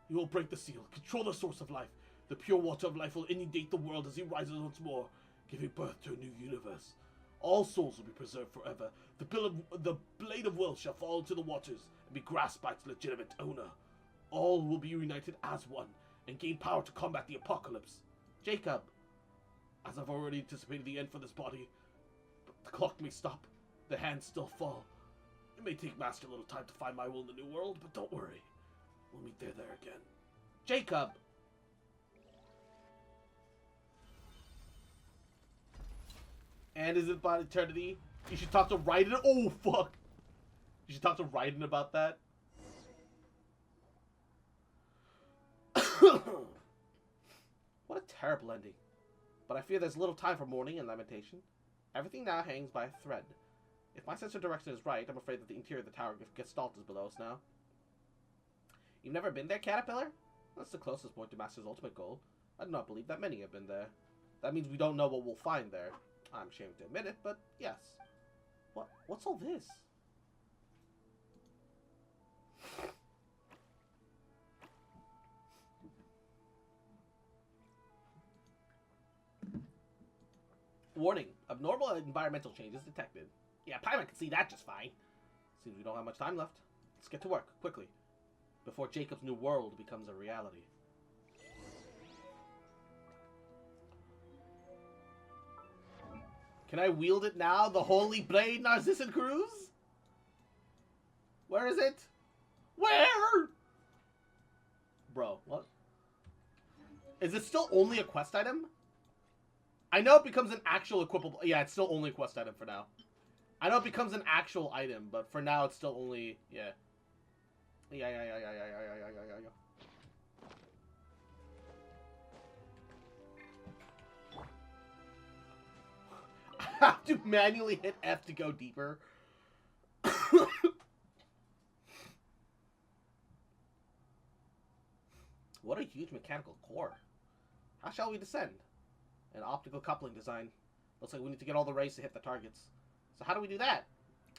He will break the seal, control the source of life. The pure water of life will inundate the world as he rises once more, giving birth to a new universe. All souls will be preserved forever. The Blade of Will shall fall into the waters and be grasped by its legitimate owner. All will be united as one and gain power to combat the apocalypse. Jacob, as I've already anticipated the end for this body, but the clock may stop, the hands still fall. It may take Master a little time to find my will in the new world, but don't worry. We'll meet there again. Jacob! And is it about eternity? You should talk to Raiden. Oh, fuck! You should talk to Raiden about that. What a terrible ending. But I fear there's little time for mourning and lamentation. Everything now hangs by a thread. If my sense of direction is right, I'm afraid that the interior of the tower Gestalt is below us now. You've never been there, Caterpillar? That's the closest point to Master's ultimate goal. I do not believe that many have been there. That means we don't know what we'll find there. I'm ashamed to admit it, but yes. What's all this? Warning. Abnormal environmental changes detected. Yeah, Paimon can see that just fine. Seems we don't have much time left. Let's get to work, quickly. Before Jacob's new world becomes a reality. Can I wield it now? The Holy Blade Narcissan Cruz? Where is it? Where? Bro, what? Is it still only a quest item? I know it becomes an actual equipable... Yeah, it's still only a quest item for now. I know it becomes an actual item, but for now it's still only... Yeah. Yeah. I have to manually hit F to go deeper. What a huge mechanical core. How shall we descend? An optical coupling design. Looks like we need to get all the rays to hit the targets. So how do we do that?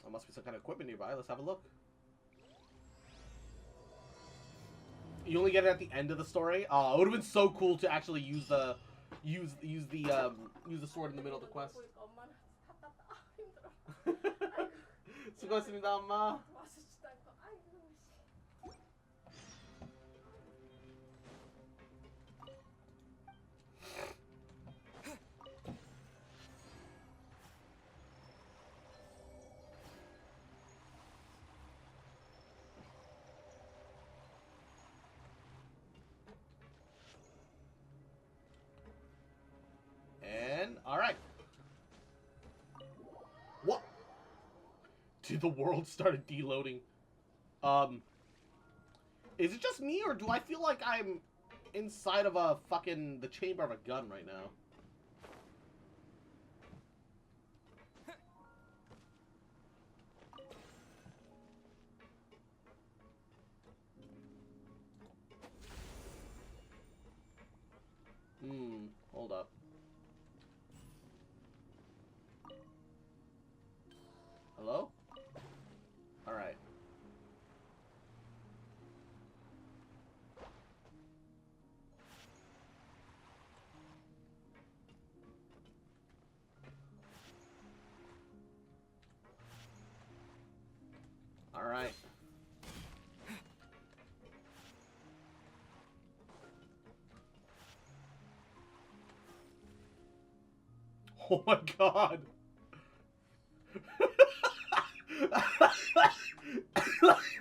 There must be some kind of equipment nearby. Let's have a look. You only get it at the end of the story. It would have been so cool to actually use the sword in the middle of the quest. 수고했습니다, 엄마. And alright. What? Dude, the world started deloading. Is it just me, or do I feel like I'm inside of the chamber of a gun right now? Hold up. Hello? Alright. Alright. Oh my god!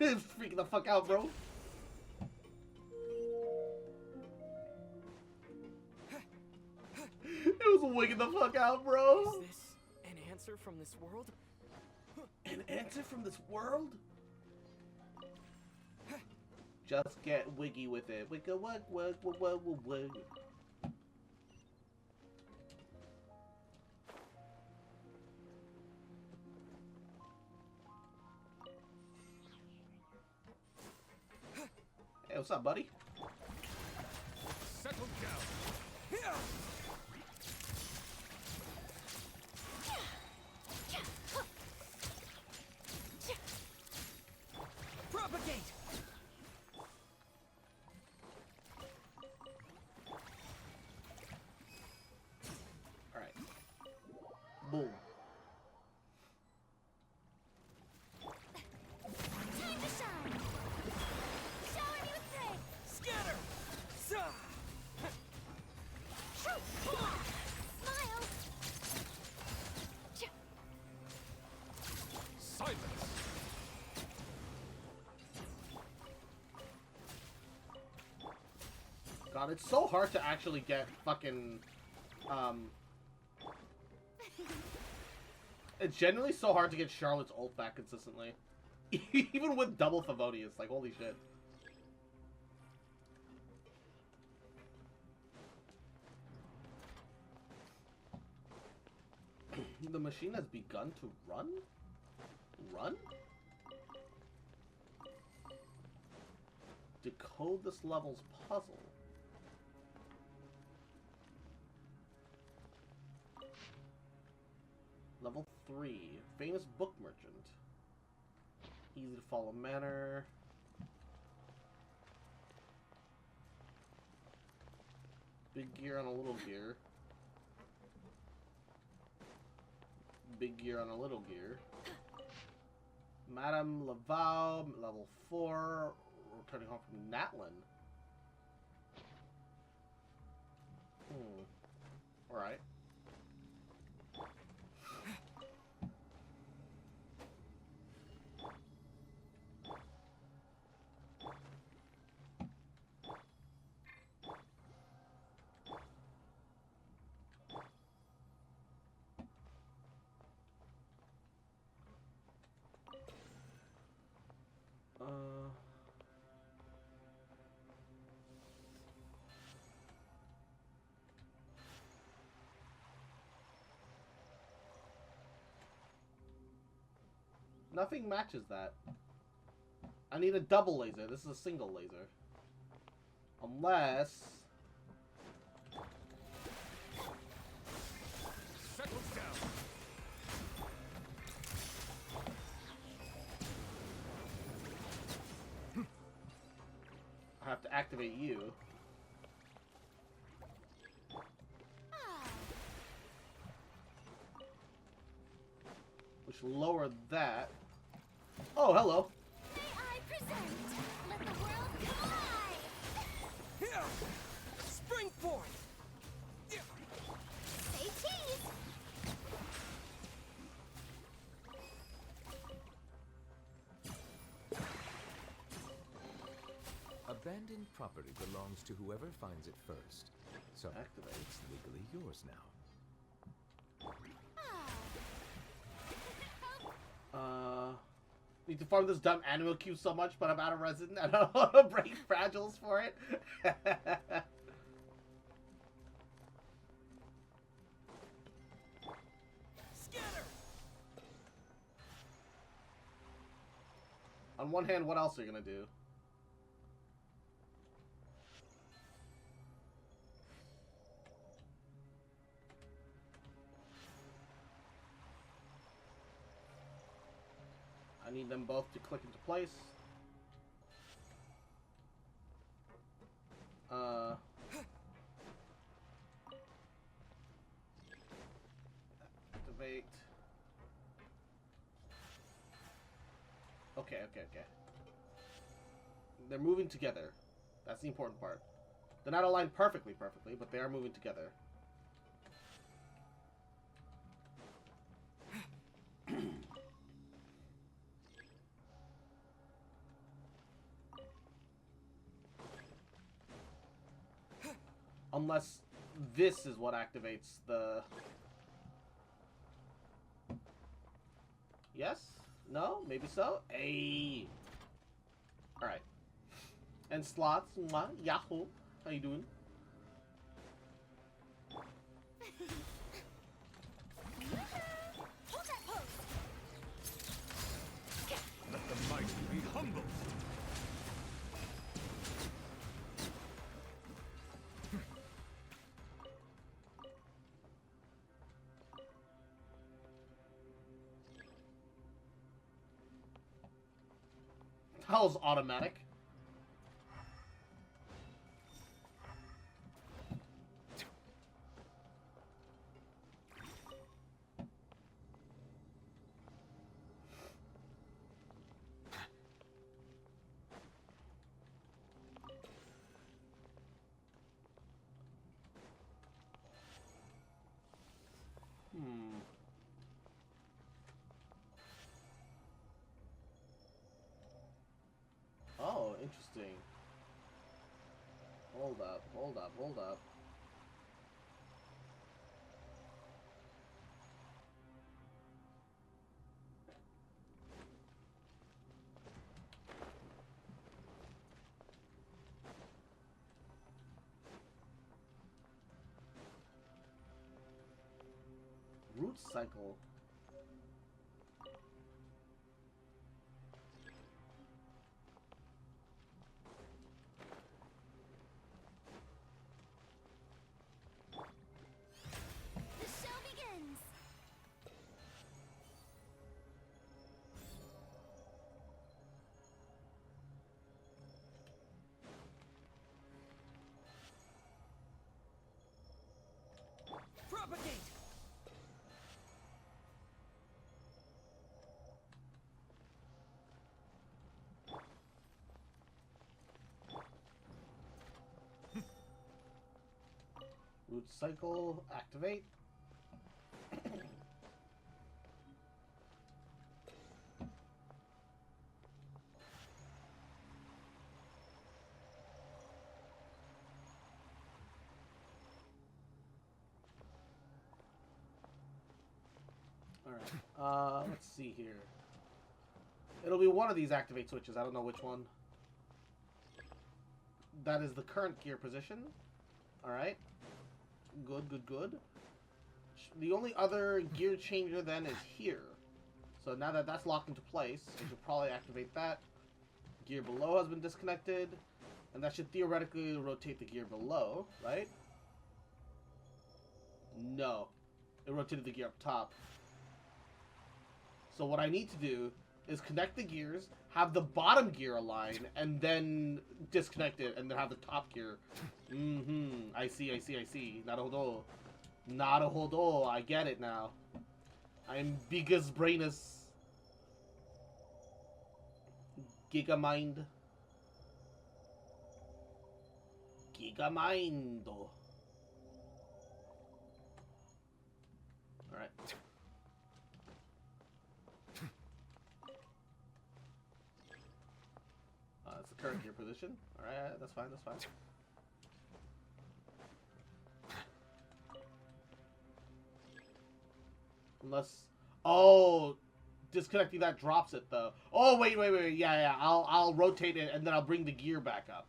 It's freaking the fuck out, bro. It was wigging the fuck out, bro. Is this an answer from this world? An answer from this world? Just get wiggy with it. Wigga wug wug wug wug wug wug. Hey, what's up, buddy? Settle down. Propagate. All right. Boom. Time to shine! Shower me with praise! Scatter. Sa. Smile! Silence. God, it's so hard to actually get fucking, It's genuinely so hard to get Charlotte's ult back consistently. Even with double Favonius, like, holy shit. The machine has begun to run? Run? Decode this level's puzzle. Level 3. Famous book merchant. Easy to follow manner. Big gear on a little gear. big gear on a little gear. Madame Laval, level 4, returning home from Natlin. Alright. Nothing matches that. I need a double laser. This is a single laser. Unless... Settles down. I have to activate you. Which lowered that. Oh, hello. May I present? Let the world collide! Here! Spring forth! Say cheese! Abandoned property belongs to whoever finds it first. So Activate. it's legally yours now. Need to farm this dumb animal cube so much, but I'm out of resin. I don't want to break fragiles for it. Scatter! On one hand, what else are you gonna do? I need them both to click into place. Activate. Okay. They're moving together. That's the important part. They're not aligned perfectly, but they are moving together. Unless this is what activates the... Yes? No? Maybe so? Hey. Alright. And slots. Mwah. Yahoo. How you doing? Hold that pose! Let the mighty be humble. That was automatic. Oh, interesting. Hold up. Root cycle. The show begins! Propagate! root cycle, activate. Alright, let's see here. It'll be one of these activate switches. I don't know which one. That is the current gear position. Alright. Good, good, good. The only other gear changer then is here. So now that that's locked into place, we should probably activate that. Gear below has been disconnected. And that should theoretically rotate the gear below, right? No. It rotated the gear up top. So what I need to do is connect the gears, have the bottom gear align, and then disconnect it, and then have the top gear. I see, I see, I see. Naruhodo. Naruhodo. I get it now. I'm biggest brainus. Gigamind. Gigamindo. Alright. That's the current gear position. Alright, that's fine, that's fine. Unless... Oh! Disconnecting that drops it, though. Oh, wait. Yeah. I'll rotate it, and then I'll bring the gear back up.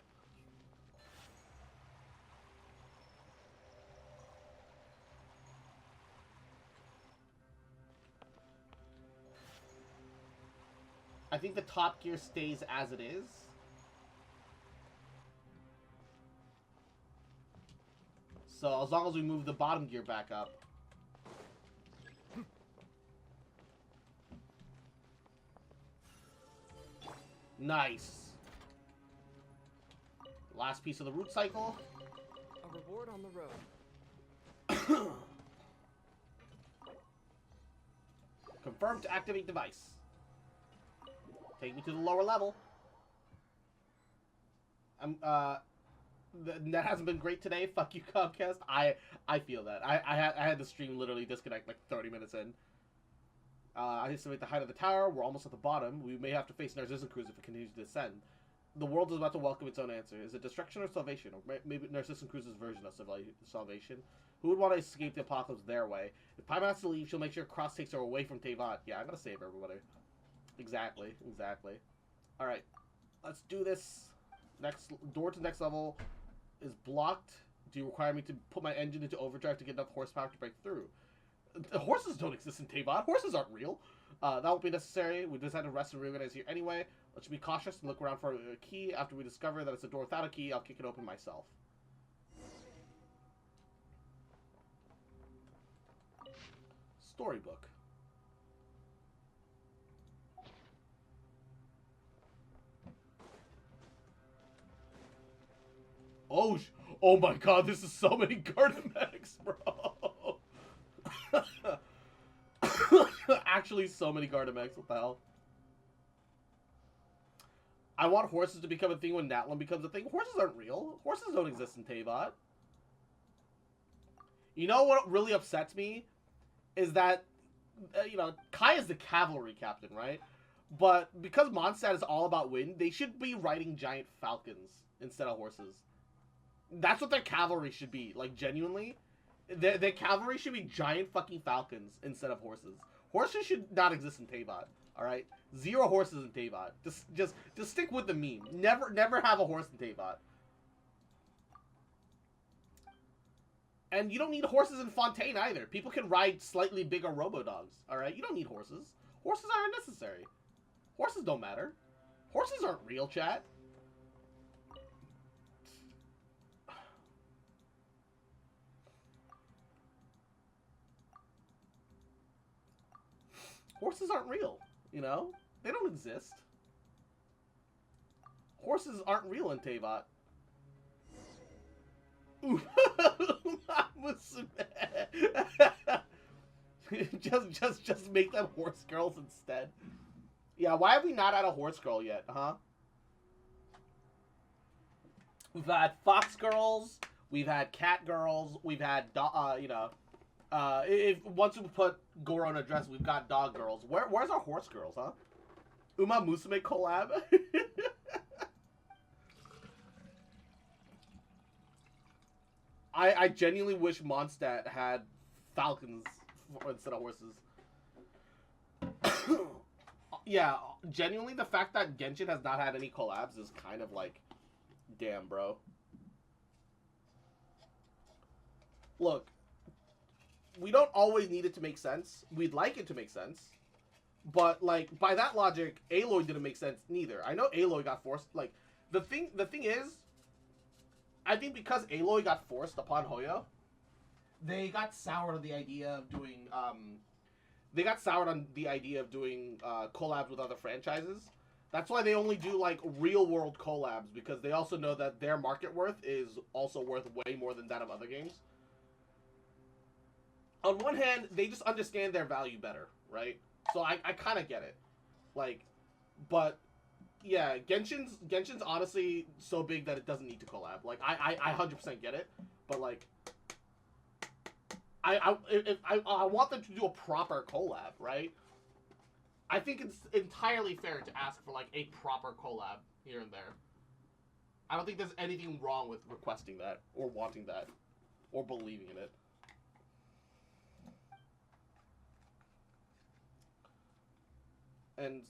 I think the top gear stays as it is. So as long as we move the bottom gear back up. Nice. Last piece of the root cycle. A reward on the road. Confirm to activate device. Take me to the lower level. That hasn't been great today. Fuck you, Comcast. I feel that. I had the stream literally disconnect like 30 minutes in. I estimate the height of the tower. We're almost at the bottom. We may have to face Narcissus Cruise if it continues to descend. The world is about to welcome its own answer. Is it destruction or salvation? Or maybe Narcissus Cruise's version of salvation? Who would want to escape the apocalypse their way? If Paimon has to leave, she'll make sure Cross takes her away from Teyvat. Yeah, I'm gonna save everybody. Exactly. Alright. Let's do this. Next door to next level is blocked. Do you require me to put my engine into overdrive to get enough horsepower to break through? Horses don't exist in Teyvat. Horses aren't real. That won't be necessary. We decided to rest and reorganize here anyway. Let's be cautious and look around for a key. After we discover that it's a door without a key, I'll kick it open myself. Storybook. Oh my god, this is so many Gardemex, bro. Actually, so many Gardemex. What the hell? I want horses to become a thing when Natlan becomes a thing. Horses aren't real. Horses don't exist in Teyvat. You know what really upsets me? Is that, Kai is the cavalry captain, right? But because Mondstadt is all about wind, they should be riding giant falcons instead of horses. That's what their cavalry should be, like, genuinely. Their cavalry should be giant fucking falcons instead of horses. Horses should not exist in Teyvat, alright? 0 horses in Teyvat. Just stick with the meme. Never have a horse in Teyvat. And you don't need horses in Fontaine either. People can ride slightly bigger robo-dogs, alright? You don't need horses. Horses are unnecessary. Horses don't matter. Horses aren't real, chat. Horses aren't real, you know? They don't exist. Horses aren't real in Teyvat. just make them horse girls instead. Yeah, why have we not had a horse girl yet, huh? We've had fox girls, We've had cat girls. We've had, if once we put Goro in a dress, we've got dog girls. Where's our horse girls, huh? Uma Musume collab. I genuinely wish Mondstadt had falcons instead of horses. Yeah, genuinely, the fact that Genshin has not had any collabs is kind of like, damn, bro. Look, we don't always need it to make sense. We'd like it to make sense. But, like, by that logic, Aloy didn't make sense neither. I know Aloy got forced. Like, the thing is, I think because Aloy got forced upon Hoyo, they got soured on the idea of doing, collabs with other franchises. That's why they only do, like, real-world collabs, because they also know that their market worth is also worth way more than that of other games. On one hand, they just understand their value better, right? So I kind of get it. Like, but, yeah, Genshin's honestly so big that it doesn't need to collab. Like, I 100% get it, but, like, I want them to do a proper collab, right? I think it's entirely fair to ask for, like, a proper collab here and there. I don't think there's anything wrong with requesting that, or wanting that, or believing in it. And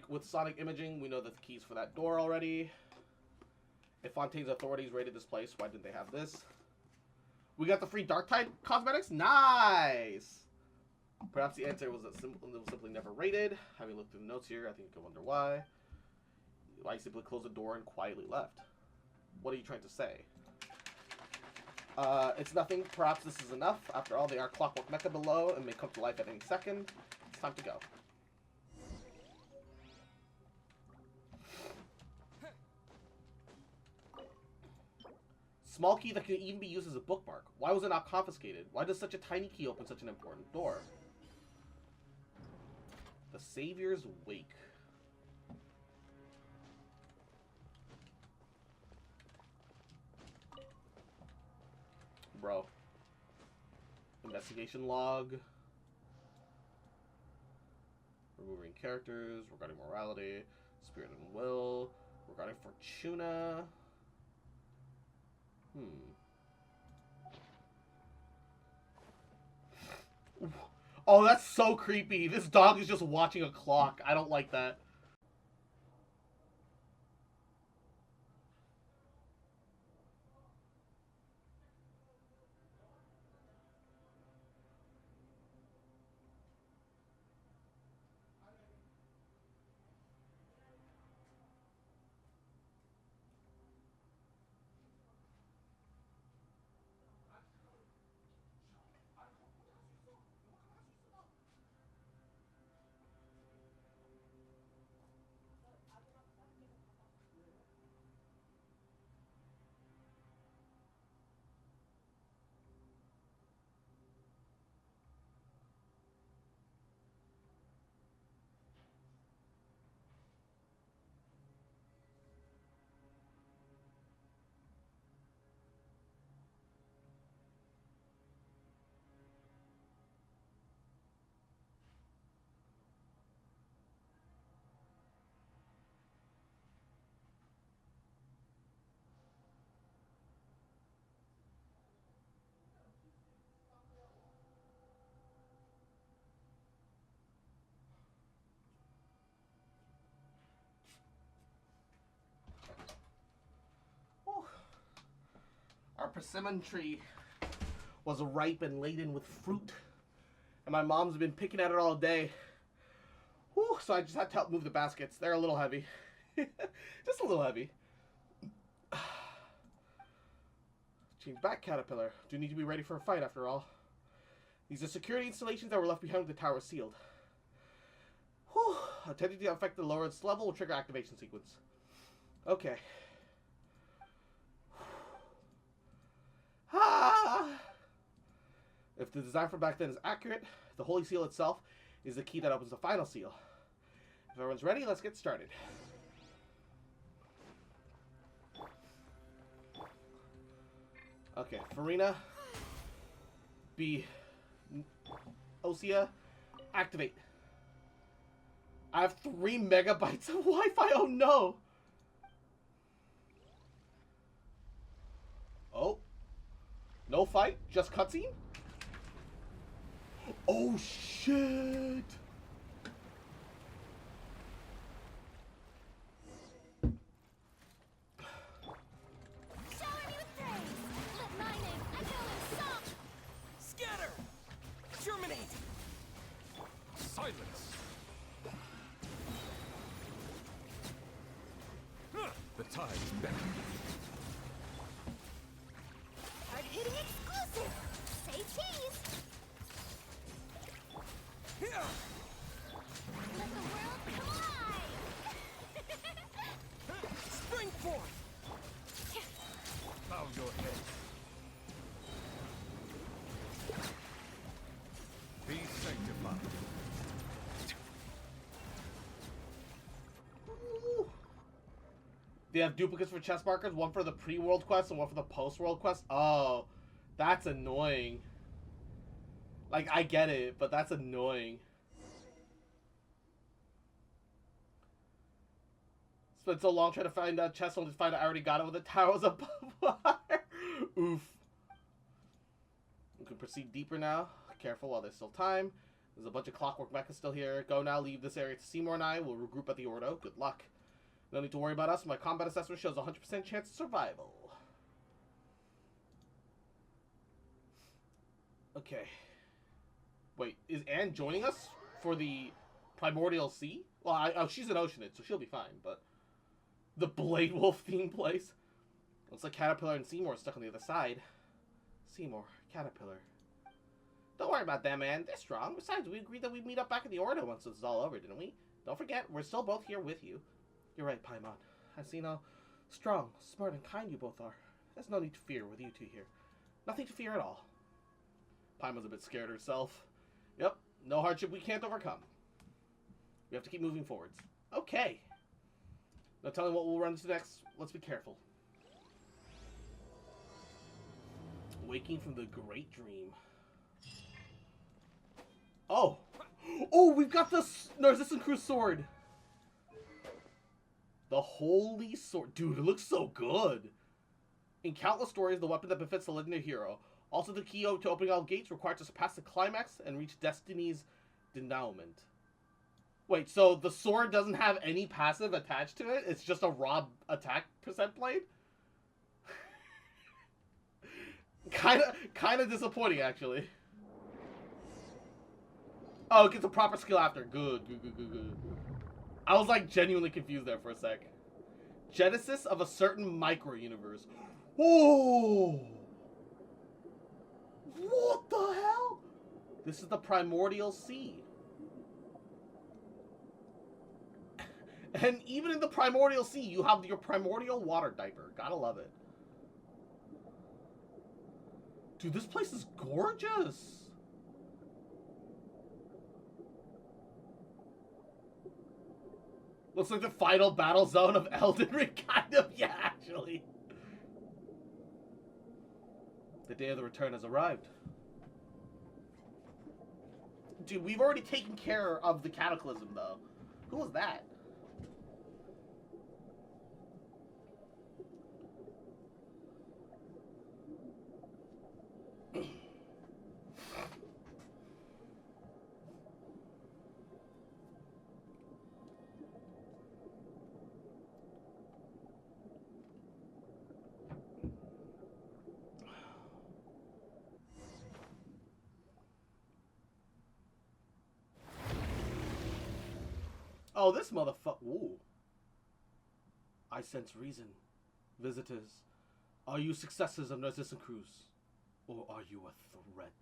with Sonic Imaging, we know the keys for that door already. If Fontaine's authorities raided this place, why didn't they have this? We got the free Darktide cosmetics. Nice! Perhaps the answer was that it was simply never raided. Having looked through the notes here, I think you can wonder why. Why he simply closed the door and quietly left. What are you trying to say? It's nothing. Perhaps this is enough. After all, they are clockwork mecha below and may come to life at any second. It's time to go. Small key that can even be used as a bookmark. Why was it not confiscated? Why does such a tiny key open such an important door? The Savior's Wake. Bro. Investigation log. Removing characters. Regarding morality. Spirit and will. Regarding Fortuna. Oh, that's so creepy. This dog is just watching a clock. I don't like that. Our persimmon tree was ripe and laden with fruit. And my mom's been picking at it all day. Whew, so I just had to help move the baskets. They're a little heavy. Just a little heavy. Change back, Caterpillar. Do need to be ready for a fight after all. These are security installations that were left behind with the tower sealed. Whew. Attempting to affect the lowest level will trigger activation sequence. Okay. If the design from back then is accurate, the Holy Seal itself is the key that opens the final seal. If everyone's ready, let's get started. Okay, Farina. B. Osea. Activate. I have 3 megabytes of Wi-Fi. Oh no. Oh. No fight, just cutscene? Oh shit. Shower me with praise. Let my name echo in song. Scatter! Germinate! Silence! The tide is back. Hard-hitting exclusive. Say cheese. Let the world come alive. Spring forth! Bow your head. Be sanctified. Ooh. They have duplicates for chest markers, one for the pre-world quest and one for the post-world quest. Oh, that's annoying. Like, I get it, but that's annoying. Spent so long trying to find that chest, only to find out I already got it when the tower was above water. Oof. We can proceed deeper now. Careful while there's still time. There's a bunch of clockwork mechas still here. Go now, leave this area to Seymour and I. We'll regroup at the Ordo. Good luck. No need to worry about us. My combat assessment shows a 100% chance of survival. Okay. Wait, is Anne joining us for the Primordial Sea? Well, oh, she's an Oceanid, so she'll be fine, but... The Blade Wolf theme place? Looks like Caterpillar and Seymour are stuck on the other side. Seymour, Caterpillar. Don't worry about them, man. They're strong. Besides, we agreed that we'd meet up back in the Ordo once this is all over, didn't we? Don't forget, we're still both here with you. You're right, Paimon. I've seen how strong, smart, and kind you both are. There's no need to fear with you two here. Nothing to fear at all. Paimon's a bit scared herself. Yep, no hardship we can't overcome. We have to keep moving forwards. Okay. Now tell me what we'll run into next. Let's be careful. Waking from the great dream. Oh! Oh, we've got the Narcissus Crew's sword! The Holy Sword. Dude, it looks so good! In countless stories, the weapon that befits the legendary hero. Also the key to opening all gates required to surpass the climax and reach Destiny's denouement. Wait, so the sword doesn't have any passive attached to it? It's just a raw attack percent blade? Kinda disappointing, actually. Oh, it gets a proper skill after. Good. I was like genuinely confused there for a sec. Genesis of a certain micro-universe. Whoa! What the hell? This is the Primordial Sea. And even in the Primordial Sea, you have your Primordial Water Diaper. Gotta love it. Dude, this place is gorgeous. Looks like the final battle zone of Elden Ring, kind of. Yeah, actually. The day of the return has arrived. Dude, we've already taken care of the Cataclysm, though. Who was that? Oh, this motherfucker. Ooh. I sense reason. Visitors, are you successors of Narcissus Cruz? Or are you a threat?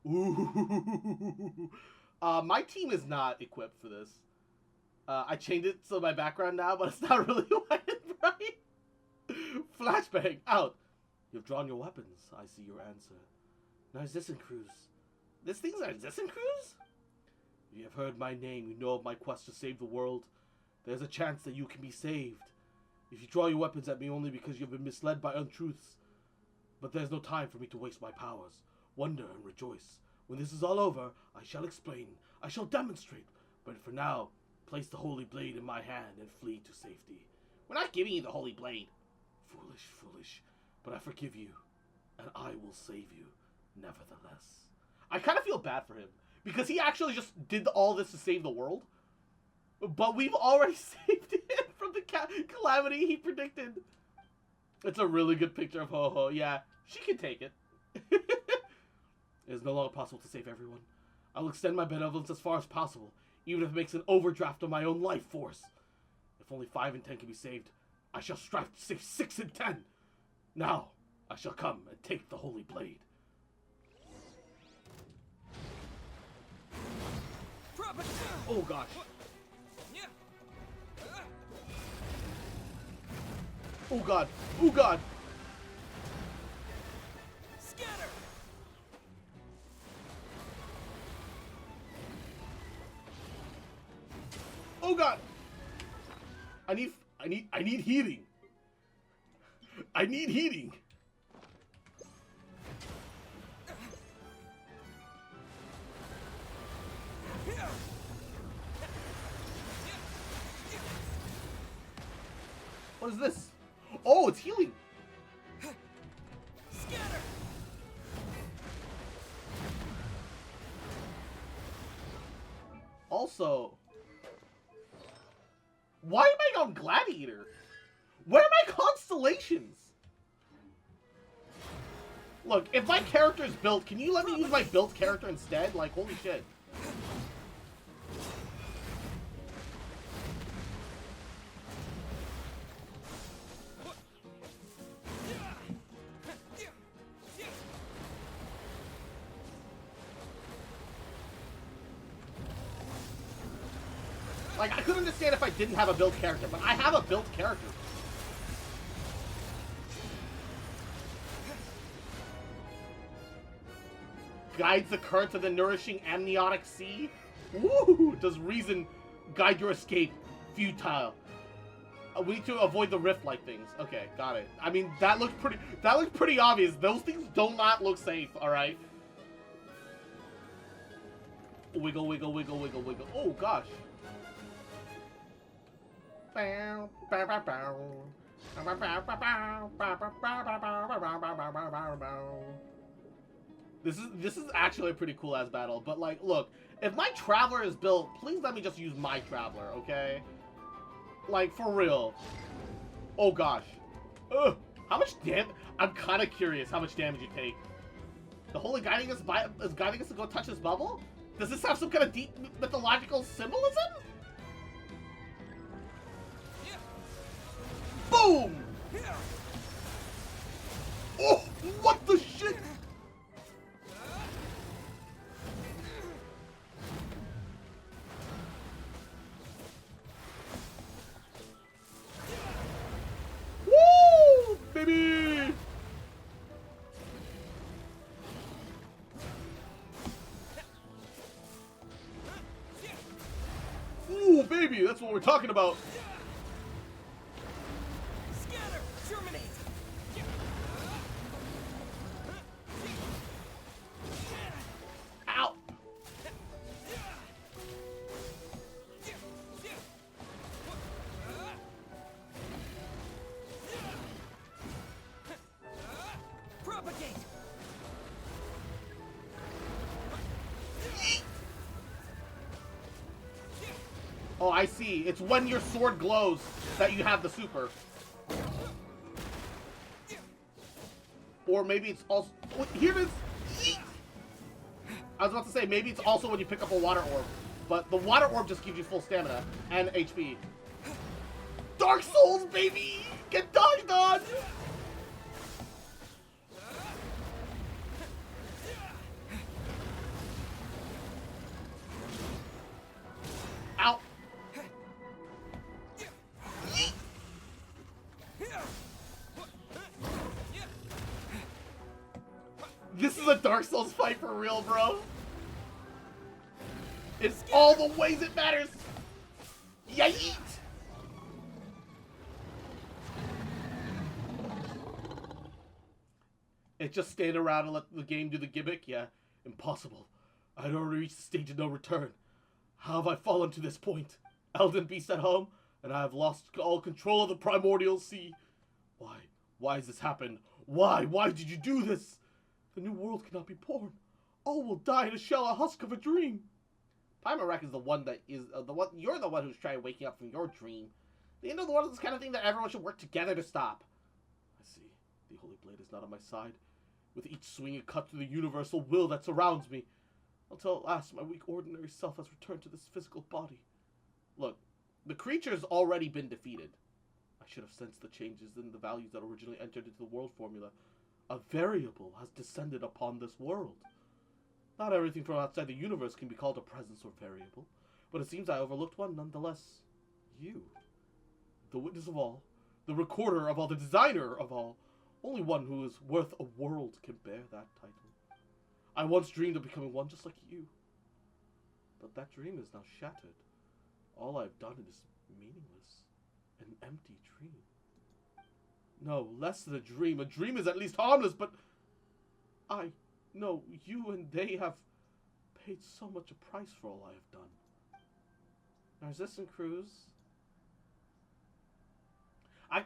Ooh. My team is not equipped for this. I changed it to my background now, but it's not really white and bright. Flashbang, out. You've drawn your weapons. I see your answer. Narcissus Cruz. This thing's Narcissus Cruz? If you have heard my name, you know of my quest to save the world. There's a chance that you can be saved. If you draw your weapons at me only because you have been misled by untruths, But there's no time for me to waste my powers. Wonder and rejoice. When this is all over, I shall explain. I shall demonstrate. But for now, place the holy blade in my hand and flee to safety. We're not giving you the holy blade. Foolish, foolish. But I forgive you, and I will save you, nevertheless. I kind of feel bad for him, because he actually just did all this to save the world. But we've already saved him from the calamity he predicted. It's a really good picture of Ho-Ho. Yeah, she can take it. It is no longer possible to save everyone. I will extend my benevolence as far as possible, even if it makes an overdraft of my own life force. If only 5 and 10 can be saved, I shall strive to save 6 and 10. Now, I shall come and take the holy blade. Oh gosh. Oh god. Oh god. Scatter. Oh god. I need heating. I need heating. What is this? Oh, it's healing. Scatter. Also, why am I on Gladiator? Where are my constellations? Look, if my character is built, can you let me use my built character instead? Like, holy shit. Like, I could understand if I didn't have a built character, but I have a built character. Guides the current of the nourishing amniotic sea. Woo! Does reason guide your escape? Futile. We need to avoid the rift-like things. Okay, got it. I mean, that looks pretty obvious. Those things do not look safe, alright? Wiggle, wiggle, wiggle, wiggle, wiggle. Oh, gosh. This is actually a pretty cool ass battle, but like, look, if my Traveler is built, please let me just use my Traveler, okay? Like, for real. Oh gosh. Ugh. How much damage? I'm kind of curious how much damage you take. The Holy guiding us is guiding us to go touch this bubble? Does this have some kind of deep mythological symbolism? Boom! Oh, what the shit? Woo, baby! Ooh, baby, that's what we're talking about. Scatter. Germinate. Ow! Propagate. Oh, I see. It's when your sword glows that you have the super. Or maybe it's also... Oh, here it is! I was about to say, maybe it's also when you pick up a water orb. But the water orb just gives you full stamina and HP. Dark Souls, baby! Get dodged on! Ow! This is a Dark Souls fight for real, bro. In all the ways it matters. Yeet! And just stand around and let the game do the gimmick? Yeah, impossible. I'd already reached the stage of no return. How have I fallen to this point? Elden Beast at home, and I have lost all control of the primordial sea. Why? Why has this happened? Why? Why did you do this? The new world cannot be born. All will die in a shell, a husk of a dream. Primarech is the one that is the one. You're the one who's trying waking up from your dream. The end of the world is this kind of thing that everyone should work together to stop. I see. The Holy Blade is not on my side. With each swing, it cuts through the universal will that surrounds me. Until at last, my weak, ordinary self has returned to this physical body. Look, the creature's already been defeated. I should have sensed the changes in the values that originally entered into the world formula. A variable has descended upon this world. Not everything from outside the universe can be called a presence or variable, but it seems I overlooked one nonetheless. You. The witness of all, the recorder of all, the designer of all. Only one who is worth a world can bear that title. I once dreamed of becoming one just like you. But that dream is now shattered. All I've done is meaningless. An empty dream. No, less than a dream. A dream is at least harmless, but I know you and they have paid so much a price for all I have done. Narcissus Cruz.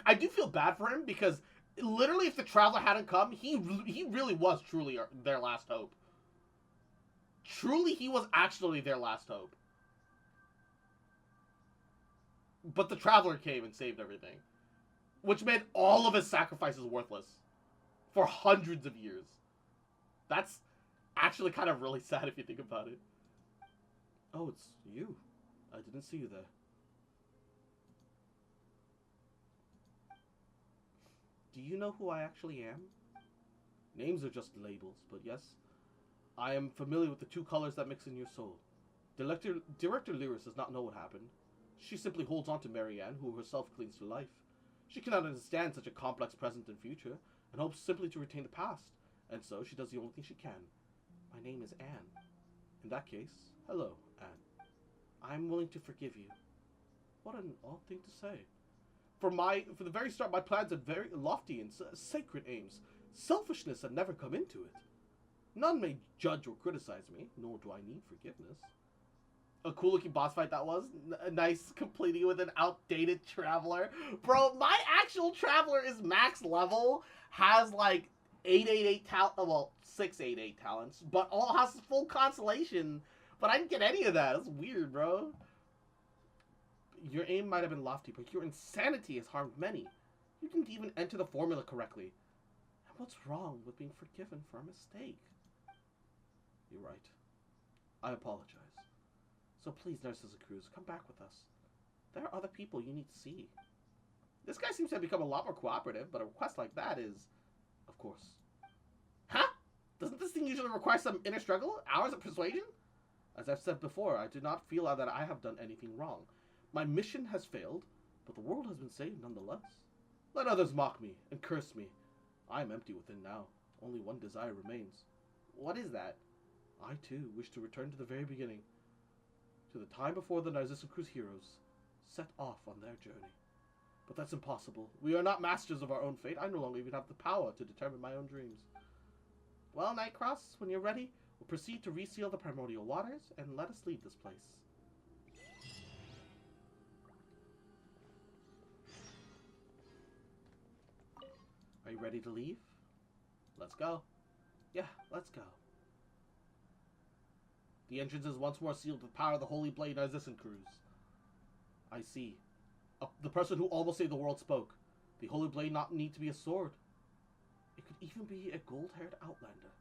I do feel bad for him because literally if the Traveler hadn't come, he really was truly their last hope. Truly, he was actually their last hope. But the Traveler came and saved everything. Which made all of his sacrifices worthless. For hundreds of years. That's actually kind of really sad if you think about it. Oh, it's you. I didn't see you there. Do you know who I actually am? Names are just labels, but yes, I am familiar with the two colors that mix in your soul. Director Lyris does not know what happened. She simply holds on to Marianne, who herself clings to life. She cannot understand such a complex present and future, and hopes simply to retain the past. And so she does the only thing she can. My name is Anne. In that case, hello, Anne. I'm willing to forgive you. What an odd thing to say. For the very start, my plans had very lofty and sacred aims. Selfishness had never come into it. None may judge or criticize me, nor do I need forgiveness. A cool looking boss fight that was. Nice, completing with an outdated Traveler. Bro, my actual Traveler is max level, has like 888 talent, well, 688 talents, but all has full constellation. But I didn't get any of that. That's weird, bro. Your aim might have been lofty, but your insanity has harmed many. You didn't even enter the formula correctly. And what's wrong with being forgiven for a mistake? You're right. I apologize. So please, Narcissus Cruz, come back with us. There are other people you need to see. This guy seems to have become a lot more cooperative, but a request like that is, of course. Huh? Doesn't this thing usually require some inner struggle? Hours of persuasion? As I've said before, I do not feel that I have done anything wrong. My mission has failed, but the world has been saved nonetheless. Let others mock me and curse me. I am empty within now. Only one desire remains. What is that? I, too, wish to return to the very beginning. To the time before the Narcissus Cruz heroes set off on their journey. But that's impossible. We are not masters of our own fate. I no longer even have the power to determine my own dreams. Well, Nightcross, when you're ready, we'll proceed to reseal the primordial waters and let us leave this place. Are you ready to leave? Let's go. Yeah, let's go. The entrance is once more sealed with the power of the Holy Blade Narcissus Cruz. I see. The person who almost saved the world spoke. The Holy Blade not need to be a sword. It could even be a gold-haired outlander.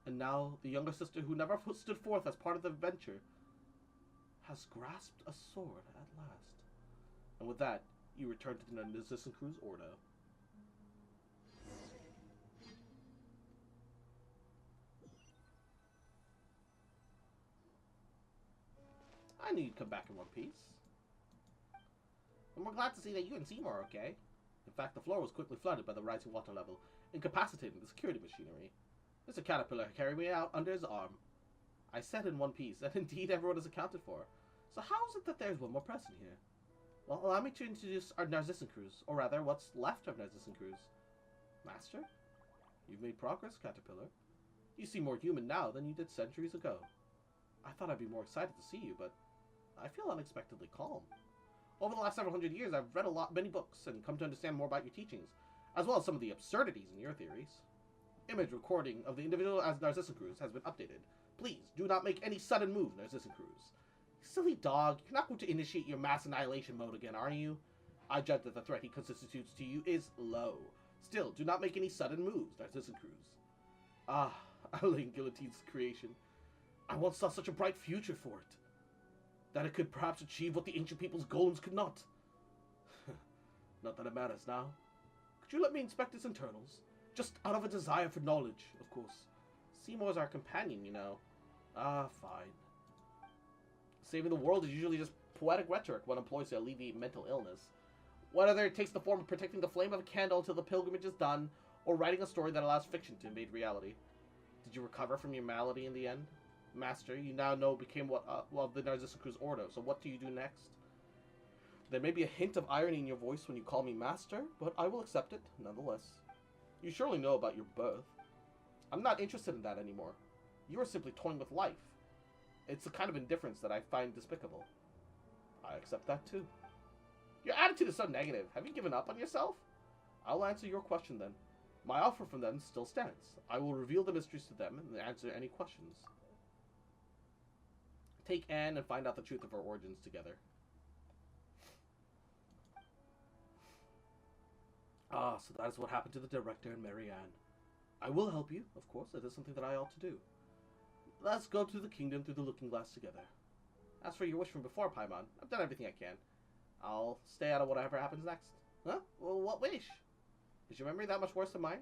And now, the younger sister who never stood forth as part of the adventure has grasped a sword at last. And with that, you return to the Narcissus Cruz Ordo. I knew you'd come back in one piece. And we're glad to see that you and Seymour are okay. In fact, the floor was quickly flooded by the rising water level, incapacitating the security machinery. Mr. Caterpillar carried me out under his arm. I said in one piece, and indeed everyone is accounted for. So how is it that there's one more person here? Well, allow me to introduce our Narcissus Cruz, or rather, what's left of Narcissus Cruz. Master? You've made progress, Caterpillar. You seem more human now than you did centuries ago. I thought I'd be more excited to see you, but I feel unexpectedly calm. Over the last several hundred years, I've read many books and come to understand more about your teachings, as well as some of the absurdities in your theories. Image recording of the individual as Narcissus Cruz has been updated. Please, do not make any sudden move, Narcissus Cruz. Silly dog, you're not going to initiate your mass annihilation mode again, are you? I judge that the threat he constitutes to you is low. Still, do not make any sudden moves, Narcissus Cruz. Ah, Alain Guillotine's creation. I once saw such a bright future for it. That it could perhaps achieve what the ancient people's golems could not. Not that it matters now. Could you let me inspect its internals? Just out of a desire for knowledge, of course. Seymour's our companion, you know. Ah, fine. Saving the world is usually just poetic rhetoric one employs to alleviate mental illness. Whether it takes the form of protecting the flame of a candle until the pilgrimage is done, or writing a story that allows fiction to invade reality. Did you recover from your malady in the end? Master, you now know became what of the Narcissus Cruz Ordo, so what do you do next? There may be a hint of irony in your voice when you call me Master, but I will accept it, nonetheless. You surely know about your birth. I'm not interested in that anymore. You are simply toying with life. It's a kind of indifference that I find despicable. I accept that too. Your attitude is so negative. Have you given up on yourself? I'll answer your question then. My offer from them still stands. I will reveal the mysteries to them and answer any questions. Take Anne and find out the truth of her origins together. Ah, so that is what happened to the director and Marianne. I will help you, of course. It is something that I ought to do. Let's go to the kingdom through the looking glass together. As for your wish from before, Paimon, I've done everything I can. I'll stay out of whatever happens next. Huh? Well, what wish? Is your memory that much worse than mine?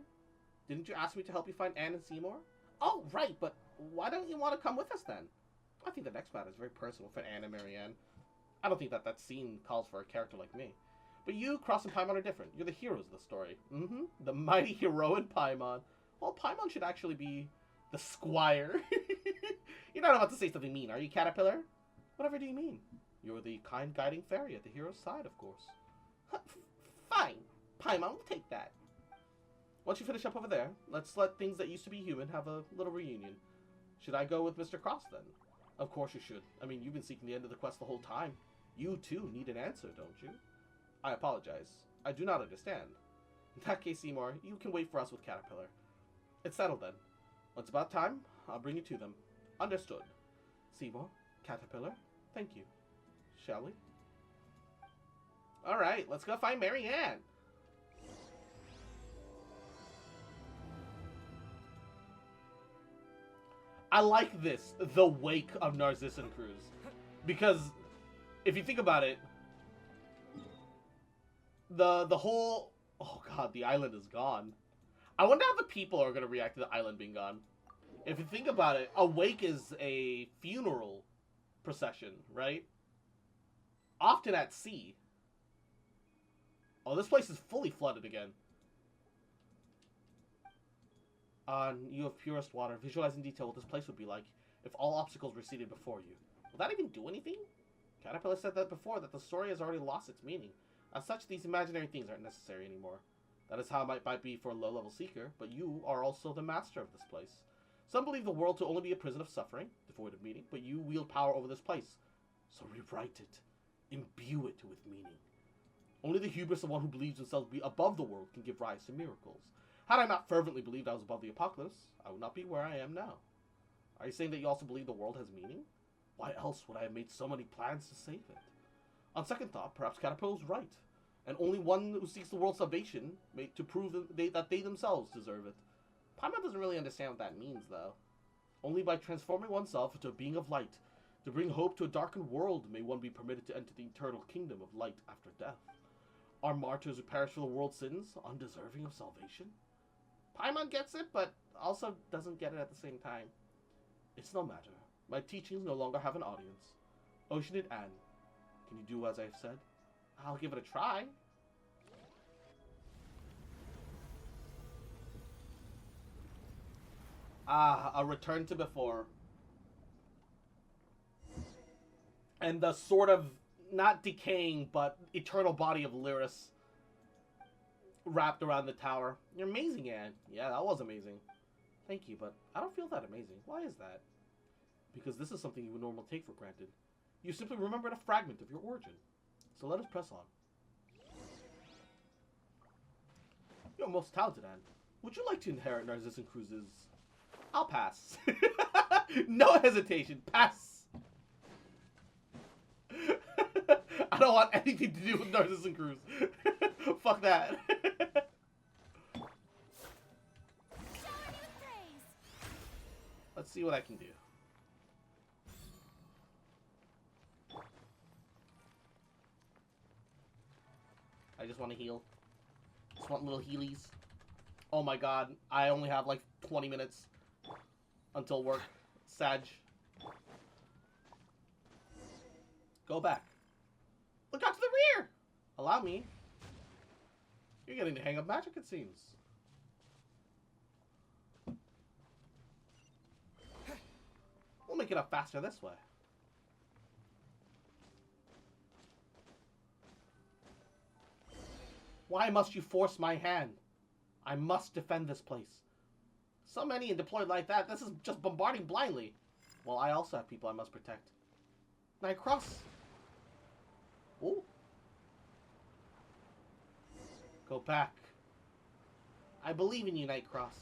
Didn't you ask me to help you find Anne and Seymour? Oh, right, but why don't you want to come with us then? I think the next matter is very personal for Anne and Marianne. I don't think that scene calls for a character like me. But you, Cross, and Paimon are different. You're the heroes of the story. The mighty hero in Paimon. Well, Paimon should actually be the squire. You're not about to say something mean, are you, Caterpillar? Whatever do you mean? You're the kind guiding fairy at the hero's side, of course. Fine. Paimon will take that. Once you finish up over there, let's let things that used to be human have a little reunion. Should I go with Mr. Cross, then? Of course you should. I mean, you've been seeking the end of the quest the whole time. You, too, need an answer, don't you? I apologize. I do not understand. In that case, Seymour, you can wait for us with Caterpillar. It's settled, then. When it's about time, I'll bring you to them. Understood. Seymour, Caterpillar, thank you. Shall we? Alright, let's go find Marianne. I like this, the wake of Narcissus Cruz. Because, if you think about it, the whole... Oh god, the island is gone. I wonder how the people are going to react to the island being gone. If you think about it, a wake is a funeral procession, right? Often at sea. Oh, this place is fully flooded again. You have purest water. Visualize in detail what this place would be like if all obstacles receded before you. Will that even do anything? Caterpillar said that before, that the story has already lost its meaning. As such, these imaginary things aren't necessary anymore. That is how it might be for a low-level seeker, but you are also the master of this place. Some believe the world to only be a prison of suffering, devoid of meaning, but you wield power over this place. So rewrite it. Imbue it with meaning. Only the hubris of one who believes themselves to be above the world can give rise to miracles. Had I not fervently believed I was above the apocalypse, I would not be where I am now. Are you saying that you also believe the world has meaning? Why else would I have made so many plans to save it? On second thought, perhaps Caterpillar's right, and only one who seeks the world's salvation to prove that they themselves deserve it. Paimon doesn't really understand what that means, though. Only by transforming oneself into a being of light, to bring hope to a darkened world, may one be permitted to enter the eternal kingdom of light after death. Are martyrs who perish for the world's sins undeserving of salvation? Paimon gets it, but also doesn't get it at the same time. It's no matter. My teachings no longer have an audience. Ocean and Anne, can you do as I've said? I'll give it a try. Ah, a return to before. And the sort of, not decaying, but eternal body of Lyris. wrapped around the tower. You're amazing, Anne. Yeah, that was amazing. Thank you, but I don't feel that amazing. Why is that? Because this is something you would normally take for granted. You simply remembered a fragment of your origin. So let us press on. You're most talented, Anne. Would you like to inherit Narcissus Cruz's... I'll pass. No hesitation. Pass. I don't want anything to do with Narcissus Cruz. Fuck that. Showering you with praise. Let's see what I can do. I just want to heal. Just want little healies. Oh my god, I only have like 20 minutes until work. Sag. Go back. Look out to the rear! Allow me. You're getting the hang of magic, it seems. We'll make it up faster this way. Why must you force my hand? I must defend this place. So many and deployed like that, this is just bombarding blindly. Well, I also have people I must protect. Night Cross. Ooh. Go back. I believe in you, Night Cross.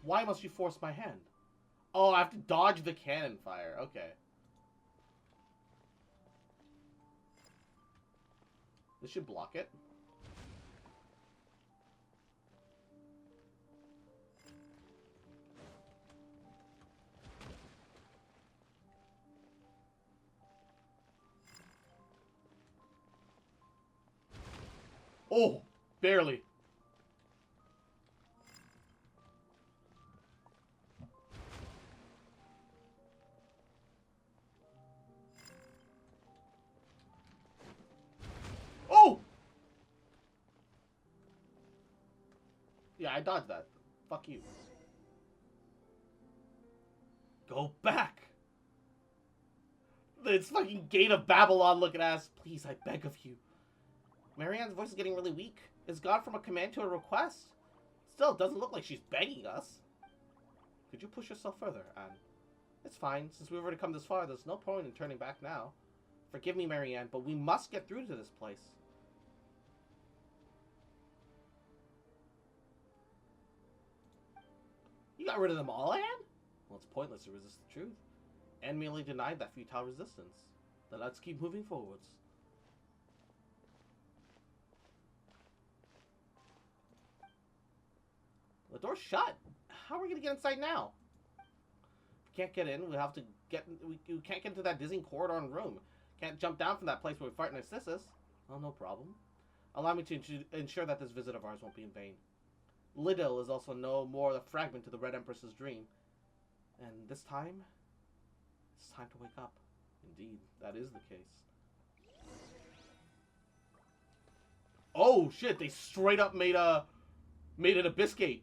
Why must you force my hand? Oh, I have to dodge the cannon fire. Okay. This should block it. Oh, barely. Oh! Yeah, I dodged that. Fuck you. Go back! It's fucking Gate of Babylon looking ass. Please, I beg of you. Marianne's voice is getting really weak. It's gone from a command to a request. Still, it doesn't look like she's begging us. Could you push yourself further, Anne? It's fine. Since we've already come this far, there's no point in turning back now. Forgive me, Marianne, but we must get through to this place. You got rid of them all, Anne? Well, it's pointless to resist the truth. Anne merely denied that futile resistance. Then let's keep moving forwards. The door's shut. How are we gonna get inside now? If we can't get in, we have to get. We can't get into that dizzying corridor and room. Can't jump down from that place where we fight Narcissus. Well, no problem. Allow me to ensure that this visit of ours won't be in vain. Liddell is also no more the fragment to the Red Empress's dream. And this time, it's time to wake up. Indeed, that is the case. Oh shit! They straight up made it a biscuit.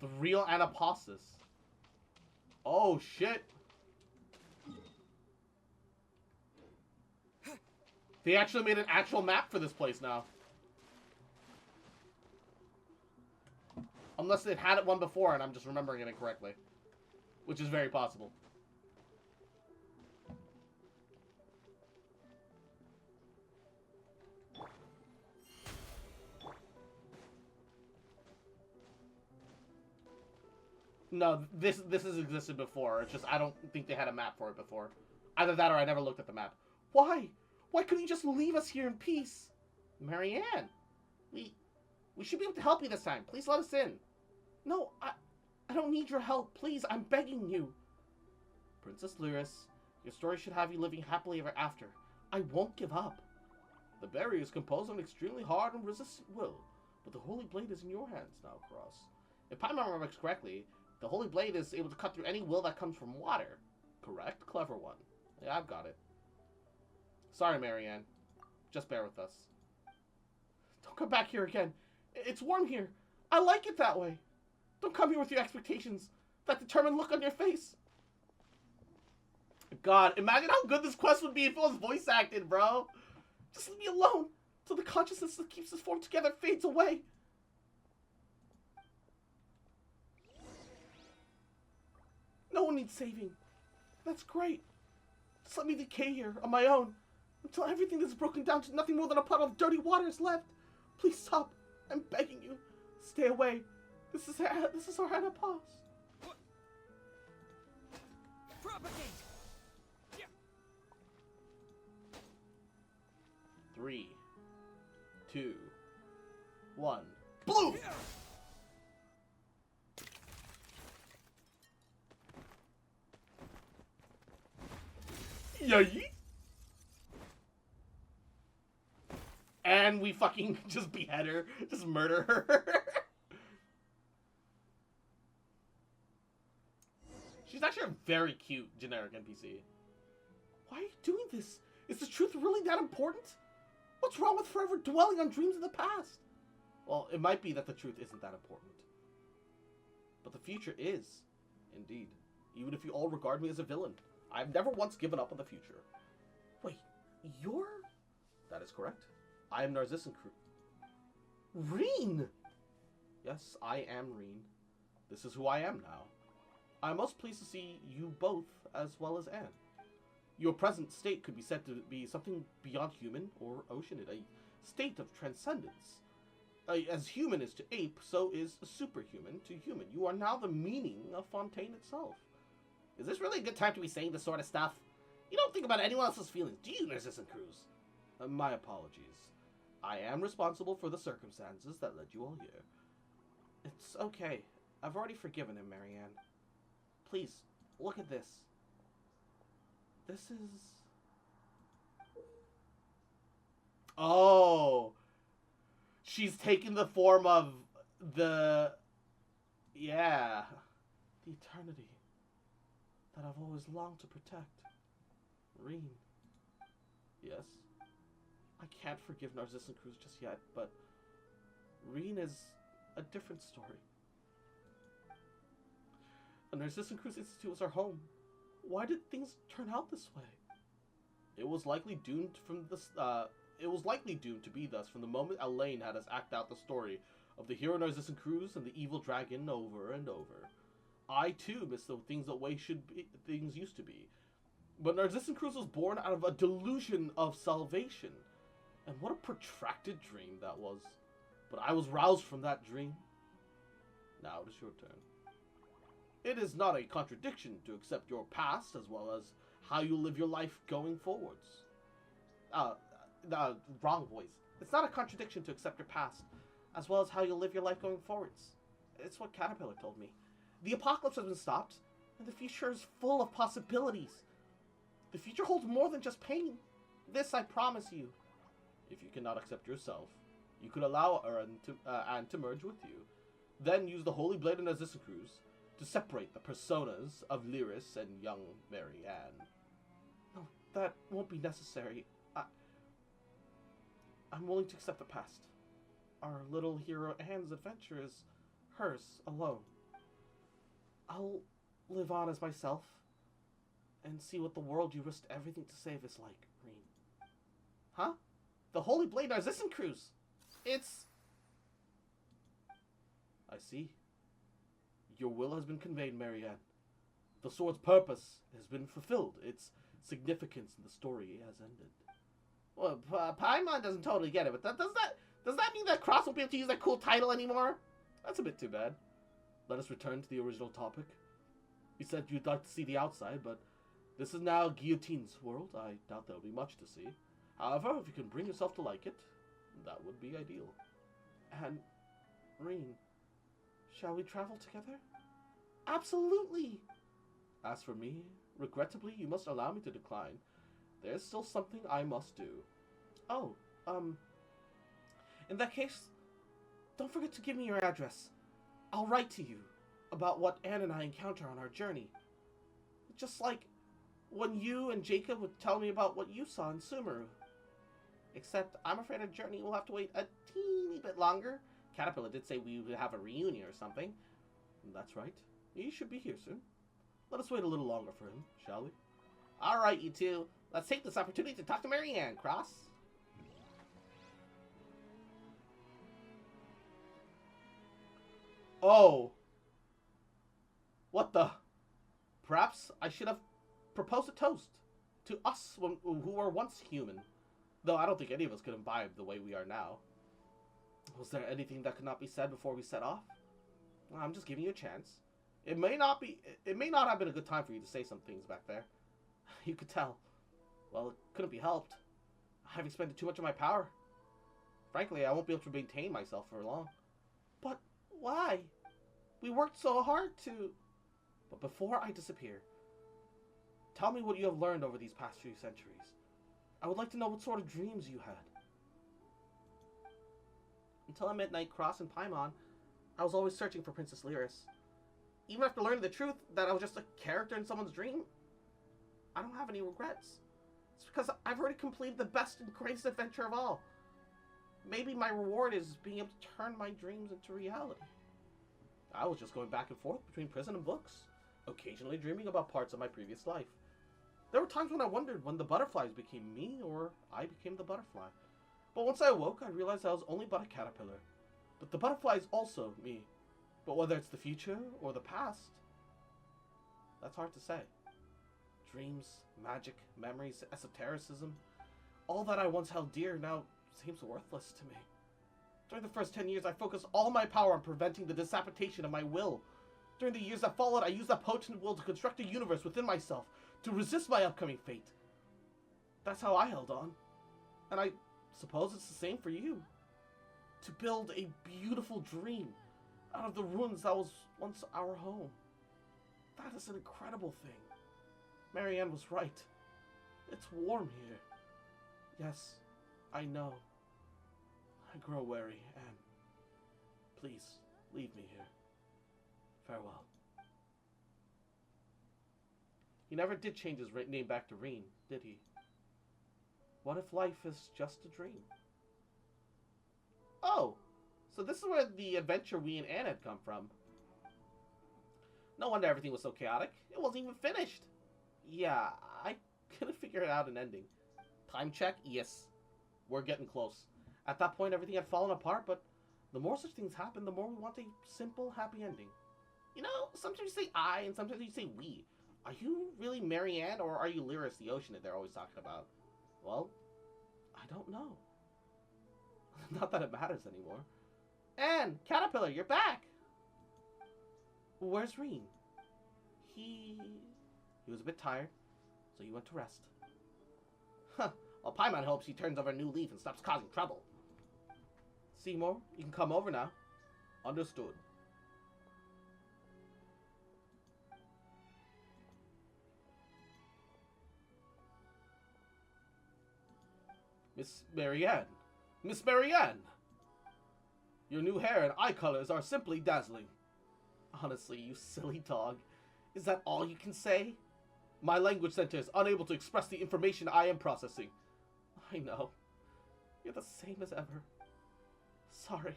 The real Anapostus. Oh shit! They actually made an actual map for this place now. Unless they'd had it one before and I'm just remembering it incorrectly. Which is very possible. No, this has existed before. It's just I don't think they had a map for it before. Either that or I never looked at the map. Why? Why couldn't you just leave us here in peace? Marianne, we should be able to help you this time. Please let us in. No, I don't need your help. Please, I'm begging you. Princess Lyris, your story should have you living happily ever after. I won't give up. The barrier is composed of an extremely hard and resistant will, but the Holy Blade is in your hands now, Cross. If I remember correctly, the Holy Blade is able to cut through any will that comes from water. Correct? Clever one. Yeah, I've got it. Sorry, Marianne. Just bear with us. Don't come back here again. It's warm here. I like it that way. Don't come here with your expectations. That determined look on your face. God, imagine how good this quest would be if it was voice acted, bro. Just leave me alone till the consciousness that keeps us formed together fades away. No one needs saving. That's great. Just let me decay here on my own until everything that's broken down to nothing more than a puddle of dirty water is left. Please stop. I'm begging you. Stay away. This is our Hannah pause. Propagate! 3, 2, 1. Blue! Yay! And we fucking just behead her. Just murder her. She's actually a very cute generic NPC. Why are you doing this? Is the truth really that important? What's wrong with forever dwelling on dreams of the past? Well, it might be that the truth isn't that important. But the future is, indeed. Even if you all regard me as a villain. I've never once given up on the future. Wait, you're... That is correct. I am Narcissus Crew. Reen! Yes, I am Reen. This is who I am now. I'm most pleased to see you both, as well as Anne. Your present state could be said to be something beyond human or oceanid, a state of transcendence. As human is to ape, so is superhuman to human. You are now the meaning of Fontaine itself. Is this really a good time to be saying this sort of stuff? You don't think about anyone else's feelings, do you, Narcissus Cruz? My apologies. I am responsible for the circumstances that led you all here. It's okay. I've already forgiven him, Marianne. Please, look at this. This is... Oh! She's taken the form of the... Yeah. The eternity that I've always longed to protect. Reen. Yes. I can't forgive Narcissus Cruz just yet, but Reen is a different story. The Narcissus Cruz Institute was our home. Why did things turn out this way? It was likely doomed to be thus from the moment Elaine had us act out the story of the hero Narcissus Cruz and the evil dragon over and over. I too miss the things things used to be. But Narcissus Cruz was born out of a delusion of salvation. And what a protracted dream that was. But I was roused from that dream. Now it is your turn. It is not a contradiction to accept your past as well as how you live your life going forwards. Wrong voice. It's not a contradiction to accept your past as well as how you live your life going forwards. It's what Caterpillar told me. The apocalypse has been stopped, and the future is full of possibilities. The future holds more than just pain. This I promise you. If you cannot accept yourself, you could allow Anne to merge with you. Then use the Holy Blade of Narcissus Cruz to separate the personas of Lyris and young Mary Anne. No, that won't be necessary. I'm willing to accept the past. Our little hero Anne's adventure is hers alone. I'll live on as myself and see what the world you risked everything to save is like, Reen. Huh? The Holy Blade Narcissus Cruz! It's... I see. Your will has been conveyed, Marianne. The sword's purpose has been fulfilled. Its significance in the story has ended. Well, Paimon doesn't totally get it, but does that mean that Cross won't be able to use that cool title anymore? That's a bit too bad. Let us return to the original topic. You said you'd like to see the outside, but this is now Guillotine's world. I doubt there'll be much to see. However, if you can bring yourself to like it, that would be ideal. And, Reen, shall we travel together? Absolutely! As for me, regrettably, you must allow me to decline. There's still something I must do. Oh, in that case, don't forget to give me your address. I'll write to you about what Anne and I encounter on our journey. Just like when you and Jacob would tell me about what you saw in Sumeru. Except I'm afraid our journey will have to wait a teeny bit longer. Caterpillar did say we would have a reunion or something. That's right. He should be here soon. Let us wait a little longer for him, shall we? Alright, you two. Let's take this opportunity to talk to Marianne, Cross. Oh. What the? Perhaps I should have proposed a toast to us who were once human. Though I don't think any of us could imbibe the way we are now. Was there anything that could not be said before we set off? Well, I'm just giving you a chance. It may not have been a good time for you to say some things back there. You could tell. Well, it couldn't be helped. I've expended too much of my power. Frankly, I won't be able to maintain myself for long. But why? We worked so hard to... But before I disappear, tell me what you have learned over these past few centuries. I would like to know what sort of dreams you had. Until I met Night Cross and Paimon, I was always searching for Princess Lyris. Even after learning the truth that I was just a character in someone's dream, I don't have any regrets. It's because I've already completed the best and greatest adventure of all. Maybe my reward is being able to turn my dreams into reality. I was just going back and forth between prison and books, occasionally dreaming about parts of my previous life. There were times when I wondered when the butterflies became me or I became the butterfly. But once I awoke, I realized I was only but a caterpillar. But the butterfly is also me. But whether it's the future or the past, that's hard to say. Dreams, magic, memories, esotericism, all that I once held dear now seems worthless to me. During the first 10 years, I focused all my power on preventing the disaffectation of my will. During the years that followed, I used that potent will to construct a universe within myself, to resist my upcoming fate. That's how I held on. And I suppose it's the same for you. To build a beautiful dream out of the ruins that was once our home. That is an incredible thing. Marianne was right. It's warm here. Yes, I know. I grow weary, and please, leave me here. Farewell. He never did change his name back to Reen, did he? What if life is just a dream? Oh, so this is where the adventure we and Anne had come from. No wonder everything was so chaotic. It wasn't even finished. Yeah, I couldn't figure out an ending. Time check? Yes. We're getting close. At that point, everything had fallen apart, but the more such things happen, the more we want a simple, happy ending. You know, sometimes you say I, and sometimes you say we. Are you really Marianne, or are you Lyris, the ocean that they're always talking about? Well, I don't know. Not that it matters anymore. Anne, Caterpillar, you're back! Where's Reen? He was a bit tired, so he went to rest. Huh. Well, Paimon hopes he turns over a new leaf and stops causing trouble. Seymour, you can come over now. Understood. Miss Marianne! Miss Marianne! Your new hair and eye colors are simply dazzling. Honestly, you silly dog. Is that all you can say? My language center is unable to express the information I am processing. I know. You're the same as ever. Sorry.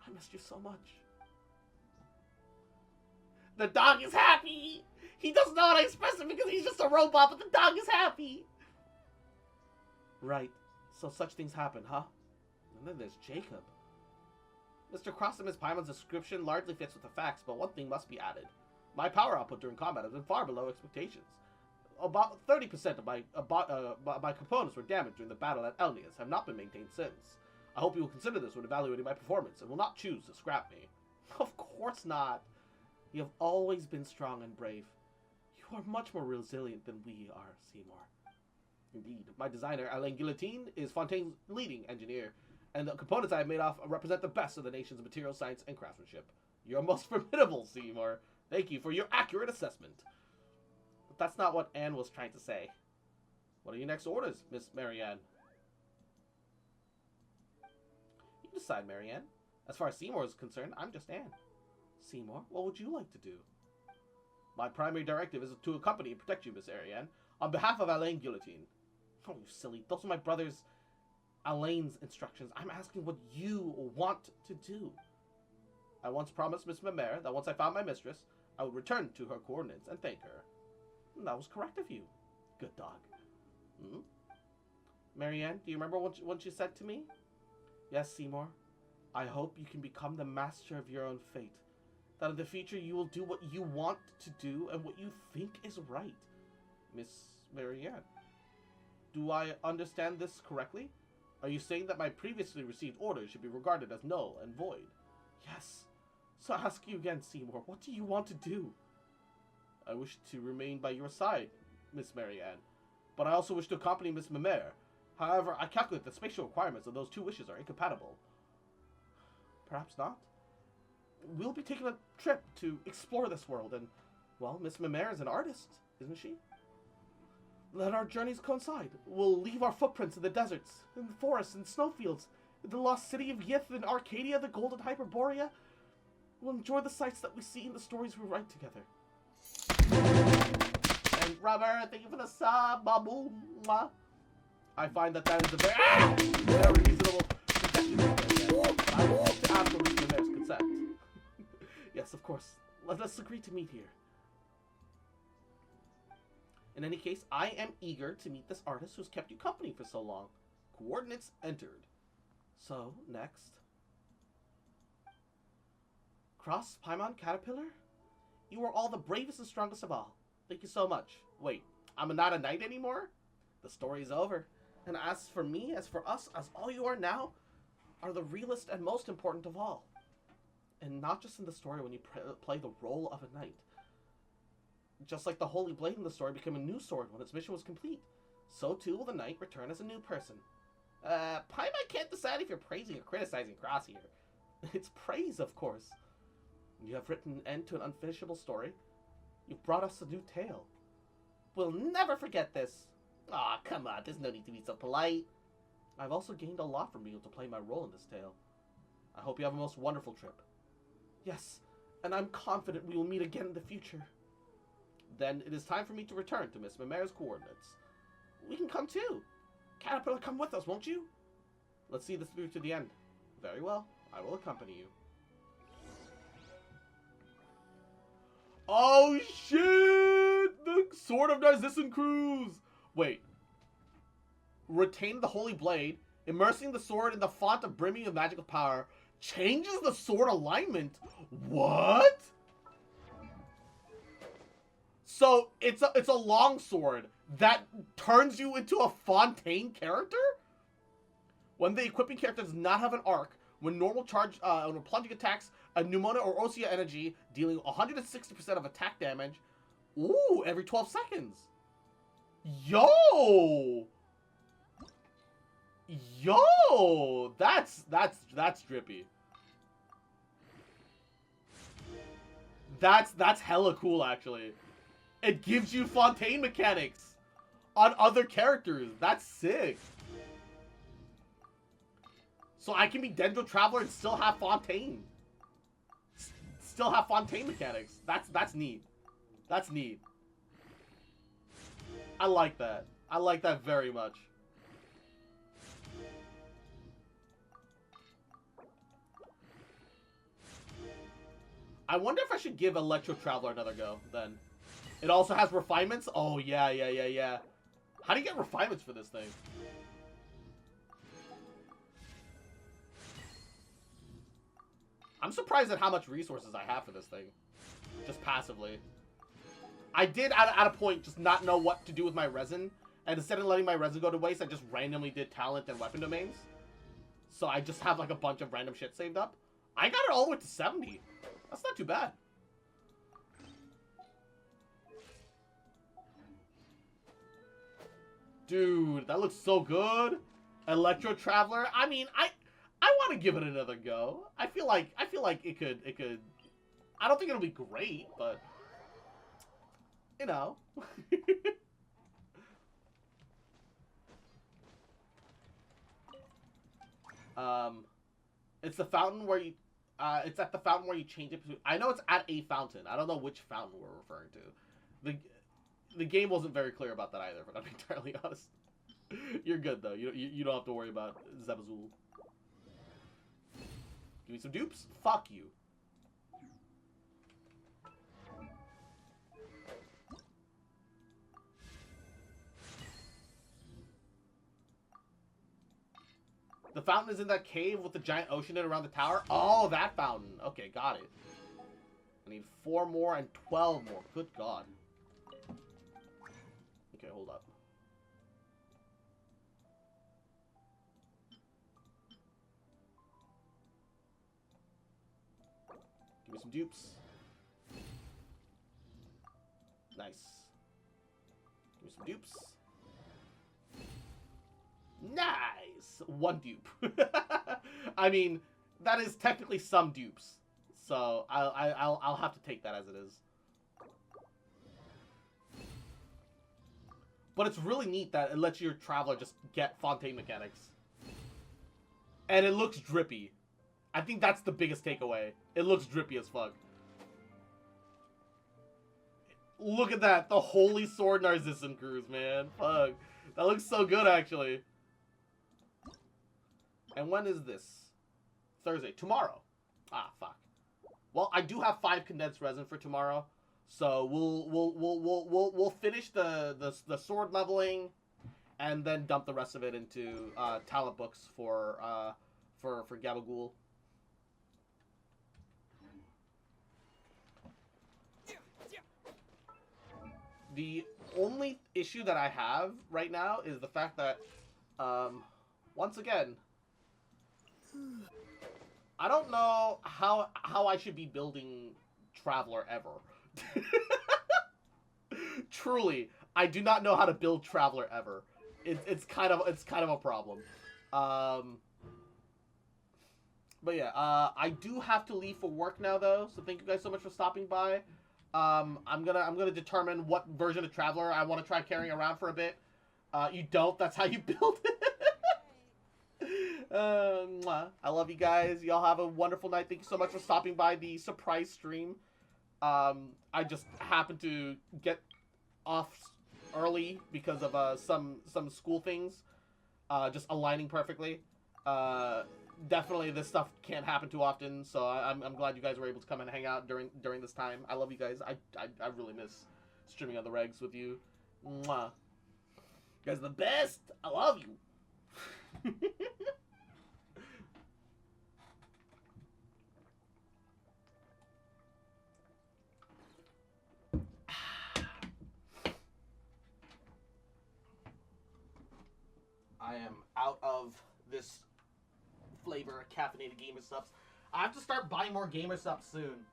I missed you so much. The dog is happy! He doesn't know how to express it because he's just a robot, but the dog is happy! Right. So such things happen, huh? And then there's Jacob. Mr. Cross and Miss Paimon's description largely fits with the facts, but one thing must be added. My power output during combat has been far below expectations. About 30% of my components were damaged during the battle at Elnias have not been maintained since. I hope you will consider this when evaluating my performance and will not choose to scrap me. Of course not. You have always been strong and brave. You are much more resilient than we are, Seymour. Indeed, my designer, Alain Guillotine, is Fontaine's leading engineer, and the components I have made off represent the best of the nation's material science and craftsmanship. You're most formidable, Seymour. Thank you for your accurate assessment. But that's not what Anne was trying to say. What are your next orders, Miss Marianne? You decide, Marianne. As far as Seymour is concerned, I'm just Anne. Seymour, what would you like to do? My primary directive is to accompany and protect you, Miss Marianne, on behalf of Alain Guillotine. Oh, you silly. Those are my brother's Alain's instructions. I'm asking what you want to do. I once promised Miss Mamere that once I found my mistress, I would return to her coordinates and thank her. And that was correct of you. Good dog. Hmm? Marianne, do you remember what you said to me? Yes, Seymour. I hope you can become the master of your own fate. That in the future you will do what you want to do and what you think is right. Miss Marianne, do I understand this correctly? Are you saying that my previously received orders should be regarded as null and void? Yes. So I ask you again, Seymour, what do you want to do? I wish to remain by your side, Miss Marianne, but I also wish to accompany Miss Mamere. However, I calculate the spatial requirements of those two wishes are incompatible. Perhaps not. We'll be taking a trip to explore this world, and, well, Miss Mamere is an artist, isn't she? Let our journeys coincide. We'll leave our footprints in the deserts, in the forests and snowfields, in the lost city of Yith and Arcadia, the Golden Hyperborea. We'll enjoy the sights that we see in the stories we write together. And Robert, thank you for the sub, babu. I find that is a very reasonable suggestion. I will have to ask for Miss Mamere's consent. Yes, of course. Let us agree to meet here. In any case, I am eager to meet this artist who's kept you company for so long. Coordinates entered. So, next. Cross, Paimon, Caterpillar? You are all the bravest and strongest of all. Thank you so much. Wait, I'm not a knight anymore? The story's over. And as for me, as for us, as all you are now, are the realest and most important of all. And not just in the story when you play the role of a knight. Just like the Holy Blade in the story became a new sword when its mission was complete, so too will the knight return as a new person. Paimon can't decide if you're praising or criticizing Cross here. It's praise, of course. You have written an end to an unfinishable story. You've brought us a new tale. We'll never forget this. Aw, come on, there's no need to be so polite. I've also gained a lot from being able to play my role in this tale. I hope you have a most wonderful trip. Yes, and I'm confident we will meet again in the future. Then it is time for me to return to Miss Mamere's coordinates. We can come too. Caterpillar, come with us, won't you? Let's see this through to the end. Very well, I will accompany you. Oh shit! The Sword of Narcissan Cruz! Wait. Retain the Holy Blade, immersing the sword in the font of brimming with magical power, changes the sword alignment. What? So it's a long sword that turns you into a Fontaine character? When the equipping character does not have an arc, when normal charge, when plunging attacks, a Pneumona or Osea energy, dealing 160% of attack damage. Ooh, every 12 seconds. Yo! Yo! That's drippy. That's hella cool, actually. It gives you Fontaine mechanics on other characters. That's sick. So I can be Dendro Traveler and still have Fontaine. Still have Fontaine mechanics. That's neat. That's neat. I like that. I like that very much. I wonder if I should give Electro Traveler another go, then. It also has refinements? Oh, yeah. How do you get refinements for this thing? I'm surprised at how much resources I have for this thing. Just passively. I did, at a point, just not know what to do with my resin. And instead of letting my resin go to waste, I just randomly did talent and weapon domains. So I just have, like, a bunch of random shit saved up. I got it all the way to 70. That's not too bad. Dude, that looks so good. Electro Traveler. I mean, I want to give it another go. I feel like it could. I don't think it'll be great, but you know. It's the fountain where you. It's at the fountain where you change it. I know it's at a fountain. I don't know which fountain we're referring to. The game wasn't very clear about that either, but I'm entirely honest. You're good though. You don't have to worry about Zebazul. Give me some dupes. Fuck you. The fountain is in that cave with the giant ocean in around the tower. Oh, that fountain. Okay, got it. I need 4 more and 12 more. Good God. Okay, hold up. Give me some dupes. Nice. Give me some dupes. Nice! 1 dupe. I mean, that is technically some dupes. So, I'll have to take that as it is. But it's really neat that it lets your traveler just get Fontaine mechanics. And it looks drippy. I think that's the biggest takeaway. It looks drippy as fuck. Look at that. The Holy Sword Narcissus Cruise, man. Fuck. That looks so good, actually. And when is this? Thursday. Tomorrow. Ah, fuck. Well, I do have 5 condensed resin for tomorrow. So we'll finish the sword leveling and then dump the rest of it into talent books for Gabagool. The only issue that I have right now is the fact that once again, I don't know how I should be building Traveler ever. Truly, I do not know how to build Traveler ever. It's kind of a problem. But yeah, I do have to leave for work now though, so thank you guys so much for stopping by. I'm gonna determine what version of Traveler I want to try carrying around for a bit. You don't. That's how you build it. I love you guys. Y'all have a wonderful night. Thank you so much for stopping by the surprise stream. I just happened to get off early because of some school things, just aligning perfectly. Definitely this stuff can't happen too often, so I'm glad you guys were able to come and hang out during this time. I love you guys. I really miss streaming on the regs with you. Mwah. You guys are the best. I love you. I am out of this flavor caffeinated gamer subs. I have to start buying more gamer subs soon.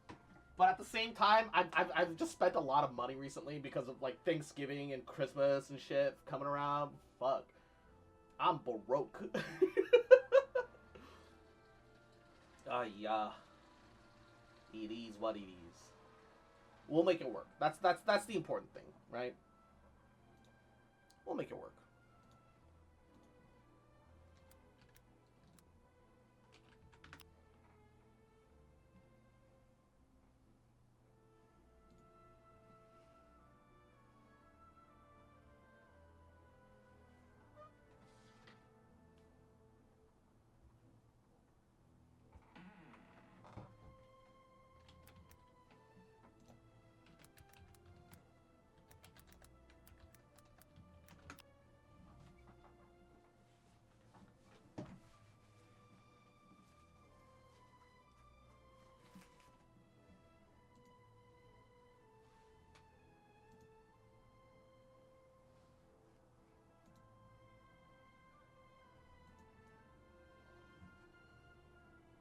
But at the same time, I've just spent a lot of money recently because of like Thanksgiving and Christmas and shit coming around. Fuck. I'm broke. Yeah. It is what it is. We'll make it work. That's the important thing, right? We'll make it work.